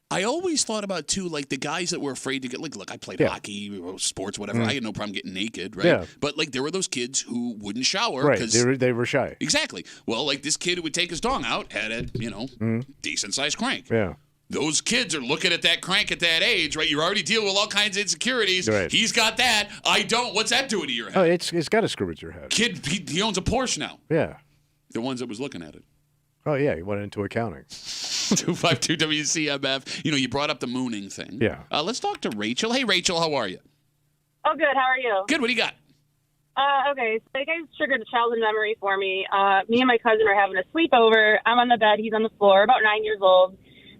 I always thought about, too, like the guys that were afraid to get, like, look, I played hockey, sports, whatever. I had no problem getting naked, right? Yeah. But, like, there were those kids who wouldn't shower. Right, 'cause- they were shy. Exactly. Well, like this kid who would take his dong out had a, decent-sized crank. Yeah. Those kids are looking at that crank at that age, right? You're already dealing with all kinds of insecurities. Right. He's got that. I don't. What's that doing to your head? Oh, it's got to screw with your head. Kid, he owns a Porsche now. Yeah. The ones that was looking at it. Oh, yeah, he went into accounting. 252 WCMF. You brought up the mooning thing. Yeah. Let's talk to Rachel. Hey, Rachel, how are you? Oh, good. How are you? Good. What do you got? Okay, so you guys triggered a childhood memory for me. Me and my cousin are having a sleepover. I'm on the bed. He's on the floor, about 9 years old.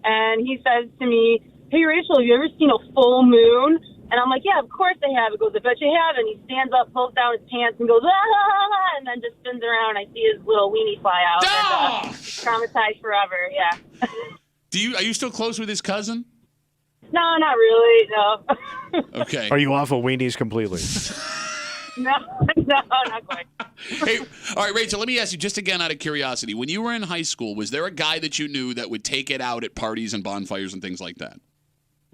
And he says to me, "Hey, Rachel, have you ever seen a full moon?" And I'm like, "Yeah, of course I have." He goes, "I bet you have." And he stands up, pulls down his pants, and goes, "Ah!" And then just spins around. I see his little weenie fly out. Ah! And, traumatized forever, yeah. Are you still close with his cousin? No, not really, no. Okay. Are you off of weenies completely? No, not quite. Hey, all right, Rachel, let me ask you just again out of curiosity. When you were in high school, was there a guy that you knew that would take it out at parties and bonfires and things like that?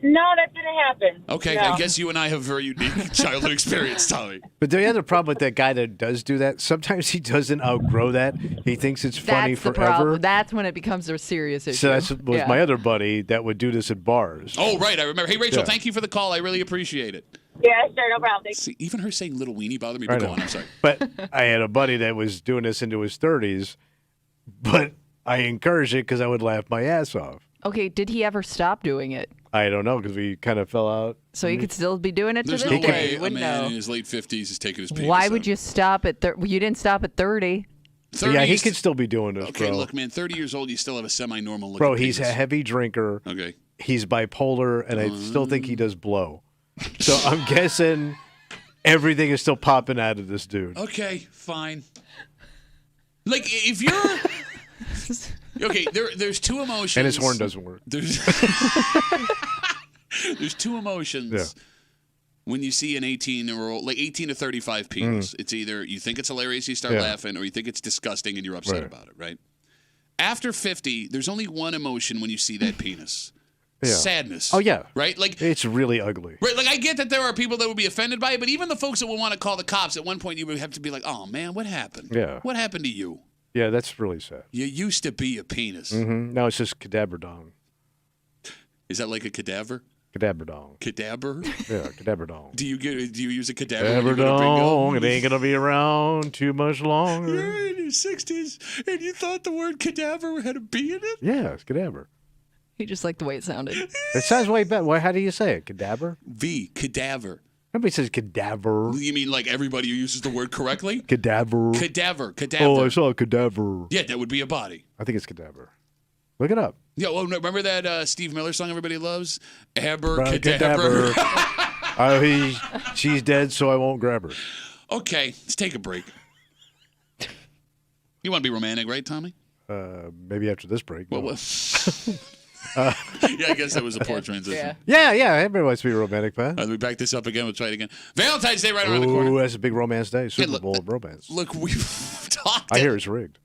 No, that didn't happen. Okay, No. I guess you and I have a very unique childhood experience, Tommy. But the other problem with that guy that does do that, sometimes he doesn't outgrow that. He thinks it's funny That's the forever. problem. That's when it becomes a serious issue. So that was Yeah. my other buddy that would do this at bars. Oh, right, I remember. Hey, Rachel, Yeah. thank you for the call. I really appreciate it. Yeah, sure, no problem. Thanks. See, even her saying little weenie bothered me. I But go know. on, I'm sorry. But I had a buddy that was doing this into his 30s, but I encouraged it because I would laugh my ass off. Okay, did he ever stop doing it? I don't know because we kind of fell out. So he could still be doing it There's to no this day. way You a wouldn't man know. in his late 50s is taking his penis Why out. would you stop at 30? You didn't stop at 30. 30 Yeah, he is- could still be doing this, Okay, bro. look, man, 30 years old, you still have a semi-normal look. Bro, he's a heavy drinker. Okay. He's bipolar, and I still think he does blow. So I'm guessing everything is still popping out of this dude. Okay, fine. Like, if you're... Okay, there's two emotions. And his horn doesn't work. There's two emotions. Yeah. When you see an 18-year-old, like 18 to 35 penis, it's either you think it's hilarious, you start laughing, or you think it's disgusting and you're upset about it, right? After 50, there's only one emotion when you see that penis. Yeah. Sadness. Oh, yeah. Right? Like it's really ugly. Right, like I get that there are people that would be offended by it, but even the folks that would want to call the cops, at one point you would have to be like, oh, man, what happened? Yeah. What happened to you? Yeah, that's really sad. You used to be a penis. Mm-hmm. No, it's just cadaver dong. Is that like a cadaver? Cadaver dong. Cadaver? Yeah, cadaver dong. Do you use a cadaver? Cadaver dong. It ain't gonna be around too much longer. You're in your 60s, and you thought the word cadaver had a B in it? Yeah, it's cadaver. He just liked the way it sounded. It sounds way better. Why? How do you say it? Cadaver? Cadaver. Nobody says cadaver. You mean like everybody who uses the word correctly? Cadaver. Cadaver. Oh, I saw a cadaver. Yeah, that would be a body. I think it's cadaver. Look it up. Yeah, well, no, remember that Steve Miller song everybody loves? Cadaver. She's dead, so I won't grab her. Okay, let's take a break. You want to be romantic, right, Tommy? Maybe after this break. Well, yeah, I guess that was a poor transition. Yeah. Everybody wants to be romantic, man. Let me back this up again. We'll try it again. Valentine's Day right around the corner. Ooh, that's a big romance day. Super Bowl of romance. Look, we've talked. I hear it's rigged.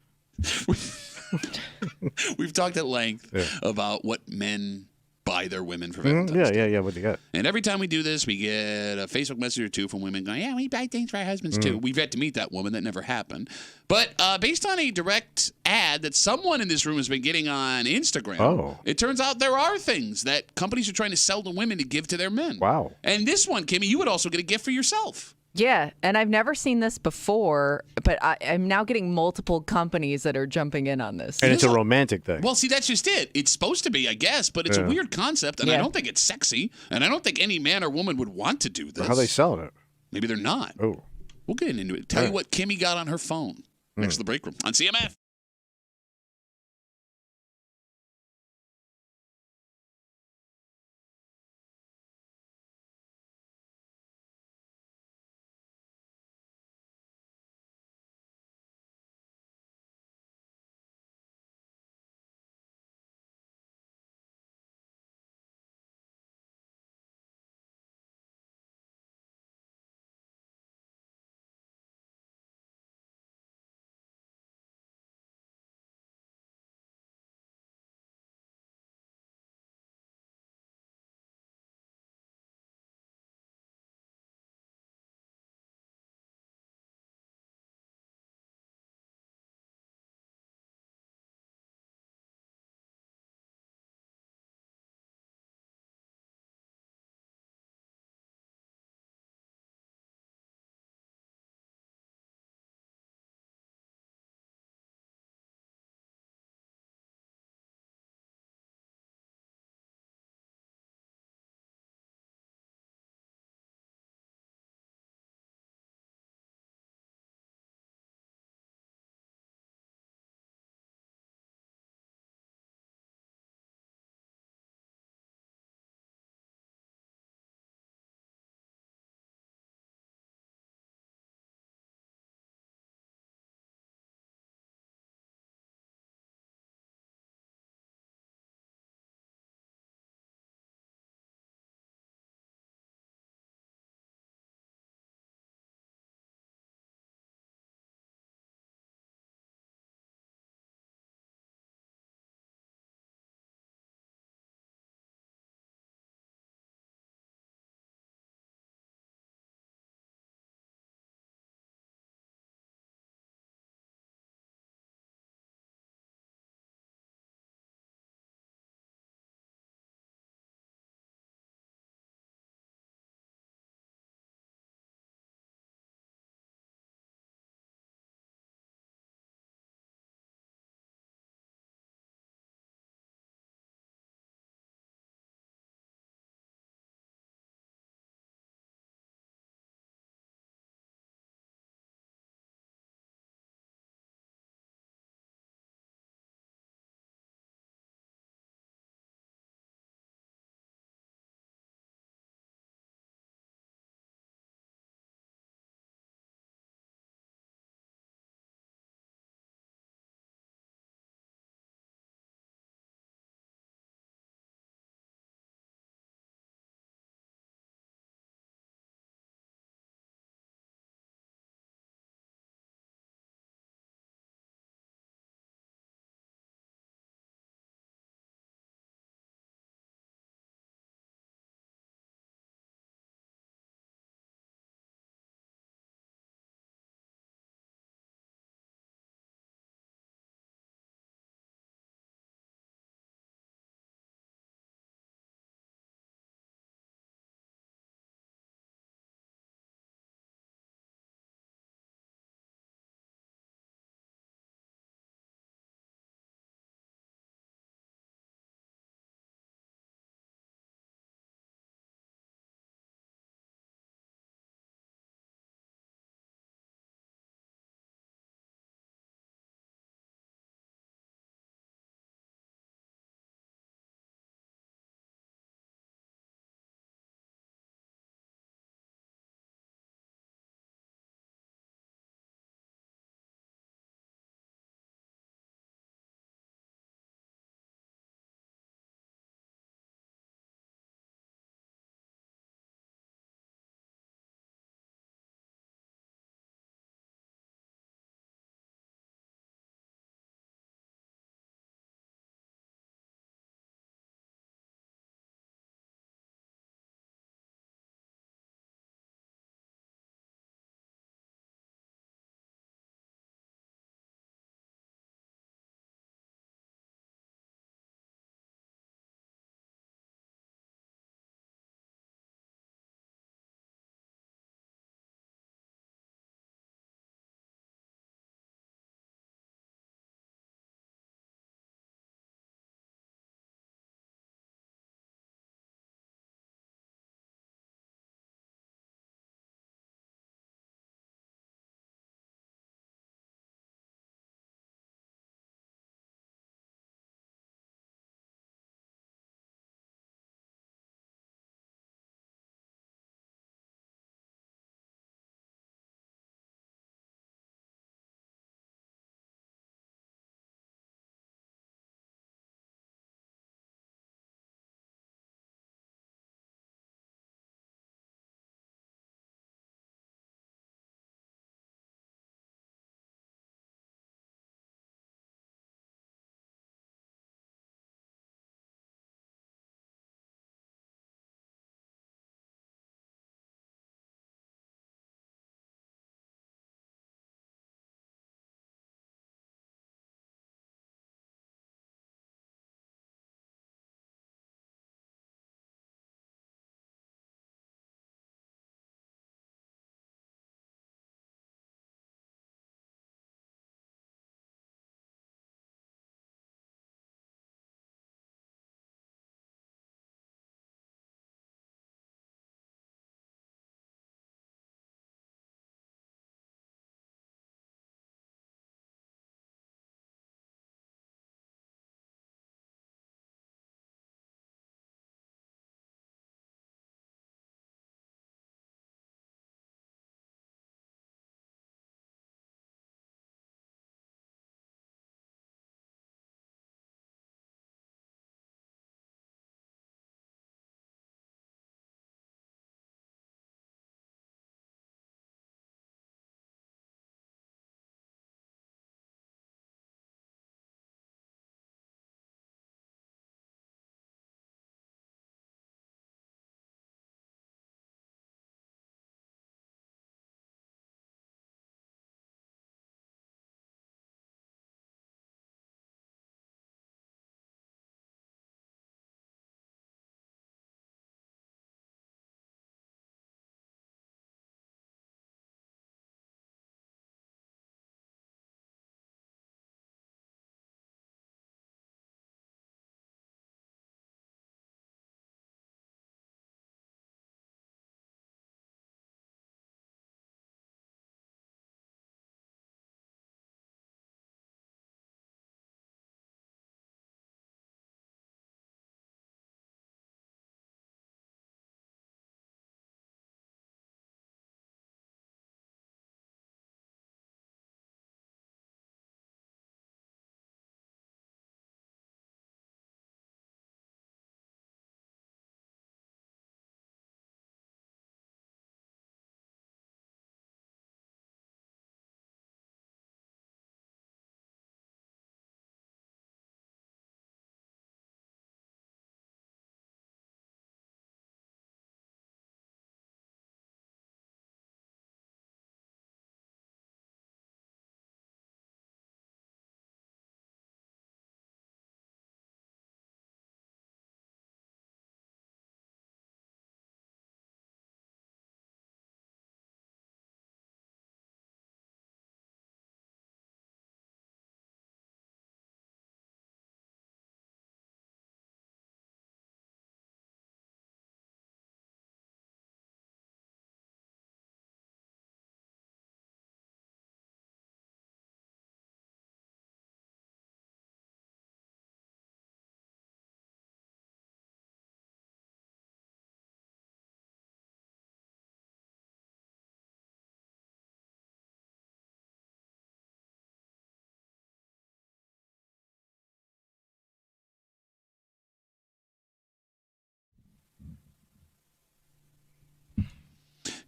We've talked at length about what men buy their women for Valentine's Day. Yeah. What do you got? And every time we do this, we get a Facebook message or two from women going, yeah, we buy things for our husbands too. We've yet to meet that woman. That never happened. But based on a direct ad that someone in this room has been getting on Instagram, it turns out there are things that companies are trying to sell to women to give to their men. Wow. And this one, Kimmy, you would also get a gift for yourself. Yeah, and I've never seen this before, but I'm now getting multiple companies that are jumping in on this. And it's a romantic thing. Well, see, that's just it. It's supposed to be, I guess, but it's a weird concept, and I don't think it's sexy, and I don't think any man or woman would want to do this. How are they selling it? Maybe they're not. Oh. We'll get into it. Tell you what Kimmy got on her phone next to the break room on CMF.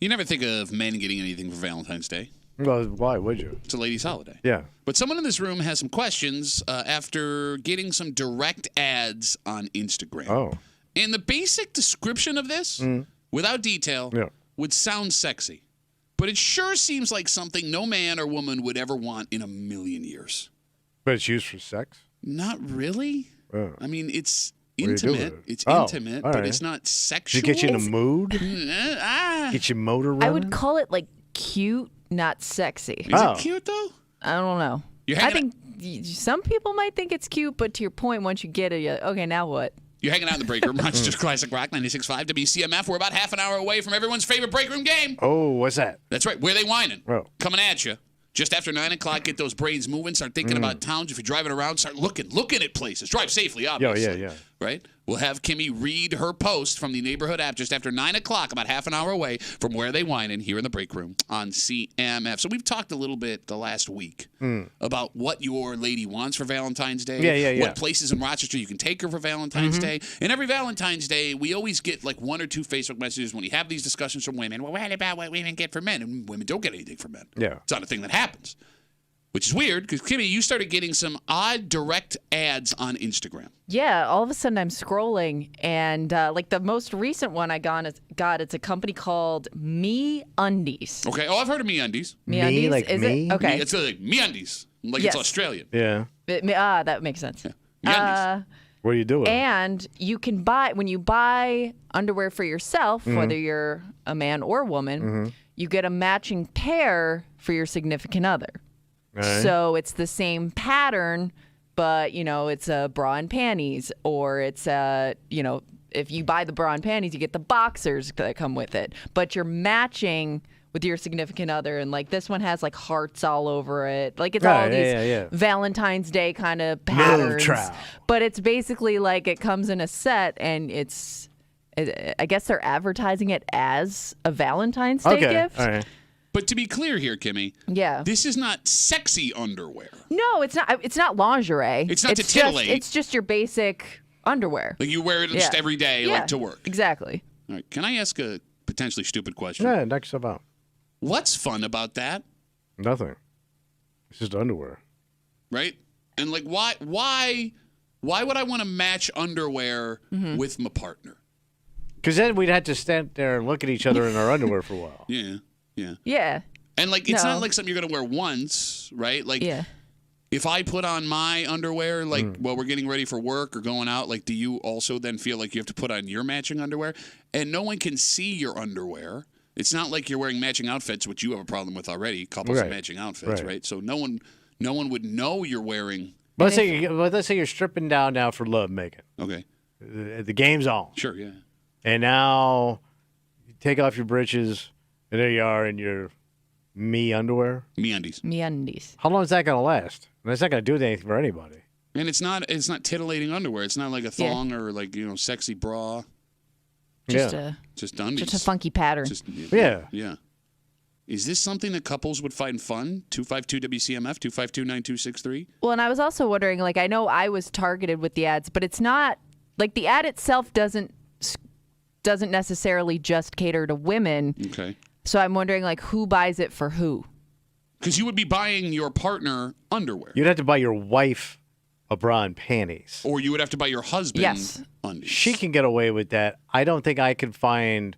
You never think of men getting anything for Valentine's Day. Well, why would you? It's a ladies' holiday. Yeah. But someone in this room has some questions after getting some direct ads on Instagram. Oh. And the basic description of this, without detail, would sound sexy. But it sure seems like something no man or woman would ever want in a million years. But it's used for sex? Not really. Oh. I mean, it's What do you do with intimate. it? It's Oh, intimate, all but right. it's not Does sexual. it get you in the mood? Get your motor running? I would call it like cute, not sexy. Is it cute, though? I don't know. You're I hanging think some people might think it's cute, but to your point, once you get it, okay, now what? You're hanging out in the break room. Rochester's Classic Rock 96.5 WCMF. We're about half an hour away from everyone's favorite break room game. Oh, what's that? That's right. Where They Whining? Oh. Coming at you. Just after 9 o'clock, get those brains moving. Start thinking about towns. If you're driving around, start looking at places. Drive safely, obviously. Yeah. Right? We'll have Kimmy read her post from the neighborhood app just after 9 o'clock, about half an hour away from Where They Whining here in the break room on CMF. So we've talked a little bit the last week about what your lady wants for Valentine's Day. Yeah. What places in Rochester you can take her for Valentine's Day. And every Valentine's Day, we always get like 1 or 2 Facebook messages when you have these discussions from women. Well, what about what women get for men? And women don't get anything for men. Yeah. It's not a thing that happens. Which is weird because, Kimmy, you started getting some odd direct ads on Instagram. Yeah, all of a sudden I'm scrolling, and like the most recent one I got, it's a company called Me Undies. Okay. Oh, I've heard of MeUndies. MeUndies? like Is me? it? Okay. It's like MeUndies. Like Yes. it's Australian. Yeah. That makes sense. MeUndies. What do you do with it? And you can when you buy underwear for yourself, whether you're a man or woman, you get a matching pair for your significant other. Right. So it's the same pattern, but, it's a bra and panties, or it's if you buy the bra and panties, you get the boxers that come with it. But you're matching with your significant other, and like this one has like hearts all over it. Like it's all these Valentine's Day kind of patterns. trowel. But it's basically like it comes in a set, and I guess they're advertising it as a Valentine's Day gift. All right. But to be clear here, Kimmy, Yeah. this is not sexy underwear. No, it's not. It's not lingerie. It's not to titillate. It's just your basic underwear. Like you wear it just every day, like to work. Exactly. All right. Can I ask a potentially stupid question? Yeah, knock yourself out. What's fun about that? Nothing. It's just underwear. Right? And like, why would I want to match underwear with my partner? Because then we'd have to stand there and look at each other in our underwear for a while. Yeah. Yeah. And like, it's No. not like something you're gonna wear once, right? Like, Yeah. if I put on my underwear, like while we're getting ready for work or going out, like, do you also then feel like you have to put on your matching underwear? And no one can see your underwear. It's not like you're wearing matching outfits, which you have a problem with already. Couples Right. and matching outfits, Right. right? So no one would know you're wearing. Let's say you're stripping down now for love making. Okay, The game's on. sure, yeah. And now you take off your breeches, and there you are in your me underwear. MeUndies. MeUndies. How long is that going to last? That's not going to do anything for anybody. And it's not titillating underwear. It's not like a thong or like, sexy bra. Just Just undies. a funky pattern. Yeah. Yeah. Is this something that couples would find fun? 252 WCMF, 252-9263? Well, and I was also wondering, like, I know I was targeted with the ads, but it's not like the ad itself doesn't necessarily just cater to women. Okay. So I'm wondering, like, who buys it for who? Because you would be buying your partner underwear. You'd have to buy your wife a bra and panties. Or you would have to buy your husband Yes. undies. She can get away with that. I don't think I can find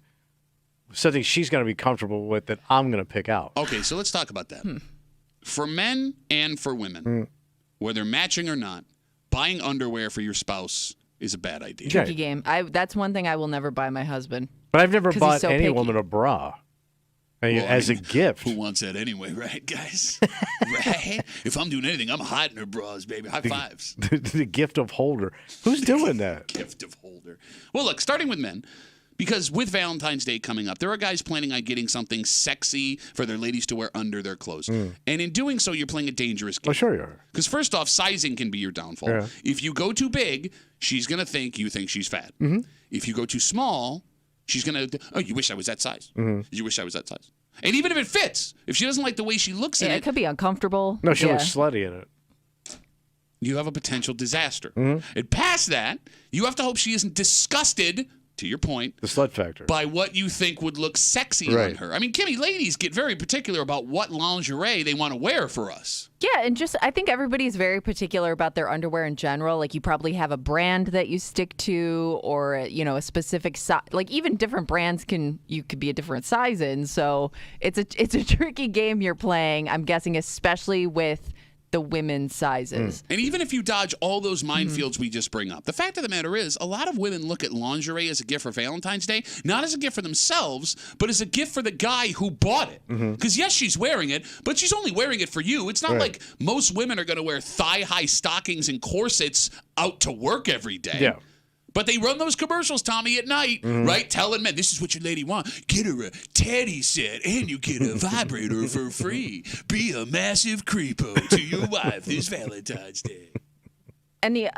something she's going to be comfortable with that I'm going to pick out. Okay, so let's talk about that. For men and for women, whether matching or not, buying underwear for your spouse is a bad idea. Okay. Tricky game. That's one thing I will never buy my husband. But I've never 'Cause he's bought so any picky. woman a bra Well, as a gift. Who wants that anyway, right, guys? Right? If I'm doing anything, I'm hiding her bras, baby. High fives. The gift of holder. Who's doing that? Gift of holder. Well, look, starting with men, because with Valentine's Day coming up, there are guys planning on getting something sexy for their ladies to wear under their clothes. And in doing so, you're playing a dangerous game. Well, sure you are. Because first off, sizing can be your downfall. Yeah. If you go too big, she's going to think you think she's fat. If you go too small, she's going to, oh, you wish I was that size. You wish I was that size. And even if it fits, if she doesn't like the way she looks in Yeah, it, it could be uncomfortable. No, she yeah. looks slutty in it. you have a potential disaster. And past that, you have to hope she isn't disgusted to your point, the slut factor, by what you think would look sexy on her. I mean, Kimmy, ladies get very particular about what lingerie they want to wear for us. Yeah, and I think everybody's very particular about their underwear in general. Like, you probably have a brand that you stick to, or a specific size. Like, even different brands you could be a different size in. So it's a tricky game you're playing. I'm guessing, especially with the women's sizes. And even if you dodge all those minefields we just bring up, the fact of the matter is a lot of women look at lingerie as a gift for Valentine's Day, not as a gift for themselves, but as a gift for the guy who bought it. Because yes, she's wearing it, but she's only wearing it for you. It's not like most women are going to wear thigh-high stockings and corsets out to work every day. Yeah. But they run those commercials, Tommy, at night, right? Telling men, this is what your lady wants. Get her a teddy set, and you get a vibrator for free. Be a massive creepo to your wife this Valentine's Day. And you're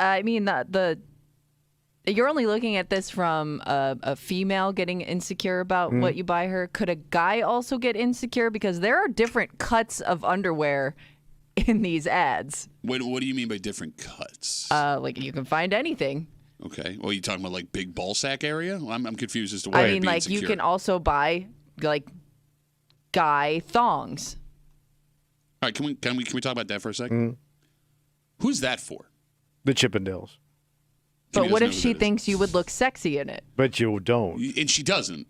only looking at this from a female getting insecure about what you buy her. Could a guy also get insecure? Because there are different cuts of underwear in these ads. Wait, what do you mean by different cuts? Like, you can find anything. Okay. Well, you talking about like big ball sack area? Well, I'm confused as to why. I mean, like, you can also buy like guy thongs. All right, can we talk about that for a second? Who's that for? The Chippendales. But what if she thinks you would look sexy in it? But you don't. And she doesn't.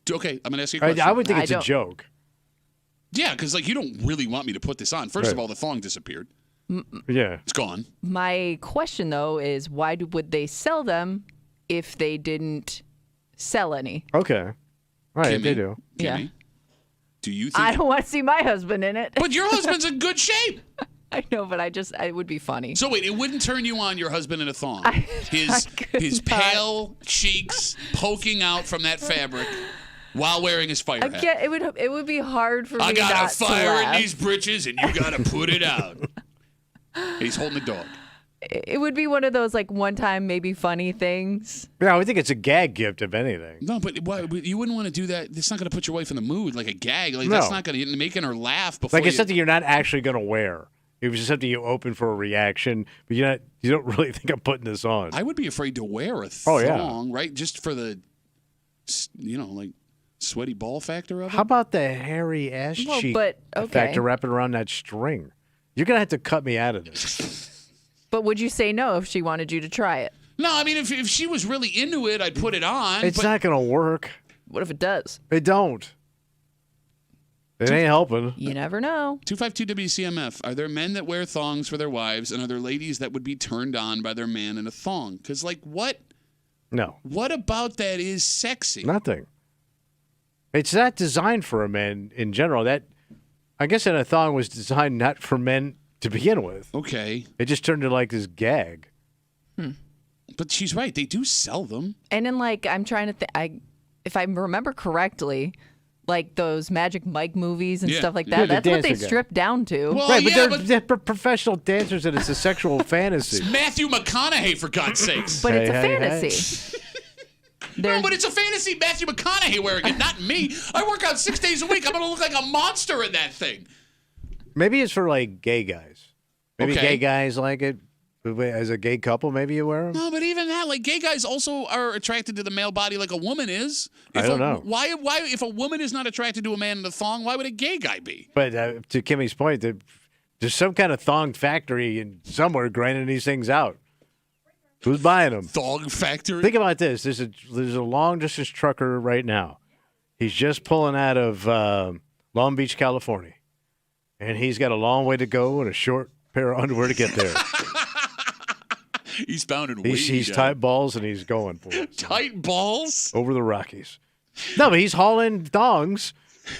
Okay, I'm going to ask you a question. I would think it's a joke. Yeah, because like you don't really want me to put this on. First of all, the thong disappeared. Yeah. It's gone. My question, though, is why would they sell them if they didn't sell any? Okay. Right, Kimmy, they do. Kimmy, Yeah. Do you think... I don't want to see my husband in it. But your husband's in good shape. I know, but it would be funny. So wait, it wouldn't turn you on, your husband in a thong? His pale cheeks poking out from that fabric while wearing his fire hat. It would be hard for me not to I got a fire laugh. in these britches, and you got to put it out. He's holding the dog. It would be one of those, like, one-time maybe funny things. Yeah, I would think it's a gag gift, if anything. No, but you wouldn't want to do that. It's not going to put your wife in the mood, like a gag. Like, that's not going to make her laugh before. Like, it's something you're not actually going to wear. It was just something you open for a reaction, but you don't really think I'm putting this on. I would be afraid to wear a thong, right? Just for the, like, sweaty ball factor of it. How about the hairy ass cheek factor wrapping around that string? You're going to have to cut me out of this. But would you say no if she wanted you to try it? No, I mean, if she was really into it, I'd put it on. It's not going to work. What if it does? It don't. It ain't helping. You never know. 252 WCMF. Are there men that wear thongs for their wives, and are there ladies that would be turned on by their man in a thong? Because, like, what? No. What about that is sexy? Nothing. It's not designed for a man in general. I guess a thong was designed not for men to begin with. Okay. It just turned into like this gag. But she's right. They do sell them. And then, like, I'm trying to think. If I remember correctly, like those Magic Mike movies and stuff like that. Yeah, that's what they strip down to. Well, right, but they're professional dancers, and it's a sexual fantasy. It's Matthew McConaughey, for God's sakes. But it's a fantasy. No, but it's a fantasy. Matthew McConaughey wearing it, not me. I work out 6 days a week. I'm going to look like a monster in that thing. Maybe it's for, like, gay guys. Maybe gay guys like it. As a gay couple, maybe you wear them? No, but even that, like, gay guys also are attracted to the male body like a woman is. I don't know. Why, if a woman is not attracted to a man in a thong, why would a gay guy be? But to Kimmy's point, there's some kind of thong factory in somewhere grinding these things out. Who's buying them? Thong factory? Think about this. There's a long-distance trucker right now. He's just pulling out of Long Beach, California. And he's got a long way to go and a short pair of underwear to get there. He's pounding weed. He's tight balls, and he's going for it. Tight balls? Over the Rockies. No, but he's hauling thongs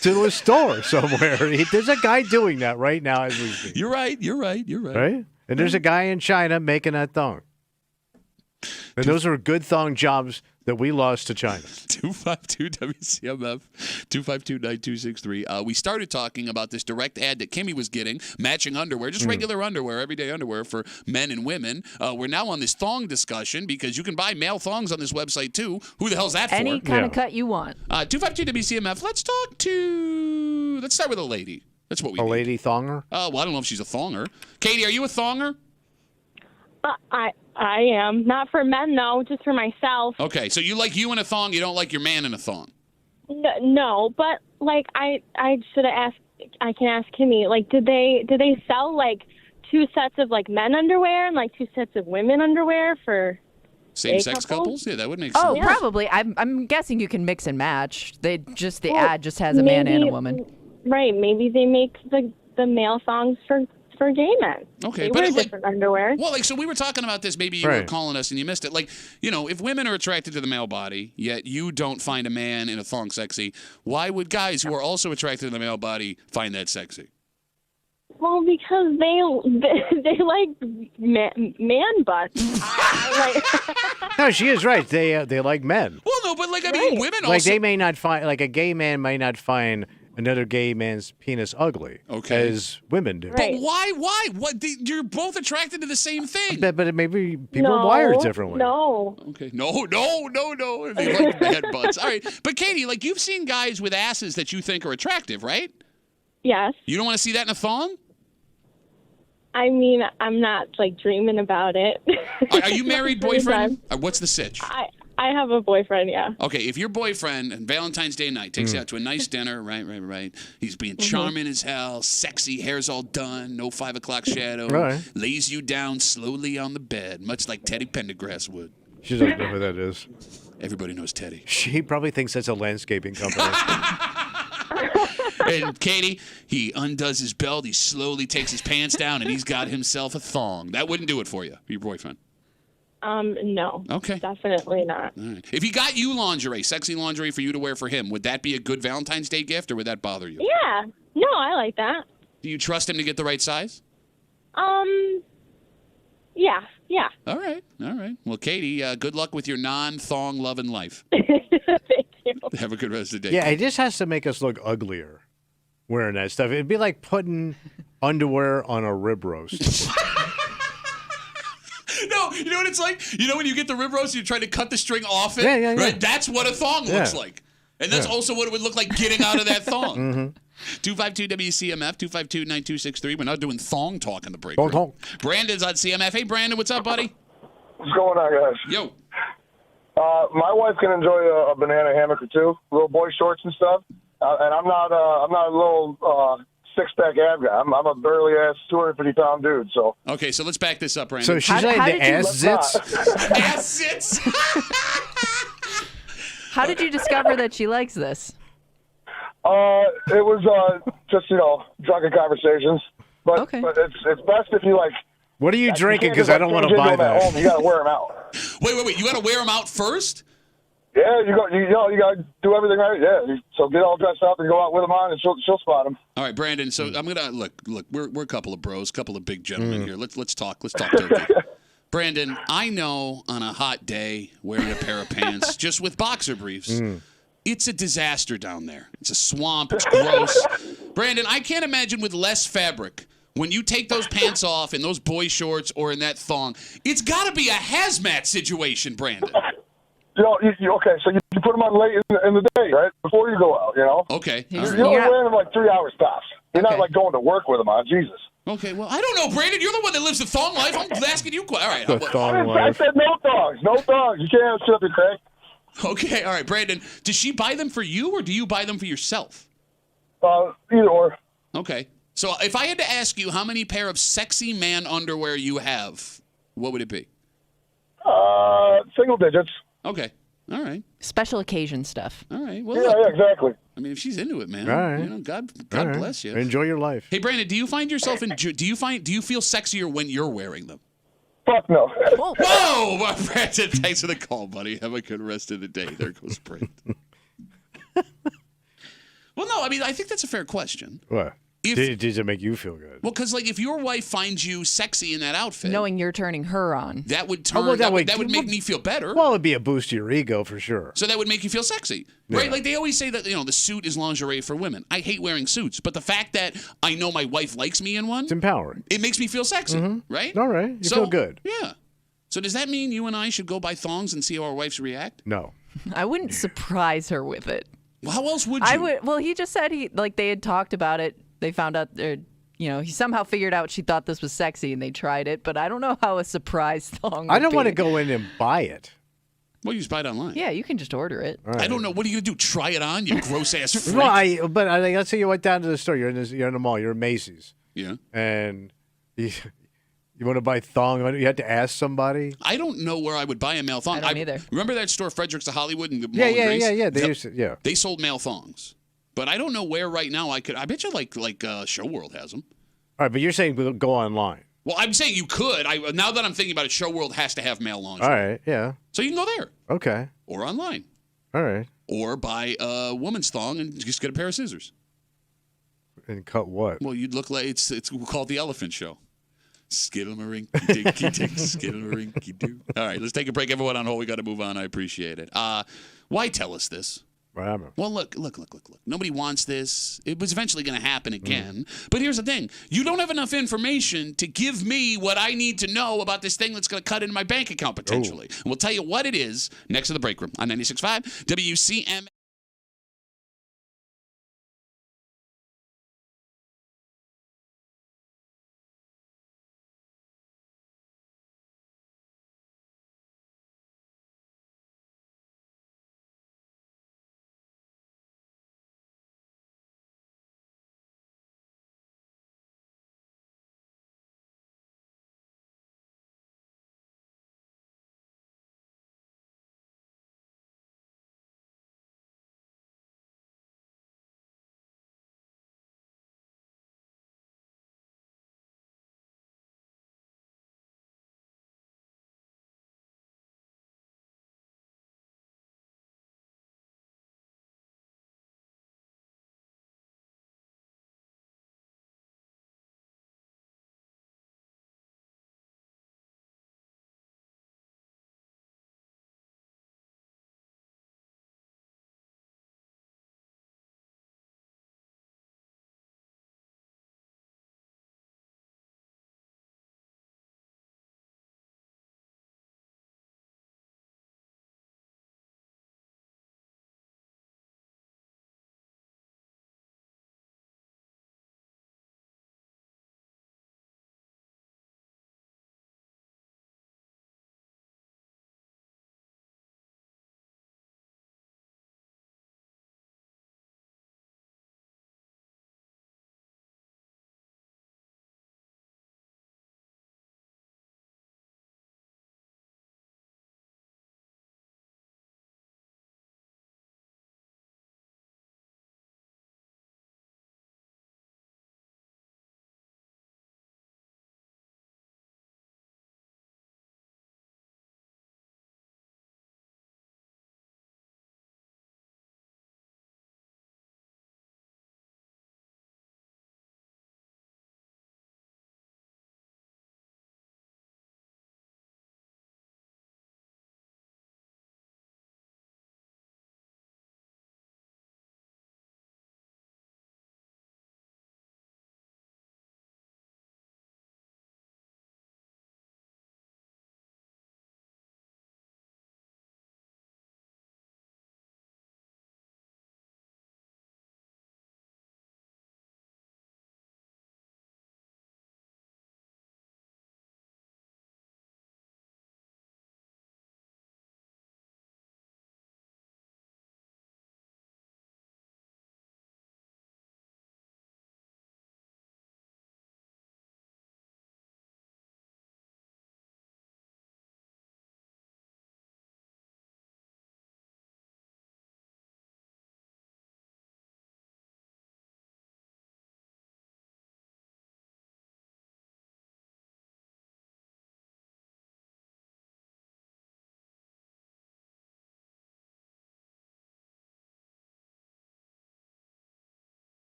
to a store somewhere. There's a guy doing that right now as we speak. You're right. Right? And there's a guy in China making that thong. And those are good thong jobs that we lost to China. 252 WCMF, 252-9263. We started talking about this direct ad that Kimmy was getting, matching underwear, just regular underwear, everyday underwear for men and women. We're now on this thong discussion because you can buy male thongs on this website too. Who the hell's that for? Any kind of cut you want. 252 WCMF. Let's start with a lady. That's what we need. A lady thonger? Well, I don't know if she's a thonger. Katie, are you a thonger? I am. Not for men, though, just for myself. Okay, so you like you in a thong, you don't like your man in a thong. No, but, like, I should have asked, I can ask Kimmy, like, do they sell, like, 2 sets of, like, men underwear and, like, 2 sets of women underwear for same-sex couples? Yeah, that would make sense. Oh, probably. I'm guessing you can mix and match. The ad just has a man and a woman. Right. Maybe they make the male thongs for gay men. Okay, they but wear different underwear. Well, like, so we were talking about this. Maybe you were calling us and you missed it. Like, you know, if women are attracted to the male body, yet you don't find a man in a thong sexy, why would guys who are also attracted to the male body find that sexy? Well, because they like man butts. No, she is right. They like men. Well, no, but like I mean, women also like they may not find like a gay man may not find another gay man's penis ugly. Okay. As women do. But why? What? You're both attracted to the same thing. But maybe people are wired differently. No. Okay. No. They like bad butts. All right. But Katie, like you've seen guys with asses that you think are attractive, right? Yes. You don't want to see that in a thong? I mean, I'm not like dreaming about it. Are you married, boyfriend? What's the sitch? I have a boyfriend, yeah. Okay, if your boyfriend on Valentine's Day night takes you out to a nice dinner, right. He's being charming as hell, sexy, hair's all done, no 5 o'clock shadow, lays you down slowly on the bed, much like Teddy Pendergrass would. She doesn't know who that is. Everybody knows Teddy. She probably thinks that's a landscaping company. And Katie, he undoes his belt, he slowly takes his pants down, and he's got himself a thong. That wouldn't do it for you, your boyfriend. No. Okay. Definitely not. All right. If he got you lingerie, sexy lingerie for you to wear for him, would that be a good Valentine's Day gift, or would that bother you? Yeah. No, I like that. Do you trust him to get the right size? Yeah. All right. Well, Katie, good luck with your non-thong loving life. Thank you. Have a good rest of the day. Yeah, it just has to make us look uglier wearing that stuff. It'd be like putting underwear on a rib roast. No, you know what it's like? You know when you get the rib roast and you're trying to cut the string off it? Yeah. Right? That's what a thong looks like. And that's also what it would look like getting out of that thong. 252-WCMF, 252-9263. We're not doing thong talk in the break. Thong. Brandon's on CMF. Hey, Brandon, what's up, buddy? What's going on, guys? Yo. My wife can enjoy a banana hammock or two, little boy shorts and stuff. And I'm not a little six-pack ab guy. I'm a burly-ass 250-pound dude. So okay, so let's back this up, Brandon. So she's like the ass zits? Ass zits? How did you discover that she likes this? It was just, drunken conversations. But it's best if you, like... What are you drinking? Because I don't want to buy that. Home. You got to wear them out. Wait. You got to wear them out first? Yeah, you got to do everything right. Yeah, so get all dressed up and go out with them on, and she'll spot them. All right, Brandon. So I'm gonna look. We're a couple of bros, couple of big gentlemen here. Let's talk turkey. Brandon, I know on a hot day wearing a pair of pants just with boxer briefs, it's a disaster down there. It's a swamp. It's gross. Brandon, I can't imagine with less fabric. When you take those pants off in those boy shorts or in that thong, it's got to be a hazmat situation, Brandon. Okay, so you put them on late in the day, right? Before you go out, Okay. You're only wearing them like 3 hours tops. You're not like going to work with them on, Jesus. Okay, well, I don't know, Brandon. You're the one that lives the thong life. I'm asking you. All right. I said no thongs. No thongs. You can't have shit up your crack. Okay, all right, Brandon. Does she buy them for you or do you buy them for yourself? Either or. Okay. So if I had to ask you how many pair of sexy man underwear you have, what would it be? Single digits. Okay. All right. Special occasion stuff. All right. Well, yeah, exactly. I mean, if she's into it, man. All right. God bless you. Enjoy your life. Hey, Brandon, do you find yourself do you feel sexier when you're wearing them? Fuck no. Whoa! Brandon, thanks for the call, buddy. Have a good rest of the day. There goes Brandon. Well, no, I mean, I think that's a fair question. What? Did it make you feel good? Well, because if your wife finds you sexy in that outfit, knowing you're turning her on, that would that would make me feel better. Well, it'd be a boost to your ego for sure. So that would make you feel sexy, right? Like they always say that the suit is lingerie for women. I hate wearing suits, but the fact that I know my wife likes me in one, it's empowering. It makes me feel sexy, right? All right, you feel good. Yeah. So does that mean you and I should go buy thongs and see how our wives react? No, I wouldn't surprise her with it. Well, how else would you? Well, he just said they had talked about it. They found out he somehow figured out she thought this was sexy and they tried it, but I don't know how a surprise thong I don't want to be. go in and buy it. Well, you just buy it online. Yeah, you can just order it. Right. I don't know. What are you going to do? Try it on? You gross-ass freak. Well, let's say you went down to the store. You're in the mall. You're in Macy's. Yeah. And you want to buy thong. You had to ask somebody. I don't know where I would buy a male thong. I don't either. Remember that store, Fredericks of Hollywood? And Yeah. They sold male thongs. But I don't know where right now I could. I bet you like Show World has them. All right, but you're saying go online. Well, I'm saying you could. Now that I'm thinking about it, Show World has to have male lingerie. All right, yeah. So you can go there. Okay. Or online. All right. Or buy a woman's thong and just get a pair of scissors. And cut what? Well, you'd look like it's called the Elephant Show. Skiddle-a-rinky dinky dink, skiddle-a-rinky doo. All right, let's take a break. Everyone on hold, we got to move on. I appreciate it. Why tell us this? Well, look. Nobody wants this. It was eventually going to happen again. But here's the thing. You don't have enough information to give me what I need to know about this thing that's going to cut into my bank account potentially. And we'll tell you what it is next to the break room on 96.5 WCMF.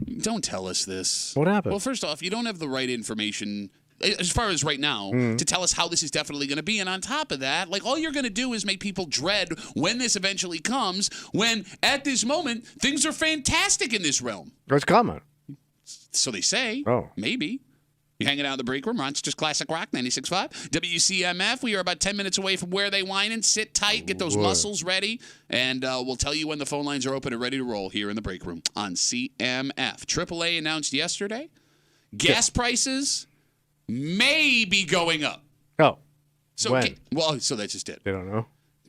Don't tell us this. What happened? Well, first off, you don't have the right information as far as right now to tell us how this is definitely going to be. And on top of that, like, all you're going to do is make people dread when this eventually comes, when at this moment, things are fantastic in this realm. It's coming. So they say. Oh. Maybe. You're hanging out in the break room. Rochester's Classic Rock, 96.5. WCMF. We are about 10 minutes away from where they whine and sit tight. Get those muscles ready. And we'll tell you when the phone lines are open and ready to roll here in the break room on CMF. AAA announced yesterday gas prices may be going up. Oh. So, when? So that's just it. They don't know.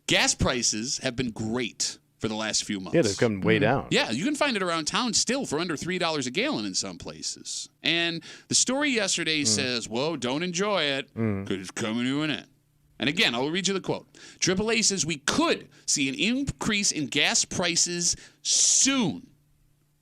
Gas prices have been great for the last few months. Yeah, they've come way down. Yeah, you can find it around town still for under $3 a gallon in some places. And the story yesterday says, whoa, don't enjoy it because it's coming to an end. And again, I'll read you the quote. AAA says we could see an increase in gas prices soon.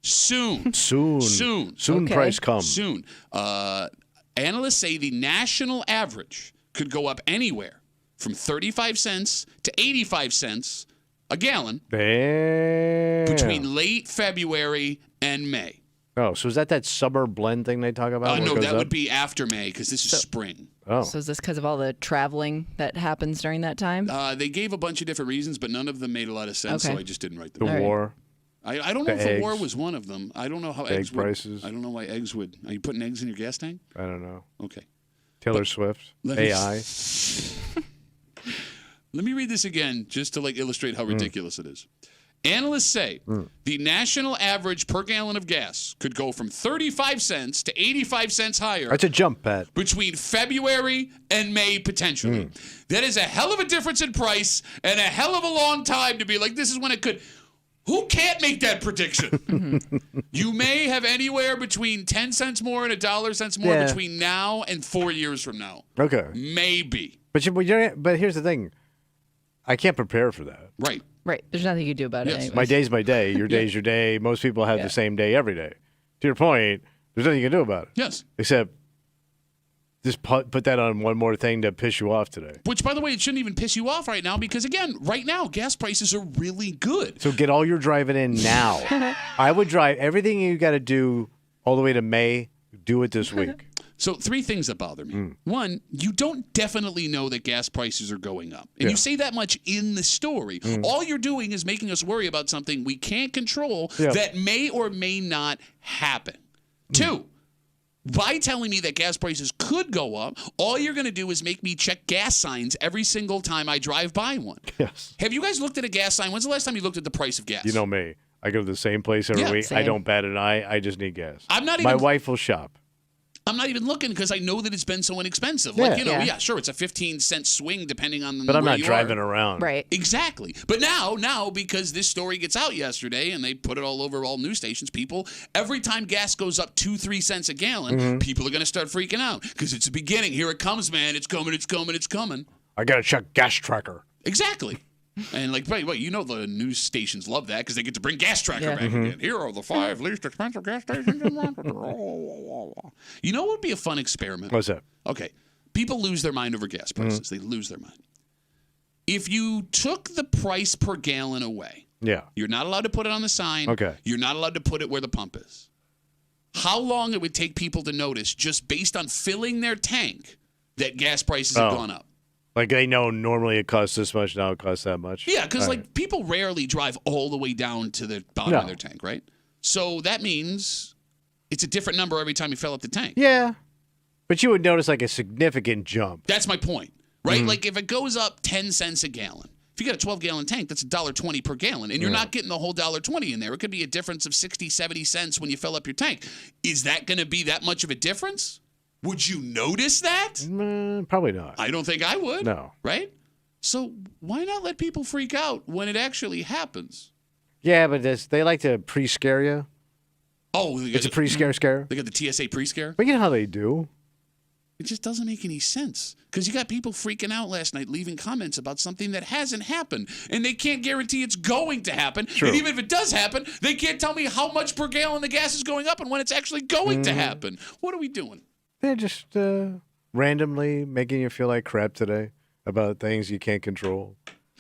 Soon. Okay. Price come. Soon. Analysts say the national average could go up anywhere from 35 cents to 85 cents a gallon between late February and May. Oh, so is that summer blend thing they talk about? No, that would be after May because this is spring. Oh. So is this because of all the traveling that happens during that time? They gave a bunch of different reasons, but none of them made a lot of sense, so I just didn't write them. The war. I don't know if the war was one of them. I don't know how eggs prices. I don't know why eggs would. Are you putting eggs in your gas tank? I don't know. Okay. Taylor Swift. AI. Let me read this again just to illustrate how ridiculous it is. Analysts say the national average per gallon of gas could go from 35 cents to 85 cents higher. That's a jump, Pat. Between February and May, potentially. That is a hell of a difference in price and a hell of a long time to be like, this is when it could. Who can't make that prediction? You may have anywhere between 10 cents more and $1 more between now and 4 years from now. Okay. Maybe. But here's the thing. I can't prepare for that. Right. Right. There's nothing you can do about it anyways. My day's my day. Your day's your day. Most people have the same day every day. To your point, there's nothing you can do about it. Yes. Except just put that on one more thing to piss you off today. Which, by the way, it shouldn't even piss you off right now because, again, right now, gas prices are really good. So get all your driving in now. I would drive everything you got to do all the way to May. Do it this week. So 3 things that bother me. One, you don't definitely know that gas prices are going up. And you say that much in the story. All you're doing is making us worry about something we can't control that may or may not happen. 2, by telling me that gas prices could go up, all you're going to do is make me check gas signs every single time I drive by one. Yes. Have you guys looked at a gas sign? When's the last time you looked at the price of gas? You know me. I go to the same place every week. Same. I don't bat an eye. I just need gas. My wife will shop. I'm not even looking because I know that it's been so inexpensive. Sure, it's a 15-cent swing depending on But I'm where not you driving are. around. Right. Exactly. But now, because this story gets out yesterday and they put it all over all news stations, every time gas goes up 2-3 cents a gallon, people are going to start freaking out because it's the beginning. Here it comes, man. It's coming. I got to check gas tracker. Exactly. And the news stations love that because they get to bring Gas Tracker back again. Here are the 5 least expensive gas stations in America. You know what would be a fun experiment? What's that? Okay. People lose their mind over gas prices. They lose their mind. If you took the price per gallon away, you're not allowed to put it on the sign. Okay. You're not allowed to put it where the pump is. How long it would take people to notice just based on filling their tank that gas prices have gone up? Like they know normally it costs this much, now it costs that much. Yeah, because people rarely drive all the way down to the bottom of their tank, right? So that means it's a different number every time you fill up the tank. Yeah. But you would notice a significant jump. That's my point, right? Like if it goes up 10 cents a gallon, if you got a 12-gallon tank, that's $1.20 per gallon, and you're not getting the whole $1.20 in there. It could be a difference of 60, 70 cents when you fill up your tank. Is that going to be that much of a difference? Would you notice that? Probably not. I don't think I would. No. Right? So why not let people freak out when it actually happens? Yeah, but they like to pre-scare you. Oh, it's a pre-scare. They got the TSA pre-scare? But you know how they do. It just doesn't make any sense because you got people freaking out last night leaving comments about something that hasn't happened, and they can't guarantee it's going to happen. True. And even if it does happen, they can't tell me how much per gallon the gas is going up and when it's actually going to happen. What are we doing? They're just randomly making you feel like crap today about things you can't control.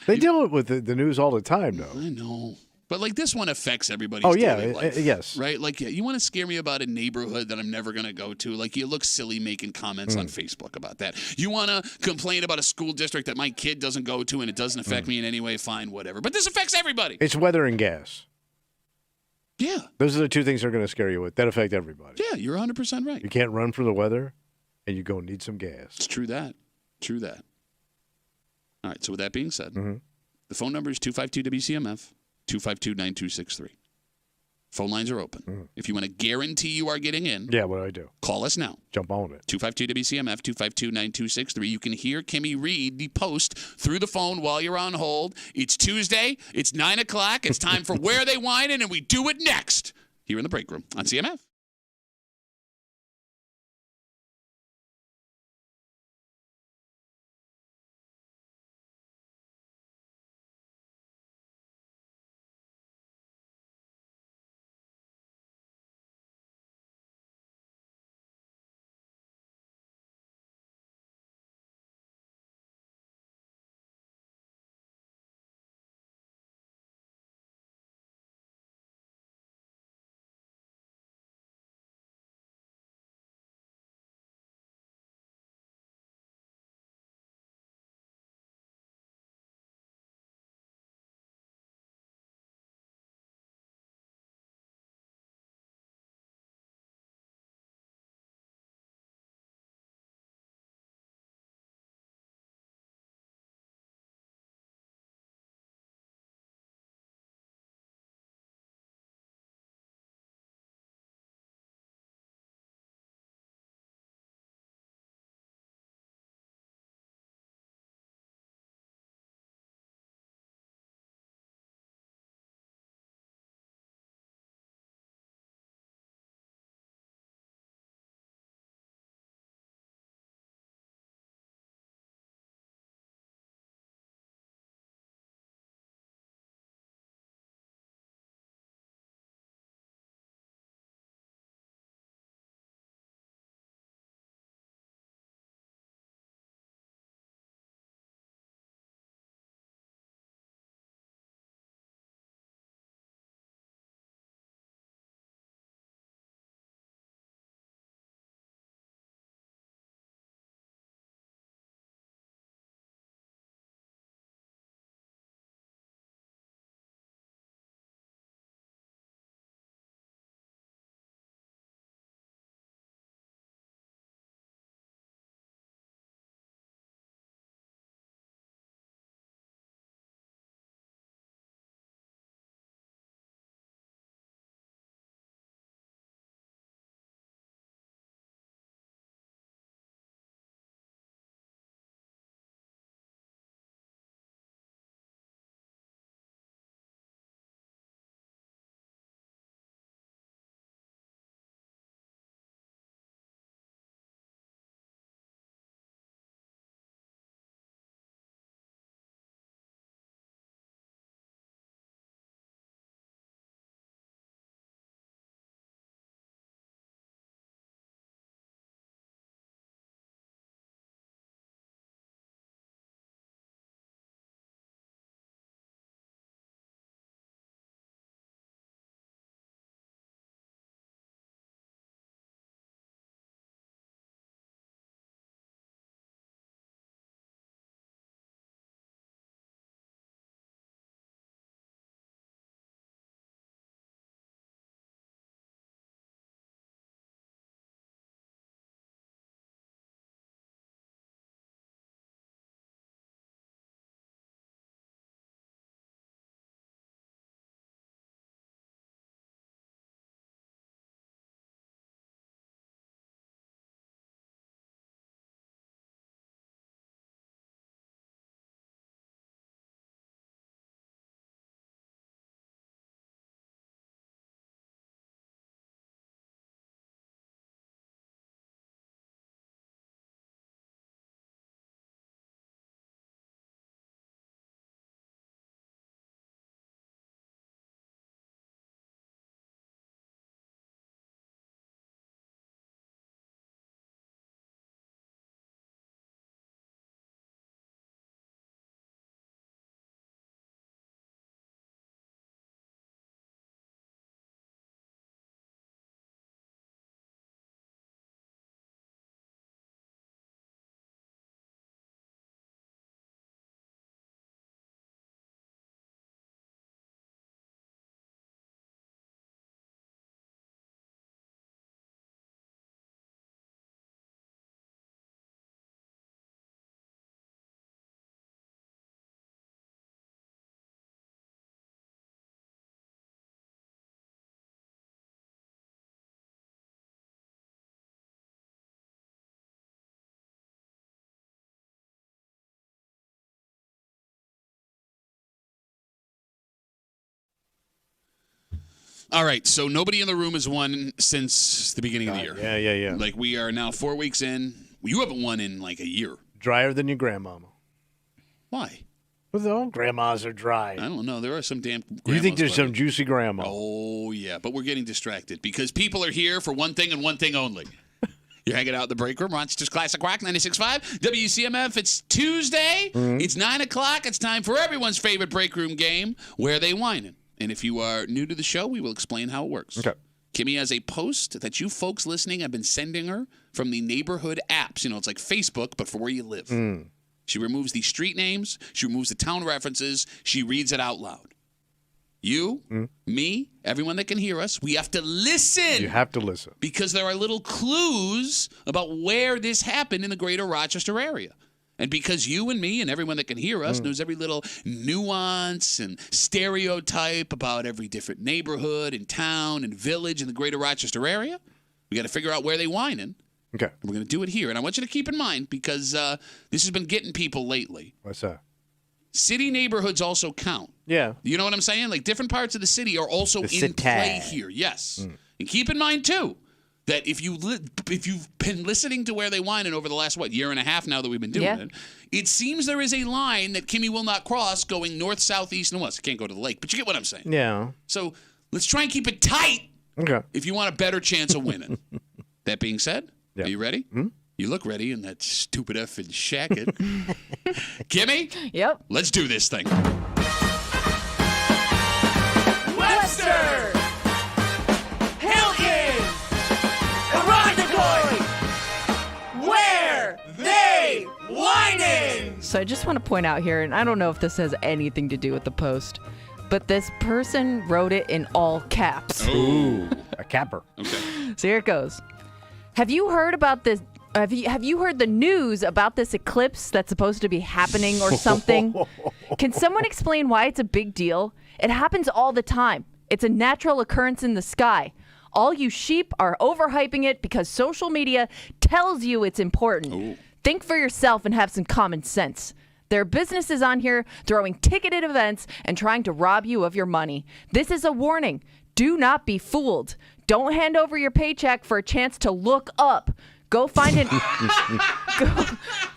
They deal with the news all the time, though. I know. But like this one affects everybody's daily life. Yes. Right? Like you want to scare me about a neighborhood that I'm never going to go to. Like you look silly making comments on Facebook about that. You want to complain about a school district that my kid doesn't go to and it doesn't affect me in any way, fine, whatever. But this affects everybody. It's weather and gas. Yeah. Those are the two things they're going to scare you with. That affect everybody. Yeah, you're 100% right. You can't run from the weather and you go need some gas. It's true that. True that. All right, so with that being said, the phone number is 252-WCMF. 252-9263. Phone lines are open. If you want to guarantee you are getting in, yeah, what do I do? Call us now. Jump on it. 252-WCMF, 252-9263. You can hear Kimmy read the post through the phone while you're on hold. It's Tuesday. It's 9 o'clock. It's time for Where They Whining, and we do it next here in the break room on CMF. All right, so nobody in the room has won since the beginning of the year. Yeah. Like, we are now 4 weeks in. You haven't won in, like, a year. Drier than your grandmama. Why? Well, all grandmas are dry. I don't know. There are some damn grandmas. You think there's some juicy grandma? Oh, yeah, but we're getting distracted because people are here for one thing and one thing only. You're hanging out in the break room, Rochester's Classic Rock 96.5, WCMF. It's Tuesday. Mm-hmm. It's 9 o'clock. It's time for everyone's favorite break room game, Where They Whining. And if you are new to the show, we will explain how it works. Okay. Kimmy has a post that you folks listening have been sending her from the neighborhood apps. You know, it's like Facebook, but for where you live. She removes the street names. She removes the town references. She reads it out loud. You, me, everyone that can hear us, we have to listen. You have to listen. Because there are little clues about where this happened in the greater Rochester area. And because you and me and everyone that can hear us knows every little nuance and stereotype about every different neighborhood and town and village in the greater Rochester area, we got to figure out where they whining. Okay. And we're going to do it here. And I want you to keep in mind, because this has been getting people lately, What's that? city neighborhoods also count. Yeah. You know what I'm saying? Like, different parts of the city are also The in city. play here. Yes. And keep in mind, too, that if you've been listening to Where They Whining over the last, year and a half now that we've been doing it, it seems there is a line that Kimmy will not cross going north, south, east, and west. I can't go to the lake, but you get what I'm saying. Yeah. So let's try and keep it tight Okay. if you want a better chance of winning. That being said, are you ready? You look ready in that stupid effing shacket. Kimmy? Yep. Let's do this thing. Webster! Hilton! Irondequoit! Where they whining? So I just want to point out here, and I don't know if this has anything to do with the post, but this person wrote it in all caps. Ooh. A capper. Okay. So here it goes. Have you heard about this? Have you heard the news about this eclipse that's supposed to be happening or something? Can someone explain why it's a big deal? It happens all the time. It's a natural occurrence in the sky. All you sheep are overhyping it because social media tells you it's important. Ooh. Think for yourself and have some common sense. There are businesses on here throwing ticketed events and trying to rob you of your money. This is a warning. Do not be fooled. Don't hand over your paycheck for a chance to look up. Go find an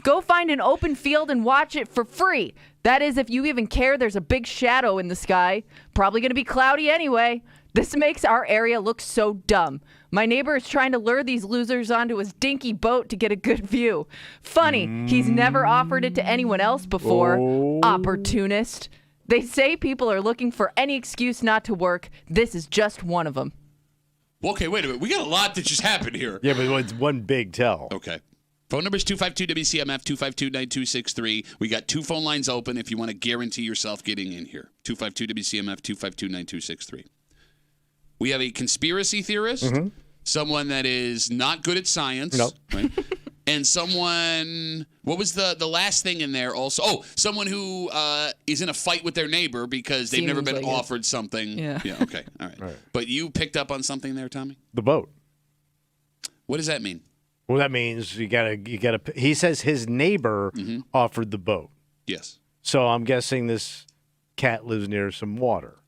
go find an open field and watch it for free. That is, if you even care. There's a big shadow in the sky. Probably going to be cloudy anyway. This makes our area look so dumb. My neighbor is trying to lure these losers onto his dinky boat to get a good view. Funny, he's never offered it to anyone else before. Opportunist. They say people are looking for any excuse not to work. This is just one of them. Okay, wait a minute. We got a lot that just happened here. Yeah, but it's one big tell. Okay. Phone number is 252-WCMF, 252-9263. We got 2 phone lines open if you want to guarantee yourself getting in here. 252-WCMF, 252-9263. We have a conspiracy theorist, someone that is not good at science. Nope. Right? And someone, what was the last thing in there also? Oh, someone who is in a fight with their neighbor because they've never been Seems like offered something. Yeah. Okay. All right. But you picked up on something there, Tommy? The boat. What does that mean? Well, that means you gotta. He says his neighbor offered the boat. Yes. So I'm guessing this cat lives near some water.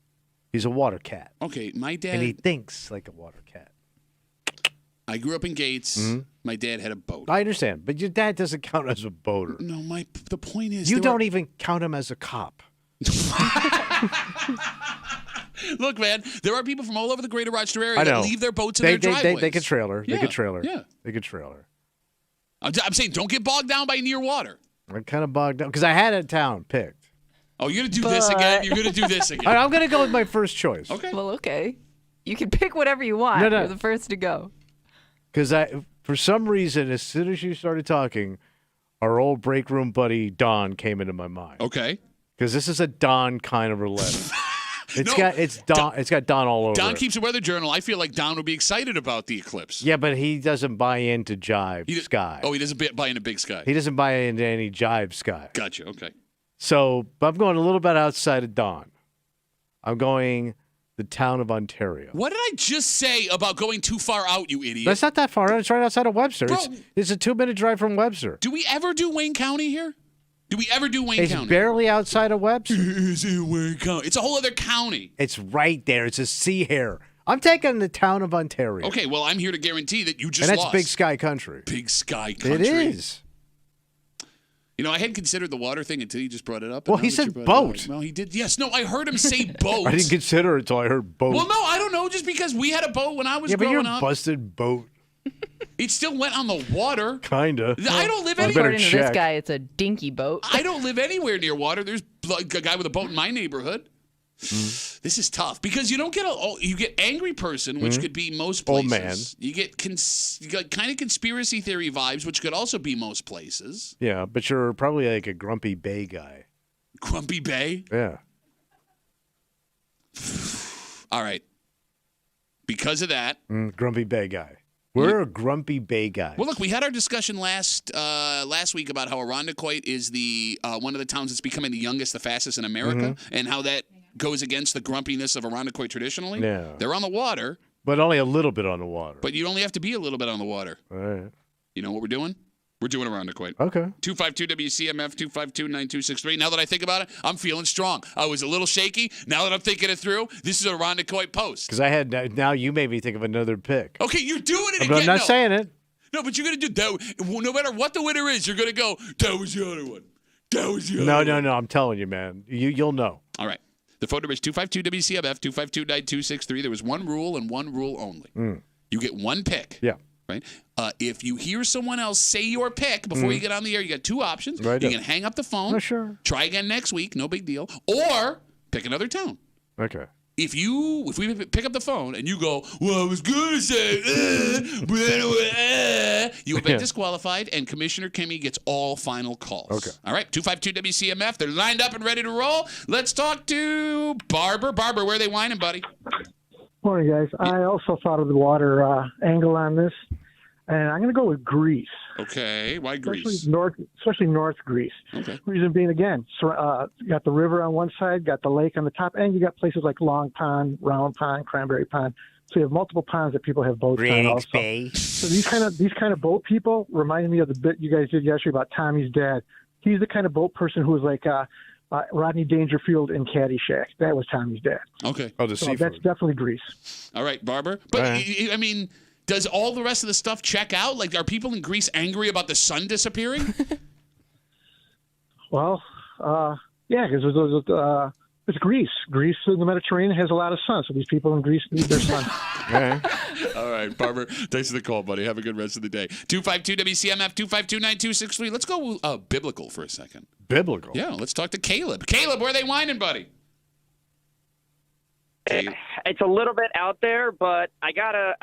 He's a water cat. Okay, my dad. And he thinks like a water cat. I grew up in Gates. My dad had a boat. I understand, but your dad doesn't count as a boater. No, the point is You don't even count him as a cop. Look, man, there are people from all over the greater Rochester area I know. that leave their boats in their driveways. They could trailer. Yeah, They could trailer. yeah. They could trailer. I'm saying don't get bogged down by near water. I'm kind of bogged down because I had a town picked. Oh, you're going to do this again? You're going to do this again? All right, I'm going to go with my first choice. Okay. Well, okay. You can pick whatever you want. No. You're the first to go. Because for some reason, as soon as you started talking, our old break room buddy Don came into my mind. Okay. Because this is a Don kind of roulette. It's No, got Don all over Don it. keeps a weather journal. I feel like Don would be excited about the eclipse. Yeah, but he doesn't buy into Jive Sky. Oh, he doesn't buy into Big Sky. He doesn't buy into any Jive Sky. Gotcha. Okay. So, but I'm going a little bit outside of Don. I'm going the town of Ontario. What did I just say about going too far out, you idiot? That's not that far out. It's right outside of Webster. Bro. It's a 2-minute drive from Webster. Do we ever do Wayne County here? Do we ever do Wayne It's County? barely outside of Webster. Is it Wayne County? It's a whole other county. It's right there. It's a sea hair I'm taking the town of Ontario. Okay, well, I'm here to guarantee that you just And that's lost. Big Sky Country. Big Sky Country. It is. You know, I hadn't considered the water thing until you just brought it up. Well, he said boat. Well, he did. Yes, no, I heard him say boat. I didn't consider it until I heard boat. Well, no, I don't know. Just because we had a boat when I was but growing you're up. busted boat. It still went on the water. Kinda. I don't live Well, anywhere. According to this guy, it's a dinky boat. I don't live anywhere near water. There's like a guy with a boat in my neighborhood. This is tough because you don't get you get angry person, which could be most places. Old man. You get kind of conspiracy theory vibes, which could also be most places. Yeah, but you're probably like a grumpy bay guy. Grumpy Bay. Yeah. All right. Because of that. Grumpy bay guy. We're a grumpy bay guy. Well, look, we had our discussion last week about how Irondequoit is the one of the towns that's becoming the youngest, the fastest in America, and how that goes against the grumpiness of Irondequoit traditionally. Yeah. They're on the water. But only a little bit on the water. But you only have to be a little bit on the water. All right. You know what we're doing? We're doing Irondequoit. Okay. 252-WCMF, 252-9263. Now that I think about it, I'm feeling strong. I was a little shaky. Now that I'm thinking it through, this is a Irondequoit post. Because now you made me think of another pick. Okay, you're doing it But again. I'm not saying it. No, but you're going to do that. No matter what the winner is, you're going to go, that was the other one. That was the other one. No. I'm telling you, man. You'll know. All right. The phone number is 252-WCMF, 252-9263. There was one rule and one rule only. You get one pick. Yeah. Right? If you hear someone else say your pick before you get on the air, you got two options. Right You up. can hang up the phone. Oh, sure. Try again next week. No big deal. Or pick another town. Okay. If we pick up the phone and you go, well, I was going to say, but anyway, you have been disqualified, and Commissioner Kimmy gets all final calls. Okay. All right, 252-WCMF. They're lined up and ready to roll. Let's talk to Barber. Barber, where are they whining, buddy? Morning, guys. I also thought of the water angle on this, and I'm going to go with Greece. Okay, why Greece? Especially North Greece. Okay. Reason being, again, you got the river on one side, got the lake on the top, and you got places like Long Pond, Round Pond, Cranberry Pond. So you have multiple ponds that people have boats on also. Bay. So these kind of boat people remind me of the bit you guys did yesterday about Tommy's dad. He's the kind of boat person who was like Rodney Dangerfield in Caddyshack. That was Tommy's dad. Okay. Oh, the So seafood. that's definitely Greece. All right, Barber. But, All I mean, does all the rest of the stuff check out? Like, are people in Greece angry about the sun disappearing? Well, yeah, because it's Greece. Greece in the Mediterranean has a lot of sun, so these people in Greece need their sun. All right, Barber. Thanks for the call, buddy. Have a good rest of the day. 252-WCMF, 252-9263. Let's go biblical for a second. Biblical? Yeah, let's talk to Caleb. Caleb, where are they whining, buddy? It's a little bit out there, but I gotta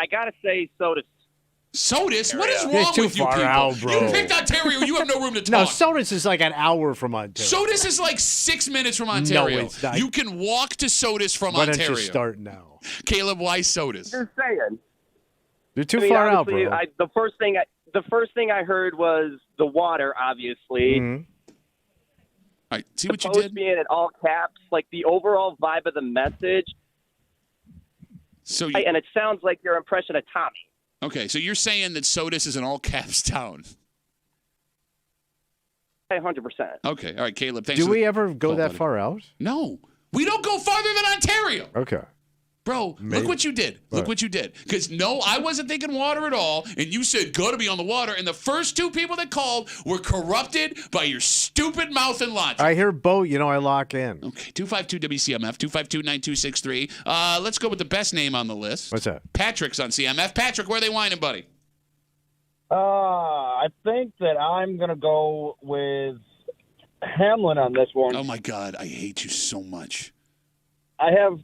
say Sodas. Sodas? What is It's wrong too with you far people? out, bro. You picked Ontario. You have no room to No, talk. Sodas is like an hour from Ontario. Sodas is like 6 minutes from Ontario. it's not. You can walk to Sodas from Why Ontario. don't you start now? Caleb, why Sodas? Just saying. You're too far out, obviously, bro. the first thing I heard was the water, obviously. Mhm. All right, see The what you post did? being in all caps, like the overall vibe of the message, So and it sounds like your impression of Tommy. Okay, so you're saying that Sodas is an all-caps town. 100%. Okay, all right, Caleb, thanks Do for we the ever go call, that buddy. far out? No. We don't go farther than Ontario. Okay. Bro, Maybe. look what you did. Look what you did. Because, no, I wasn't thinking water at all, and you said, go to be on the water, and the first two people that called were corrupted by your stupid mouth and logic. I hear boat, I lock in. Okay, 252-WCMF, 252-9263. Let's go with the best name on the list. What's that? Patrick's on CMF. Patrick, where are they whining, buddy? I think that I'm going to go with Hamlin on this one. Oh, my God, I hate you so much. I have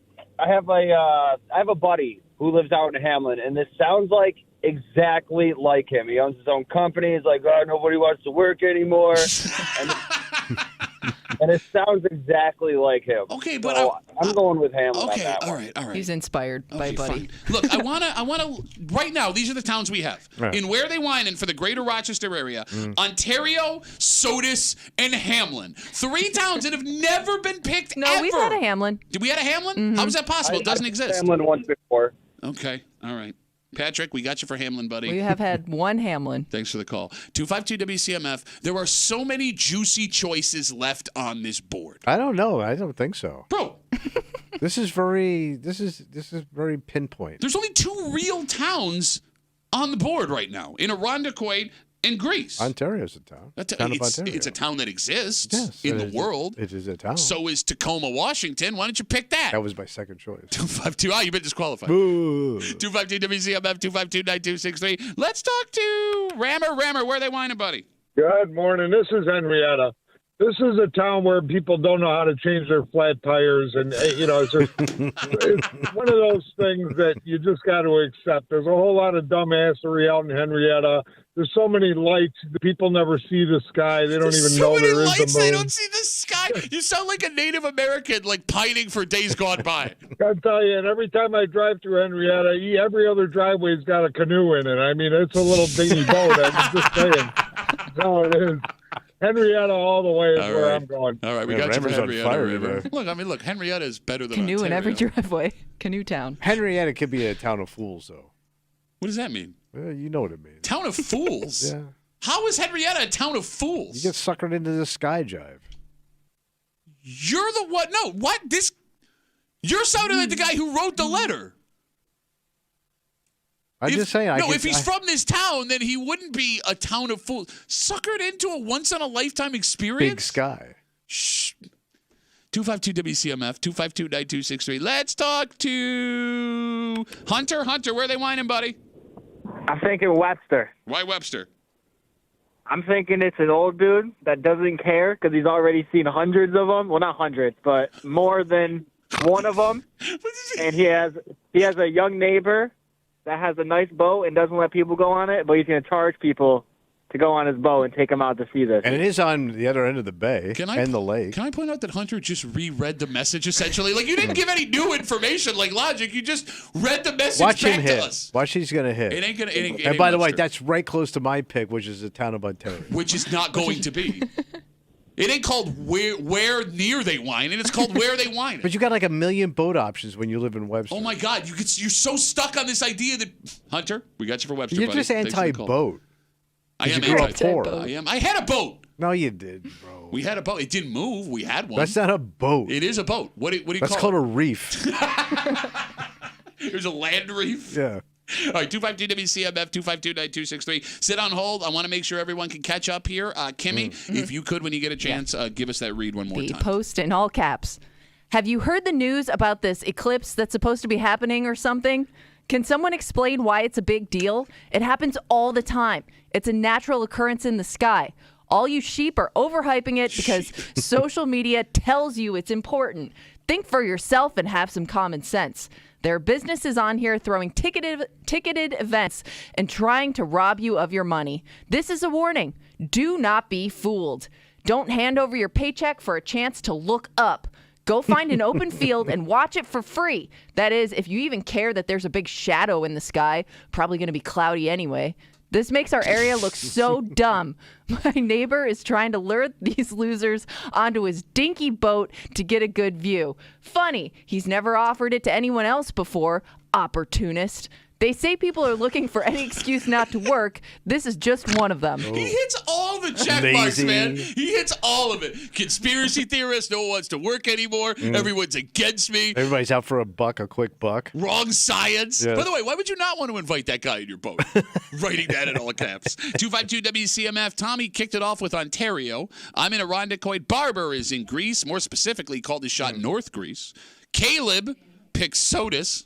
a buddy who lives out in Hamlin, and this sounds like exactly like him. He owns his own company. He's like, oh, nobody wants to work anymore. And it sounds exactly like him. Okay, but so I'm going with Hamlin on Okay, that all one. right, all right. He's inspired by Buddy. Fine. Look, I wanna. Right now, these are the towns we have. Right. In where they whining for the Greater Rochester area: Ontario, Sodas, and Hamlin. 3 towns that have never been picked. No, ever. we've had a Hamlin. Did we had a Hamlin? How is that possible? It doesn't exist. Hamlin once before. Okay, all right. Patrick, we got you for Hamlin, buddy. We have had one Hamlin. Thanks for the call. 252-WCMF. There are so many juicy choices left on this board. I don't know. I don't think so. Bro, This is very pinpoint. There's only 2 real towns on the board right now in Irondequoit and Greece. Ontario's a town. Town of Ontario. It's a town that exists in the world. It is a town. So is Tacoma, Washington. Why don't you pick that? That was my second choice. 252. You've been disqualified. Boo. 252 WCMF 252-9263. Let's talk to Rammer. Where are they whining, buddy? Good morning. This is Henrietta. This is a town where people don't know how to change their flat tires, and it's one of those things that you just got to accept. There's a whole lot of dumbassery out in Henrietta. There's so many lights, people never see the sky. They don't even know there is a moon. They don't see the sky. You sound like a Native American, like pining for days gone by. I tell you, and every time I drive through Henrietta, every other driveway's got a canoe in it. I mean, it's a little dingy boat. I'm just saying. No, it is. Henrietta all the way is where I'm going. All right, we got you for Henrietta. Look, Henrietta is better than Canoe Ontario. in every driveway. Canoe town. Henrietta could be a town of fools, though. What does that mean? Well, you know what it means. Town of fools? Yeah. How is Henrietta a town of fools? You get suckered into the sky jive. You're the what? No, what? You're sounding like the guy who wrote the letter. I'm just saying. If he's from this town, then he wouldn't be a town of fools. Suckered into a once-in-a-lifetime experience? Big sky. Shh. 252 WCMF, 252-9263. Let's talk to Hunter. Hunter, where are they whining, buddy? I'm thinking Webster. Why Webster? I'm thinking it's an old dude that doesn't care because he's already seen hundreds of them. Well, not hundreds, but more than one of them. And he has a young neighbor that has a nice boat and doesn't let people go on it, but he's going to charge people to go on his boat and take them out to see this. And it is on the other end of the bay and the lake. Can I point out that Hunter just reread the message, essentially? Like, you didn't give any new information like Logic. You just read the message back to us. Watch he's going to hit. It ain't going to. And by the way, that's right close to my pick, which is the town of Ontario. Which is not going to be. It ain't called where near they whine, and it's called where they whine. But you got like a million boat options when you live in Webster. Oh my God, you're so stuck on this idea that Hunter, we got you for Webster. You're buddy. just anti-boat. I am anti-boat. I am. I had a boat. No, you did, bro. We had a boat. It didn't move. We had one. That's not a boat. It is a boat. What do you call it? That's called a reef. There's a land reef. Yeah. All right, 252 WCMF 252-9263. Sit on hold. I want to make sure everyone can catch up here. Kimmy, if you could, when you get a chance, give us that read one more time. Post in all caps. Have you heard the news about this eclipse that's supposed to be happening or something? Can someone explain why it's a big deal? It happens all the time. It's a natural occurrence in the sky. All you sheep are overhyping it because social media tells you it's important. Think for yourself and have some common sense. There are businesses on here throwing ticketed events and trying to rob you of your money. This is a warning. Do not be fooled. Don't hand over your paycheck for a chance to look up. Go find an open field and watch it for free. That is, if you even care that there's a big shadow in the sky, probably going to be cloudy anyway. This makes our area look so dumb. My neighbor is trying to lure these losers onto his dinky boat to get a good view. Funny, he's never offered it to anyone else before. Opportunist. They say people are looking for any excuse not to work. This is just one of them. He hits all the check marks, man. He hits all of it. Conspiracy theorist, no one wants to work anymore. Everyone's against me. Everybody's out for a quick buck. Wrong science. Yeah. By the way, why would you not want to invite that guy in your boat? Writing that in all caps. 252 WCMF. Tommy kicked it off with Ontario. I'm in Irondequoit. Barber is in Greece. More specifically, called his shot North Greece. Caleb picks Sodus.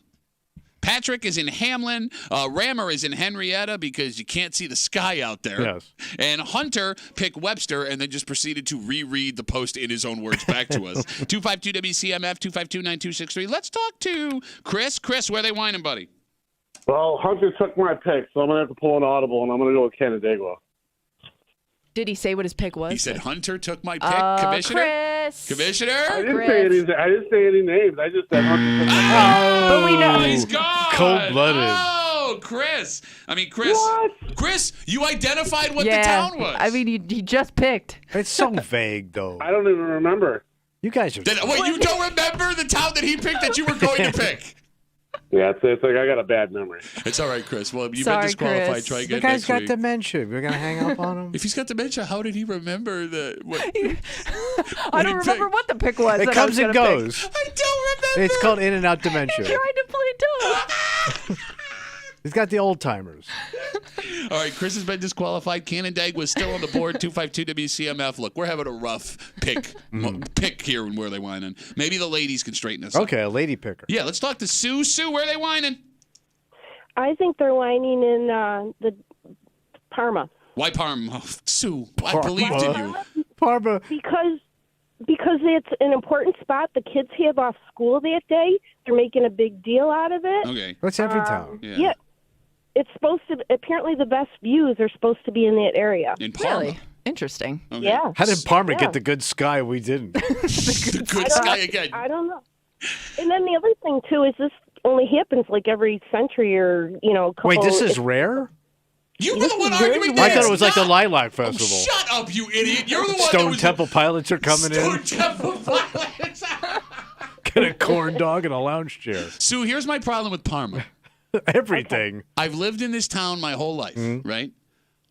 Patrick is in Hamlin. Rammer is in Henrietta because you can't see the sky out there. Yes. And Hunter picked Webster and then just proceeded to reread the post in his own words back to us. 252 WCMF, 252-9263. Let's talk to Chris. Chris, where they whining, buddy? Well, Hunter took my pick, so I'm going to have to pull an audible, and I'm going to go with Canandaigua. Did he say what his pick was? He said Hunter took my pick. Commissioner? Chris. Commissioner? I didn't say any names. I just said Hunter took my pick. But we know. He's gone. Cold-blooded. Oh, Chris. Chris. What? Chris, you identified what the town was. I mean, he just picked. It's so vague, though. I don't even remember. You guys are... Wait, you don't remember the town that he picked that you were going to pick? Yeah, it's like I got a bad memory. It's all right, Chris. Well, you've Sorry, been disqualified. Chris. Try again The guy's next got week. dementia. We're going to hang up on him? If he's got dementia, how did he remember I don't remember what the pick was. It that I comes was and gonna pick. goes. I don't remember It's called In and Out Dementia. Trying to play dumb. He's got the old timers. All right, Chris has been disqualified. Canandaigua's still on the board. 252 WCMF. Look, we're having a rough pick here and where they whining. Maybe the ladies can straighten us up. Okay, a lady picker. Yeah, let's talk to Sue. Sue, where are they whining? I think they're whining in the Parma. Why Parma? Oh, Sue, I believed in you. Parma. Because it's an important spot. The kids have off school that day. They're making a big deal out of it. Okay. That's every town. Yeah. It's supposed to, apparently the best views are supposed to be in that area. In Parma. Really? Interesting. Okay. Yeah. How did Parma get the good sky? We didn't. The good sky again. I don't know. And then the other thing, too, is this only happens like every century or, couple. Wait, this is rare? You were the one arguing that. I thought it was like the Lilac Festival. Shut up, you idiot. You're the one Stone Temple Pilots are coming in. Stone Temple Pilots. Get a corn dog and a lounge chair. Sue, here's my problem with Parma. Everything. I've lived in this town my whole life, right?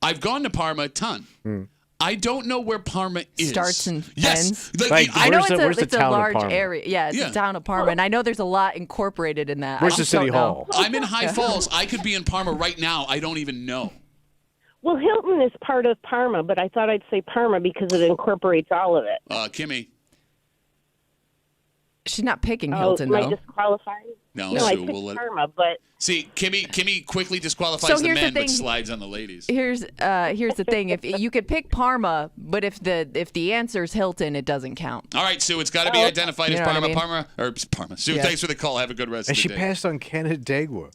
I've gone to Parma a ton. I don't know where Parma is. Starts and yes. ends. I know it's a large area. Yeah, it's the town of Parma, and I know there's a lot incorporated in that. Where's the city hall? I'm in High Falls. I could be in Parma right now. I don't even know. Well, Hilton is part of Parma, but I thought I'd say Parma because it incorporates all of it. Kimmy. She's not picking Hilton, am though. I disqualified? No, I Sue, picked Parma, but... See, Kimmy quickly disqualifies the men, but slides on the ladies. Here's the thing: if you could pick Parma, but if the answer's Hilton, it doesn't count. All right, Sue, it's got to be identified as Parma. I mean? Parma. Sue, thanks for the call. Have a good rest And of the she day. passed on Canandaigua.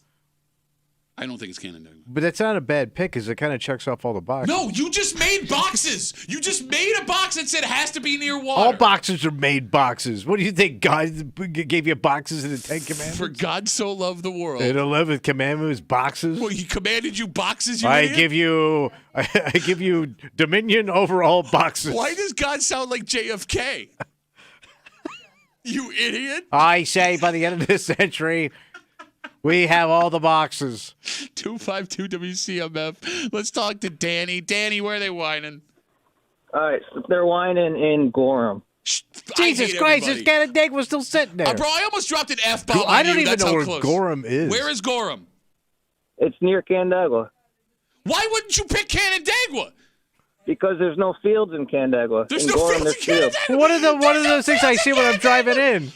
I don't think it's Canandaigua. But that's not a bad pick because it kind of checks off all the boxes. No, you just made boxes. You just made a box that said it has to be near water. All boxes are made boxes. What do you think? God gave you boxes in the 10 Commandments? For God so loved the world. The 11th commandment was boxes. Well, he commanded you boxes, you I idiot? give you dominion over all boxes. Why does God sound like JFK? You idiot. I say by the end of this century, we have all the boxes. 252 WCMF. Let's talk to Danny. Danny, where are they whining? All right, they're whining in Gorham. Jesus Christ, this Canandaigua was still sitting there. Bro, I almost dropped an F-bomb on I don't you. even That's know how where close. Gorham is. Where is Gorham? It's near Canandaigua. Why wouldn't you pick Canandaigua? Because there's no fields in Canandaigua. There's in no Gorham, fields in Canandaigua. What are those things I see when I'm driving in? He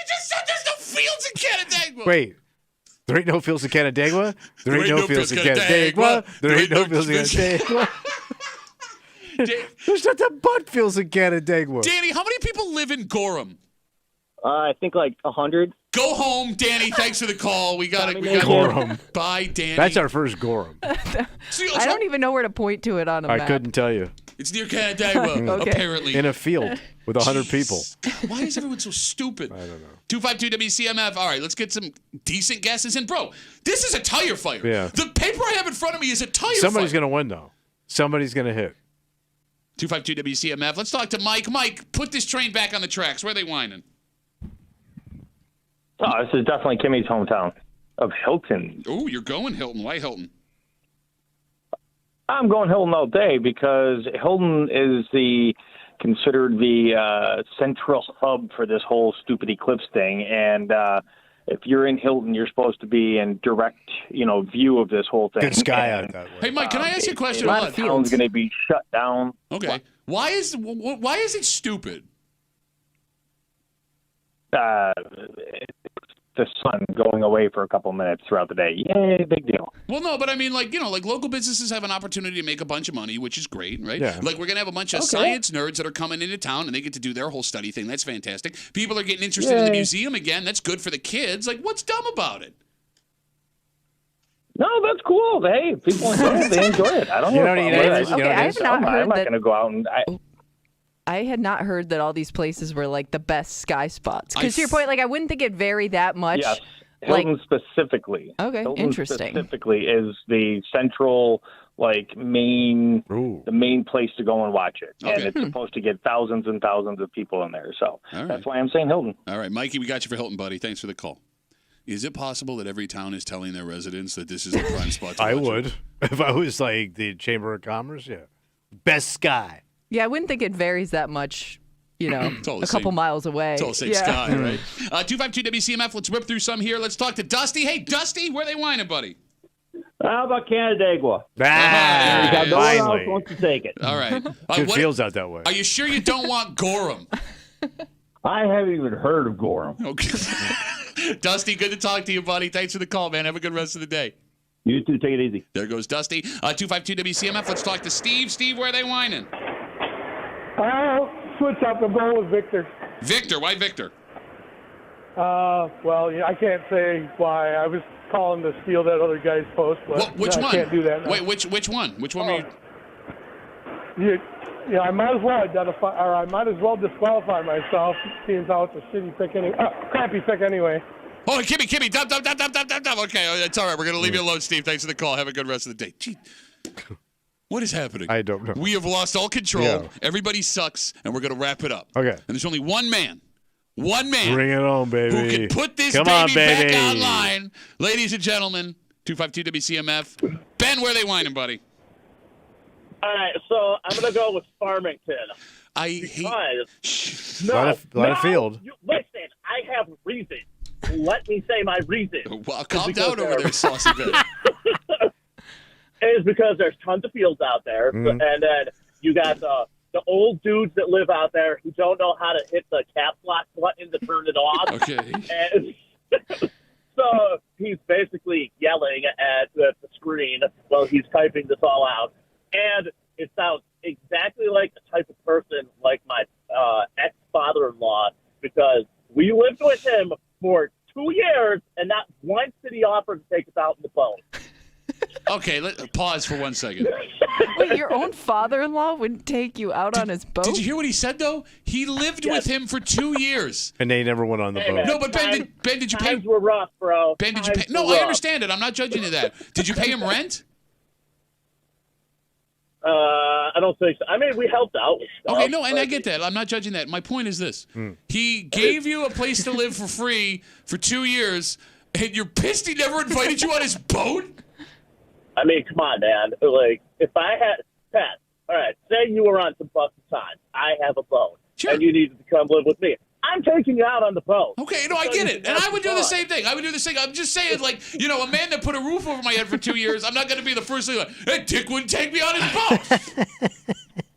just said there's no fields in Canandaigua. Wait. There ain't no fields in Canandaigua? There ain't no fields in Canandaigua? There ain't no fields in Canandaigua? There's nothing but fields in Canandaigua. Danny, how many people live in Gorham? I think like 100. Go home, Danny. Thanks for the call. We got it. Gorham. Bye, Danny. That's our first Gorham. I don't even know where to point to it on a map. I couldn't tell you. It's near Canandaigua, Okay. apparently. In a field with 100 people. Why is everyone so stupid? I don't know. 252 WCMF. All right, let's get some decent guesses in. Bro, this is a tire fire. Yeah. The paper I have in front of me is a tire Somebody's fire. going to win, though. Somebody's going to hit. 252 WCMF. Let's talk to Mike. Mike, put this train back on the tracks. Where are they whining? Oh, this is definitely Kimmy's hometown of Hilton. Oh, you're going Hilton. Why Hilton? I'm going Hilton all day because Hilton is considered the central hub for this whole stupid eclipse thing. And if you're in Hilton, you're supposed to be in direct, view of this whole thing. Good sky out that way. Hey, Mike, can I ask you a question? The town's going to be shut down. Okay. Why is it stupid? The sun going away for a couple minutes throughout the day. Yay, big deal. Well, no, but I mean, like local businesses have an opportunity to make a bunch of money, which is great, right? Yeah. Like, we're going to have a bunch of science nerds that are coming into town, and they get to do their whole study thing. That's fantastic. People are getting interested in the museum again. That's good for the kids. Like, what's dumb about it? No, that's cool. Hey, people enjoy it. They enjoy it. I don't know. I have not heard I'm not that. going to go out and... I had not heard that all these places were like the best sky spots. Because to your point, like I wouldn't think it'd vary that much. Yes, Hilton specifically. Okay, Hilton interesting. Specifically is the central, the main place to go and watch it, and it's supposed to get thousands and thousands of people in there. So that's why I'm saying Hilton. All right, Mikey, we got you for Hilton, buddy. Thanks for the call. Is it possible that every town is telling their residents that this is a prime spot to I watch would. it? If I was like the Chamber of Commerce, yeah. Best sky. Yeah, I wouldn't think it varies that much a couple miles away. It's all same sky, right? 252 WCMF. Let's whip through some here. Let's talk to Dusty. Hey, Dusty, where they whining, buddy? How about Canandaigua? No one else wants to take it. All right. Good feels out that way. Are you sure you don't want Gorham? I haven't even heard of Gorham. Okay. Dusty, good to talk to you, buddy. Thanks for the call, man. Have a good rest of the day. You too. Take it easy. There goes Dusty. 252 WCMF. Let's talk to Steve. Steve, where are they whining? Switch up and go with Victor. Victor. Why Victor? Well, I can't say why. I was calling to steal that other guy's post, but which one? I can't do that now. Wait, which one? Which one were you? Yeah, I might as well identify, or I might as well disqualify myself, seeing how it's a shitty pick anyway. Crappy pick anyway. Oh, Kimmy, dump. Okay, it's all right. We're going to leave you alone, Steve. Thanks for the call. Have a good rest of the day. Gee, what is happening? I don't know. We have lost all control. Yeah. Everybody sucks, and we're going to wrap it up. Okay. And there's only one man. Bring it on, baby. Who can put this baby back online. Ladies and gentlemen, 252 WCMF. Ben, where are they whining, buddy? All right, so I'm going to go with Farmington. Let it field. Listen, I have reason. Let me say my reason. Well, calm down over there, saucy bit. It's because there's tons of fields out there, and then you got the old dudes that live out there who don't know how to hit the caps lock button to turn it off. Okay. And so he's basically yelling at the screen while he's typing this all out. And it sounds exactly like the type of person like my ex-father-in-law, because we lived with him for 2 years, and not once did he offer to take us out in the boat. Okay, pause for 1 second. Wait, your own father-in-law wouldn't take you out on his boat? Did you hear what he said, though? He lived with him for 2 years. And they never went on the boat. Man, no, but Ben, did you pay? Times were rough, bro. Ben, did you pay? No, I understand it. I'm not judging you that. Did you pay him rent? I don't think so. I mean, we helped out with stuff. Okay, no, and I get that. I'm not judging that. My point is this. He gave you a place to live for free for 2 years, and you're pissed he never invited you on his boat? I mean, come on, man. Like, if I had Pat, all right, say you were on some fucking time. I have a boat, and you needed to come live with me. I'm taking you out on the boat. Okay, no, I get it. And I would do the same thing. I'm just saying, like, a man that put a roof over my head for 2 years, I'm not going to be the first thing like, hey, Dick wouldn't take me on his boat.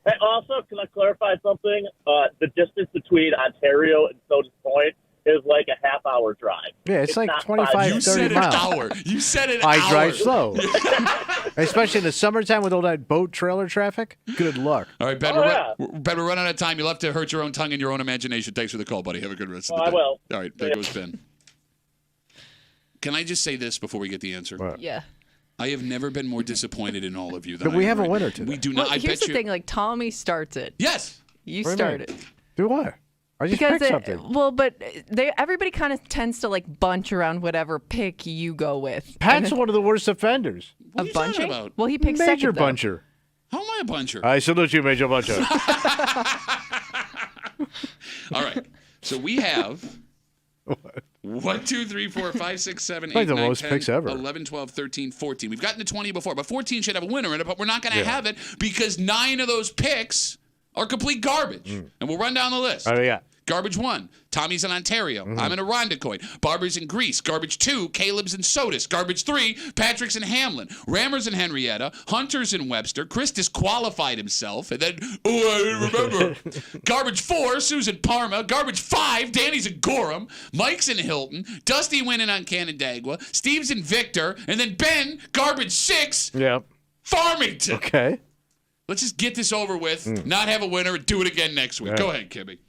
Hey, also, can I clarify something? The distance between Ontario and Sodas Point is like a half-hour drive. Yeah, it's like 25, 30 miles. You said an hour. You said an hour. I drive slow. Especially in the summertime with all that boat trailer traffic. Good luck. All right, Ben, we're running out of time. You'll have to hurt your own tongue and your own imagination. Thanks for the call, buddy. Have a good rest of the day. I will. All right, there goes Ben. Can I just say this before we get the answer? What? Yeah. I have never been more disappointed in all of you than But we have a winner today. We do not. Well, here's the thing. Like, Tommy starts it. Yes. You start it. Do what? I just Because picked something. but everybody kind of tends to like bunch around whatever pick you go with. Pat's one of the worst offenders. Of bunching? about? Well, he picks Major second, though. buncher. How am I a buncher? I salute you, Major Buncher. All right. So we have 1, 2, 3, 4, 5, 6, 7, 8, Like the 9, most 10, picks ever. 11, 12, 13, 14. We've gotten to 20 before, but 14 should have a winner in it, but we're not going to have it because 9 of those picks are complete garbage. And we'll run down the list. Oh, yeah. Garbage 1, Tommy's in Ontario. I'm in Irondequoit. Barbara's in Greece. Garbage 2, Caleb's in Sodus. Garbage 3, Patrick's in Hamlin. Rammer's in Henrietta. Hunter's in Webster. Chris disqualified himself. And then, I didn't remember. Garbage 4, Sue's in Parma. Garbage 5, Danny's in Gorham. Mike's in Hilton. Dusty winning on Canandaigua. Steve's in Victor. And then Ben, garbage 6, Farmington. Okay. Let's just get this over with, not have a winner, and do it again next week. Go ahead, Kimmy.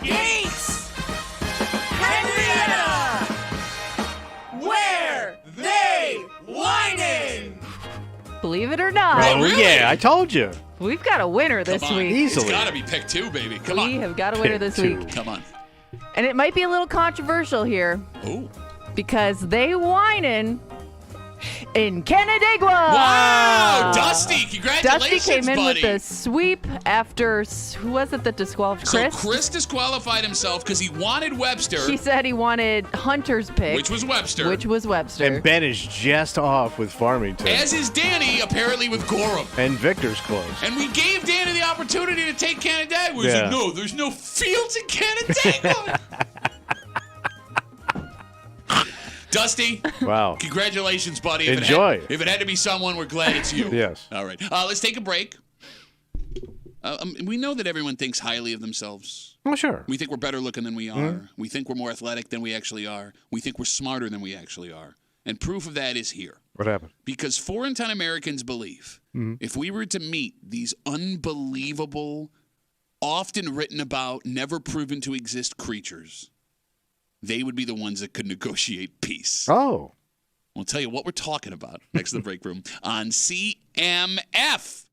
Yates! Henrietta! Where they whining? Believe it or not. Oh, yeah, I told you. We've got a winner this Come on. week. Easily. It's got to be pick 2, baby. Come on. We have got a winner this week. Come on. And it might be a little controversial here. Oh. Because they whining in Canandaigua. Wow, Dusty, congratulations, Dusty came in buddy. with the sweep after, who was it that disqualified? Chris? So Chris disqualified himself because he wanted Webster. He said he wanted Hunter's pick. Which was Webster. And Ben is just off with Farmington. As is Danny, apparently with Gorham. And Victor's close. And we gave Danny the opportunity to take Canandaigua. He said, no, there's no fields in Canandaigua. Dusty. Wow. Congratulations, buddy. Enjoy. If it had to be someone, we're glad it's you. Yes. All right. Let's take a break. We know that everyone thinks highly of themselves. Oh, sure. We think we're better looking than we are. We think we're more athletic than we actually are. We think we're smarter than we actually are. And proof of that is here. What happened? Because 4 in 10 Americans believe if we were to meet these unbelievable, often written about, never proven to exist creatures, they would be the ones that could negotiate peace. Oh. We'll tell you what we're talking about next to the break room on CMF.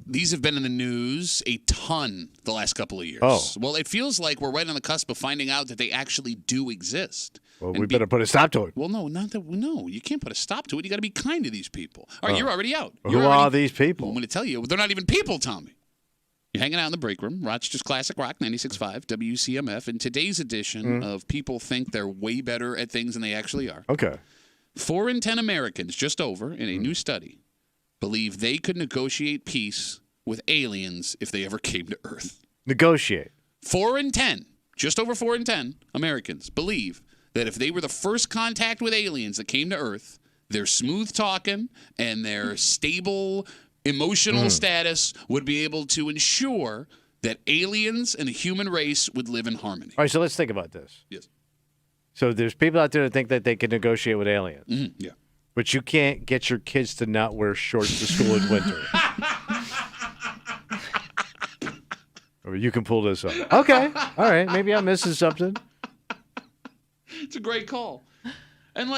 These have been in the news a ton the last couple of years. Oh. Well, it feels like we're right on the cusp of finding out that they actually do exist. Well, we better put a stop to it. Well, no, you can't put a stop to it. You got to be kind to these people. All right, you're already out. Who are these people? I'm going to tell you, they're not even people, Tommy. You're hanging out in the break room, Rochester's Classic Rock 96.5, WCMF, and today's edition of People Think They're Way Better at Things Than They Actually Are. Okay. 4 in 10 Americans, just over, in a new study, believe they could negotiate peace with aliens if they ever came to Earth. Negotiate. 4 in 10, just over 4 in 10 Americans believe that if they were the first contact with aliens that came to Earth, their smooth talking and their stable emotional status would be able to ensure that aliens and the human race would live in harmony. All right, so let's think about this. Yes. So there's people out there that think that they can negotiate with aliens. Yeah. But you can't get your kids to not wear shorts to school in winter. Or you can pull this off. Okay. All right. Maybe I'm missing something. It's a great call. And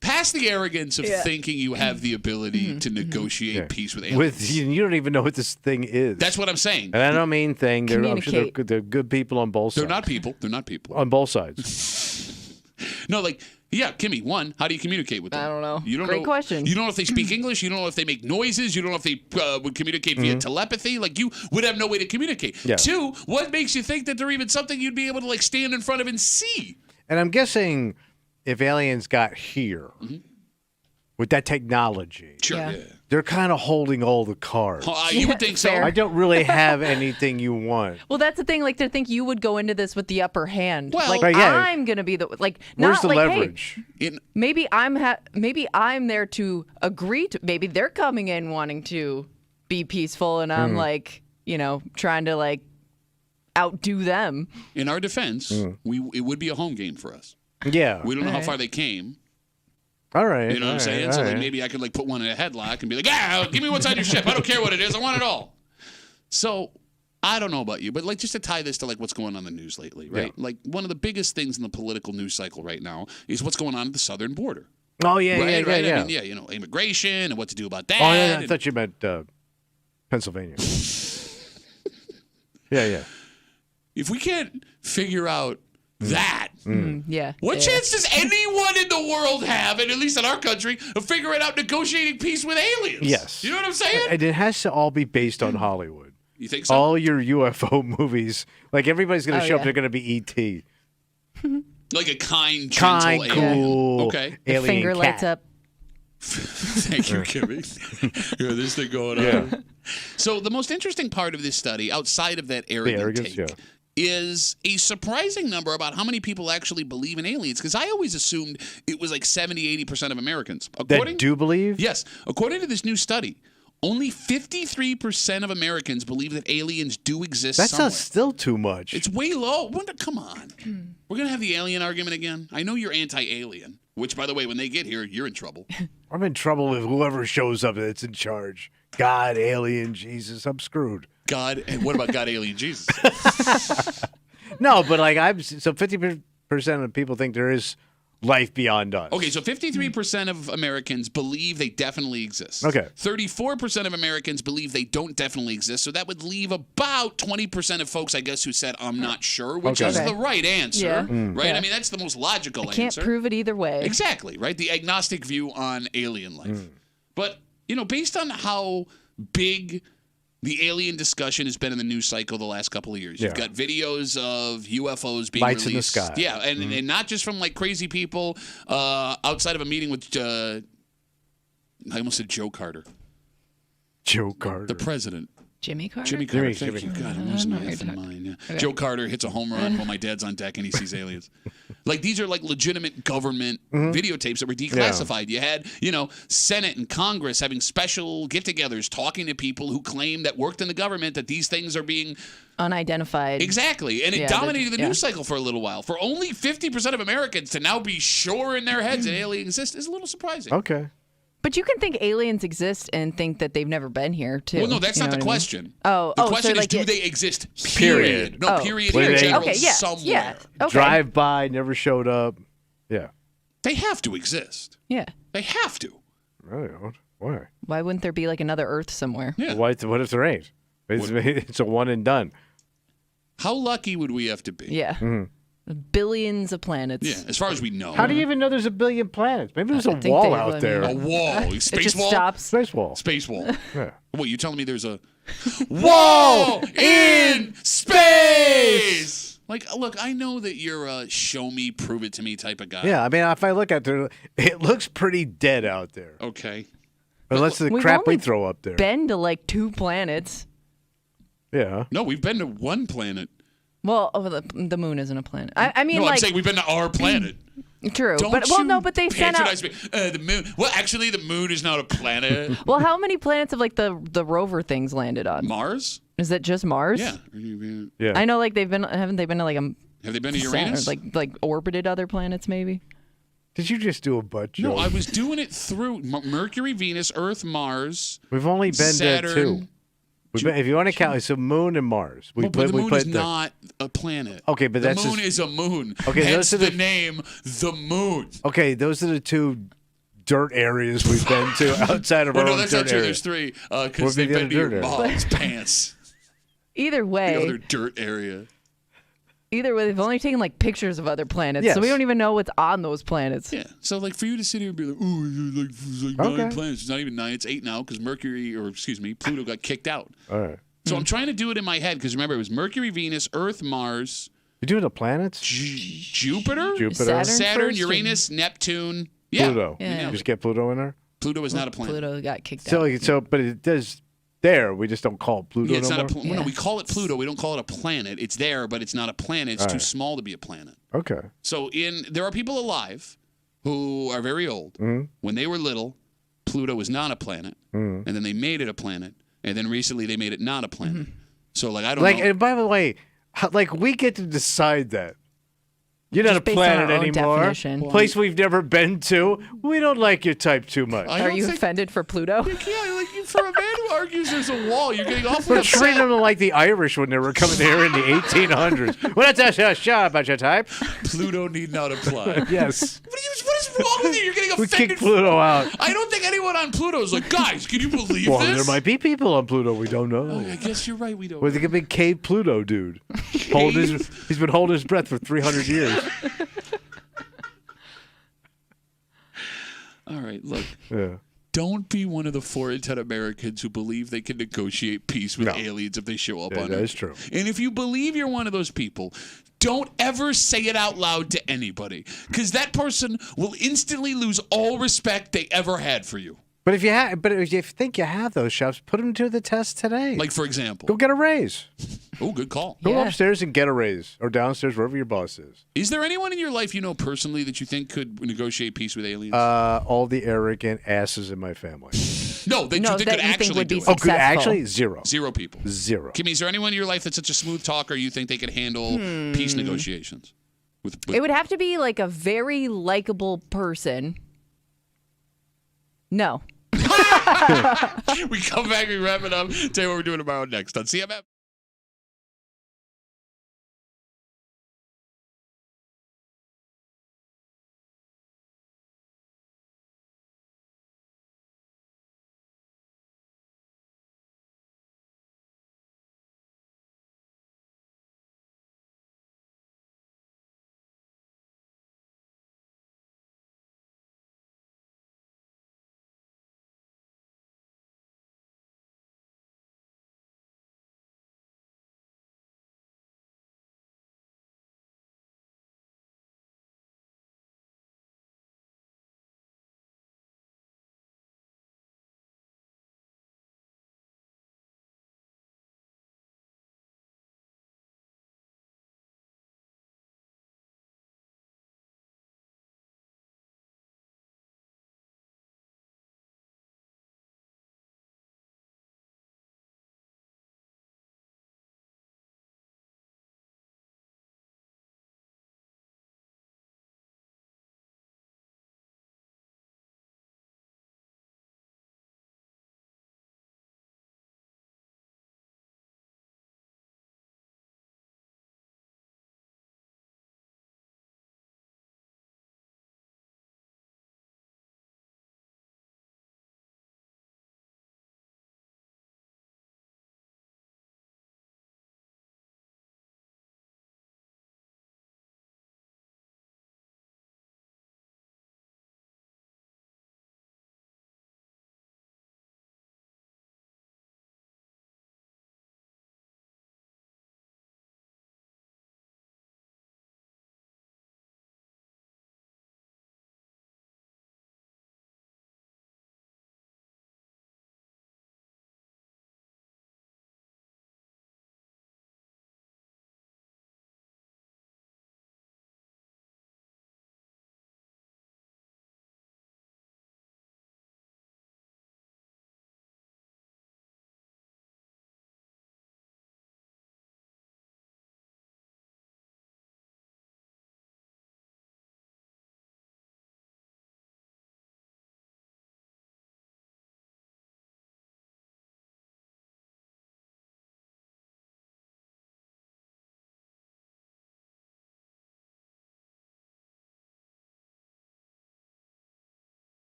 past the arrogance of thinking you have the ability to negotiate peace with aliens. You don't even know what this thing is. That's what I'm saying. And I don't mean thing. I'm sure they're good people on both sides. They're not people. They're not people. On both sides. No, Kimmy, one, how do you communicate with them? I don't know. You don't Great know, question. You don't know if they speak English. You don't know if they make noises. You don't know if they would communicate via telepathy. You would have no way to communicate. Yeah. 2, what makes you think that they're even something you'd be able to stand in front of and see? And I'm guessing if aliens got here with that technology, they're kind of holding all the cards. You would think so. I don't really have anything you want. Well, that's the thing. To think you would go into this with the upper hand. Well, I'm gonna be the Where's not the like, leverage? Hey, maybe I'm there to agree to. Maybe they're coming in wanting to be peaceful, and I'm trying to outdo them. In our defense, it would be a home game for us. Yeah. We don't know how far they came. All right. You know what I'm saying? So maybe I could put one in a headlock and be like, give me what's on your ship. I don't care what it is. I want it all. So I don't know about you, but just to tie this to what's going on in the news lately, right? Yeah. One of the biggest things in the political news cycle right now is what's going on at the southern border. Oh, yeah, right? yeah. I mean, immigration and what to do about that. Oh, yeah, I thought you meant Pennsylvania. Yeah. If we can't figure out that, what Yeah. chance does anyone in the world have, and at least in our country, of figuring out negotiating peace with aliens? Yes. You know what I'm saying? And it has to all be based on Hollywood. You think so? All your UFO movies, everybody's going to show up, yeah. they're going to be E.T. Like a kind, gentle alien. Cool. Okay. The Alien finger cat. lights up. Thank you, Kimmy. Yeah, this thing going on. So the most interesting part of this study, outside of that arrogance, is a surprising number about how many people actually believe in aliens. Because I always assumed it was 70-80% of Americans. That do believe? Yes. According to this new study, only 53% of Americans believe that aliens do exist That's somewhere. not still too much. It's way low. Come on. We're going to have the alien argument again? I know you're anti-alien, which, by the way, when they get here, you're in trouble. I'm in trouble with whoever shows up that's in charge. God, alien, Jesus, I'm screwed. God, and what about God, alien, Jesus? No, but so 50% of people think there is life beyond us. Okay, so 53% of Americans believe they definitely exist. Okay. 34% of Americans believe they don't definitely exist. So that would leave about 20% of folks, I guess, who said, I'm not sure, which is the right answer. Yeah. Right? Yeah. I mean, that's the most logical Can't answer. prove it either way. Exactly, right? The agnostic view on alien life. But, based on how big the alien discussion has been in the news cycle the last couple of years. You've got videos of UFOs being Lights released. in the sky. Yeah, and not just from crazy people outside of a meeting with, I almost said Joe Carter. Joe Carter. The president. Jimmy Carter? Jimmy Carter. Jimmy Thank you. Carter. God, I'm losing my effing mind. Yeah. Okay. Joe Carter hits a home run while my dad's on deck and he sees aliens. These are legitimate government videotapes that were declassified. Yeah. You had, Senate and Congress having special get-togethers talking to people who claim that worked in the government that these things are being unidentified. Exactly. And it dominated the news cycle for a little while. For only 50% of Americans to now be sure in their heads that aliens exist is a little surprising. Okay. But you can think aliens exist and think that they've never been here, too. Well, no, that's not the question. Oh, the question so is, do they exist? Period. No, period. Period. In general, Okay, yeah, somewhere. yeah. Okay. Drive by, never showed up. Yeah. They have to exist. Yeah. They have to. I don't. Why? Why wouldn't there be like another Earth somewhere? Yeah. What if there ain't? It's a one and done. How lucky would we have to be? Yeah. Mm-hmm. Billions of planets. Yeah, as far as we know. How do you even know there's a billion planets? Maybe there's I a think wall they- out I there. A wall. It Space just wall? stops. Space wall. Space wall. Yeah. What, you telling me there's a wall in space? Like, look, I know that you're a show me, prove it to me type of guy. Yeah, I mean, if I look at there, it looks pretty dead out there. Okay. Unless the We've crap we only throw up there. Been to like 2 planets. Yeah. No, we've been to one planet. Well, the moon isn't a planet. I mean, no, like I'm saying we've been to our planet. True, Don't but you but they sent out. patronize me. The moon. Well, actually, the moon is not a planet. Well, how many planets have like the rover things landed on? Mars? Is it just Mars? Yeah. Yeah. I know, like haven't they been to like a? Have they been to Saturn, Uranus? like orbited other planets, maybe. Did you just do a butt joke? No, I was doing it through Mercury, Venus, Earth, Mars. We've only been Saturn. to 2. If you want to count, it's the moon and Mars. But the moon is not a planet. Okay, but the that's moon just- is a moon. Okay, hence those are the the- name, the moon. Okay, those are the 2 dirt areas we've been to outside of Well, our no, own that's dirt not true. area. There's 3 What'd because be they've the been to other your dirt area? mom's pants. Either The way, other dirt area. they've only taken like pictures of other planets, Yes. so we don't even know what's on those planets. Yeah. So, like, for you to sit here and be like, oh, there's like 9 Okay. planets. It's not even 9. It's 8 now because Pluto got kicked out. All right. So I'm trying to do it in my head because remember, it was Mercury, Venus, Earth, Mars, You doing the planets? Jupiter, Jupiter. Saturn first, Uranus, Neptune. Yeah. Pluto. Yeah. You just get Pluto in there? Pluto is not a planet. Pluto got kicked out. But it does there. We just don't call it Pluto Yeah, it's no not more? a no, we call it Pluto. We don't call it a planet. It's there, but it's not a planet. It's All too right. small to be a planet. Okay. So there are people alive who are very old. Mhm. When they were little, Pluto was not a planet, Mhm. and then they made it a planet, and then recently they made it not a planet. So I don't Like, know. and by the way, we get to decide that. You're not Just a based on our planet own anymore. definition. Place we've never been to. We don't like your type too much. I Are don't you think- offended for Pluto? Yeah, like for a man who argues there's a wall, you're getting awfully We're treating upset. them like the Irish when they were coming here in the 1800s. Well, that's a shot about your type. Pluto need not apply. Yes. What is wrong with you? You're getting We offended. kicked Pluto out. I don't think anyone on Pluto is like, guys, can you believe Well, this? there might be people on Pluto we don't know. Oh, I guess you're right. We don't. With the big cave Pluto dude. He's been holding his breath for 300 years. All right, look. Yeah. Don't be one of the 4 in 10 Americans who believe they can negotiate peace with No. aliens if they show up Yeah, on that Earth. is true. And if you believe you're one of those people, don't ever say it out loud to anybody, because that person will instantly lose all respect they ever had for you. But if you think you have those shops, put them to the test today. Like, for example. Go get a raise. Oh, good call. Go Yeah. upstairs and get a raise, or downstairs, wherever your boss is. Is there anyone in your life you know personally that you think could negotiate peace with aliens? All the arrogant asses in my family. No, that No, you think that could you think actually would be do it. Oh, could Successful. actually? Zero. 0 people. Zero. Kimmy, is there anyone in your life that's such a smooth talker you think they could handle peace negotiations? With It would have to be like a very likable person. No. We come back, we wrap it up. Tell you what we're doing tomorrow next on CMF.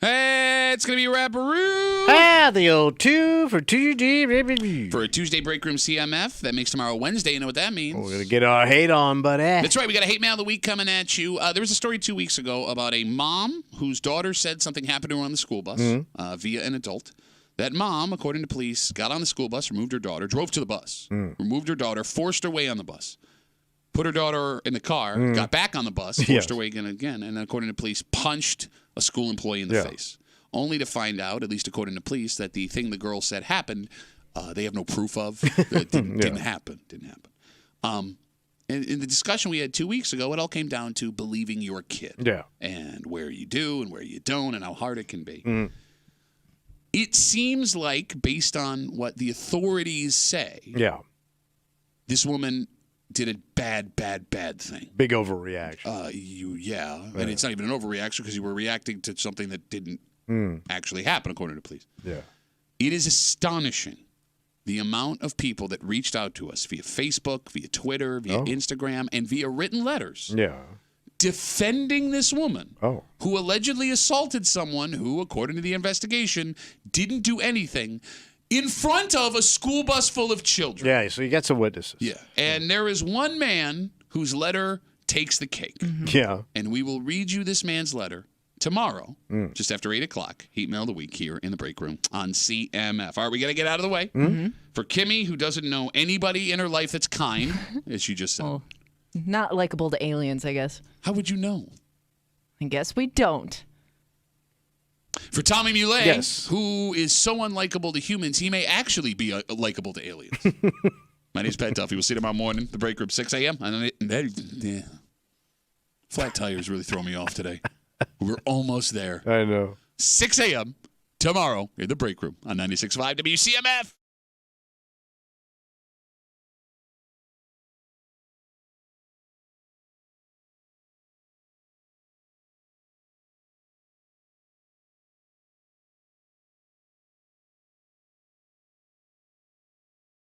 Hey, it's going to be Rapperoo. The old 2 for Tuesday. For a Tuesday Break Room CMF. That makes tomorrow Wednesday. You know what that means. We're going to get our hate on, buddy. That's right. We got a hate mail of the week coming at you. There was a story 2 weeks ago about a mom whose daughter said something happened to her on the school bus via an adult. That mom, according to police, got on the school bus, removed her daughter, drove to the bus, removed her daughter, forced her way on the bus, put her daughter in the car, got back on the bus, forced her way again, and according to police, punched a school employee in the face. Only to find out, at least according to police, that the thing the girl said happened, they have no proof of. It didn't happen. In the discussion we had 2 weeks ago, it all came down to believing your kid. Yeah. And where you do and where you don't and how hard it can be. It seems like, based on what the authorities say, this woman did a bad thing. Big overreaction. And it's not even an overreaction because you were reacting to something that didn't actually happen, according to police. Yeah. It is astonishing the amount of people that reached out to us via Facebook, via Twitter, via Instagram, and via written letters. Yeah. Defending this woman who allegedly assaulted someone who, according to the investigation, didn't do anything in front of a school bus full of children. Yeah, so you got some witnesses. Yeah. And there is one man whose letter takes the cake. Yeah. And we will read you this man's letter tomorrow, just after 8 o'clock. Hate Mail of the Week here in the break room on CMF. All right, we got to get out of the way. For Kimmy, who doesn't know anybody in her life that's kind, as you just said. Not likable to aliens, I guess. How would you know? I guess we don't. For Tommy Muley, who is so unlikable to humans, he may actually be likable to aliens. My name's Pat Duffy. We'll see you tomorrow morning, the break room, 6 a.m. Flat tires really throw me off today. We're almost there. I know. 6 a.m. tomorrow in the break room on 96.5 WCMF.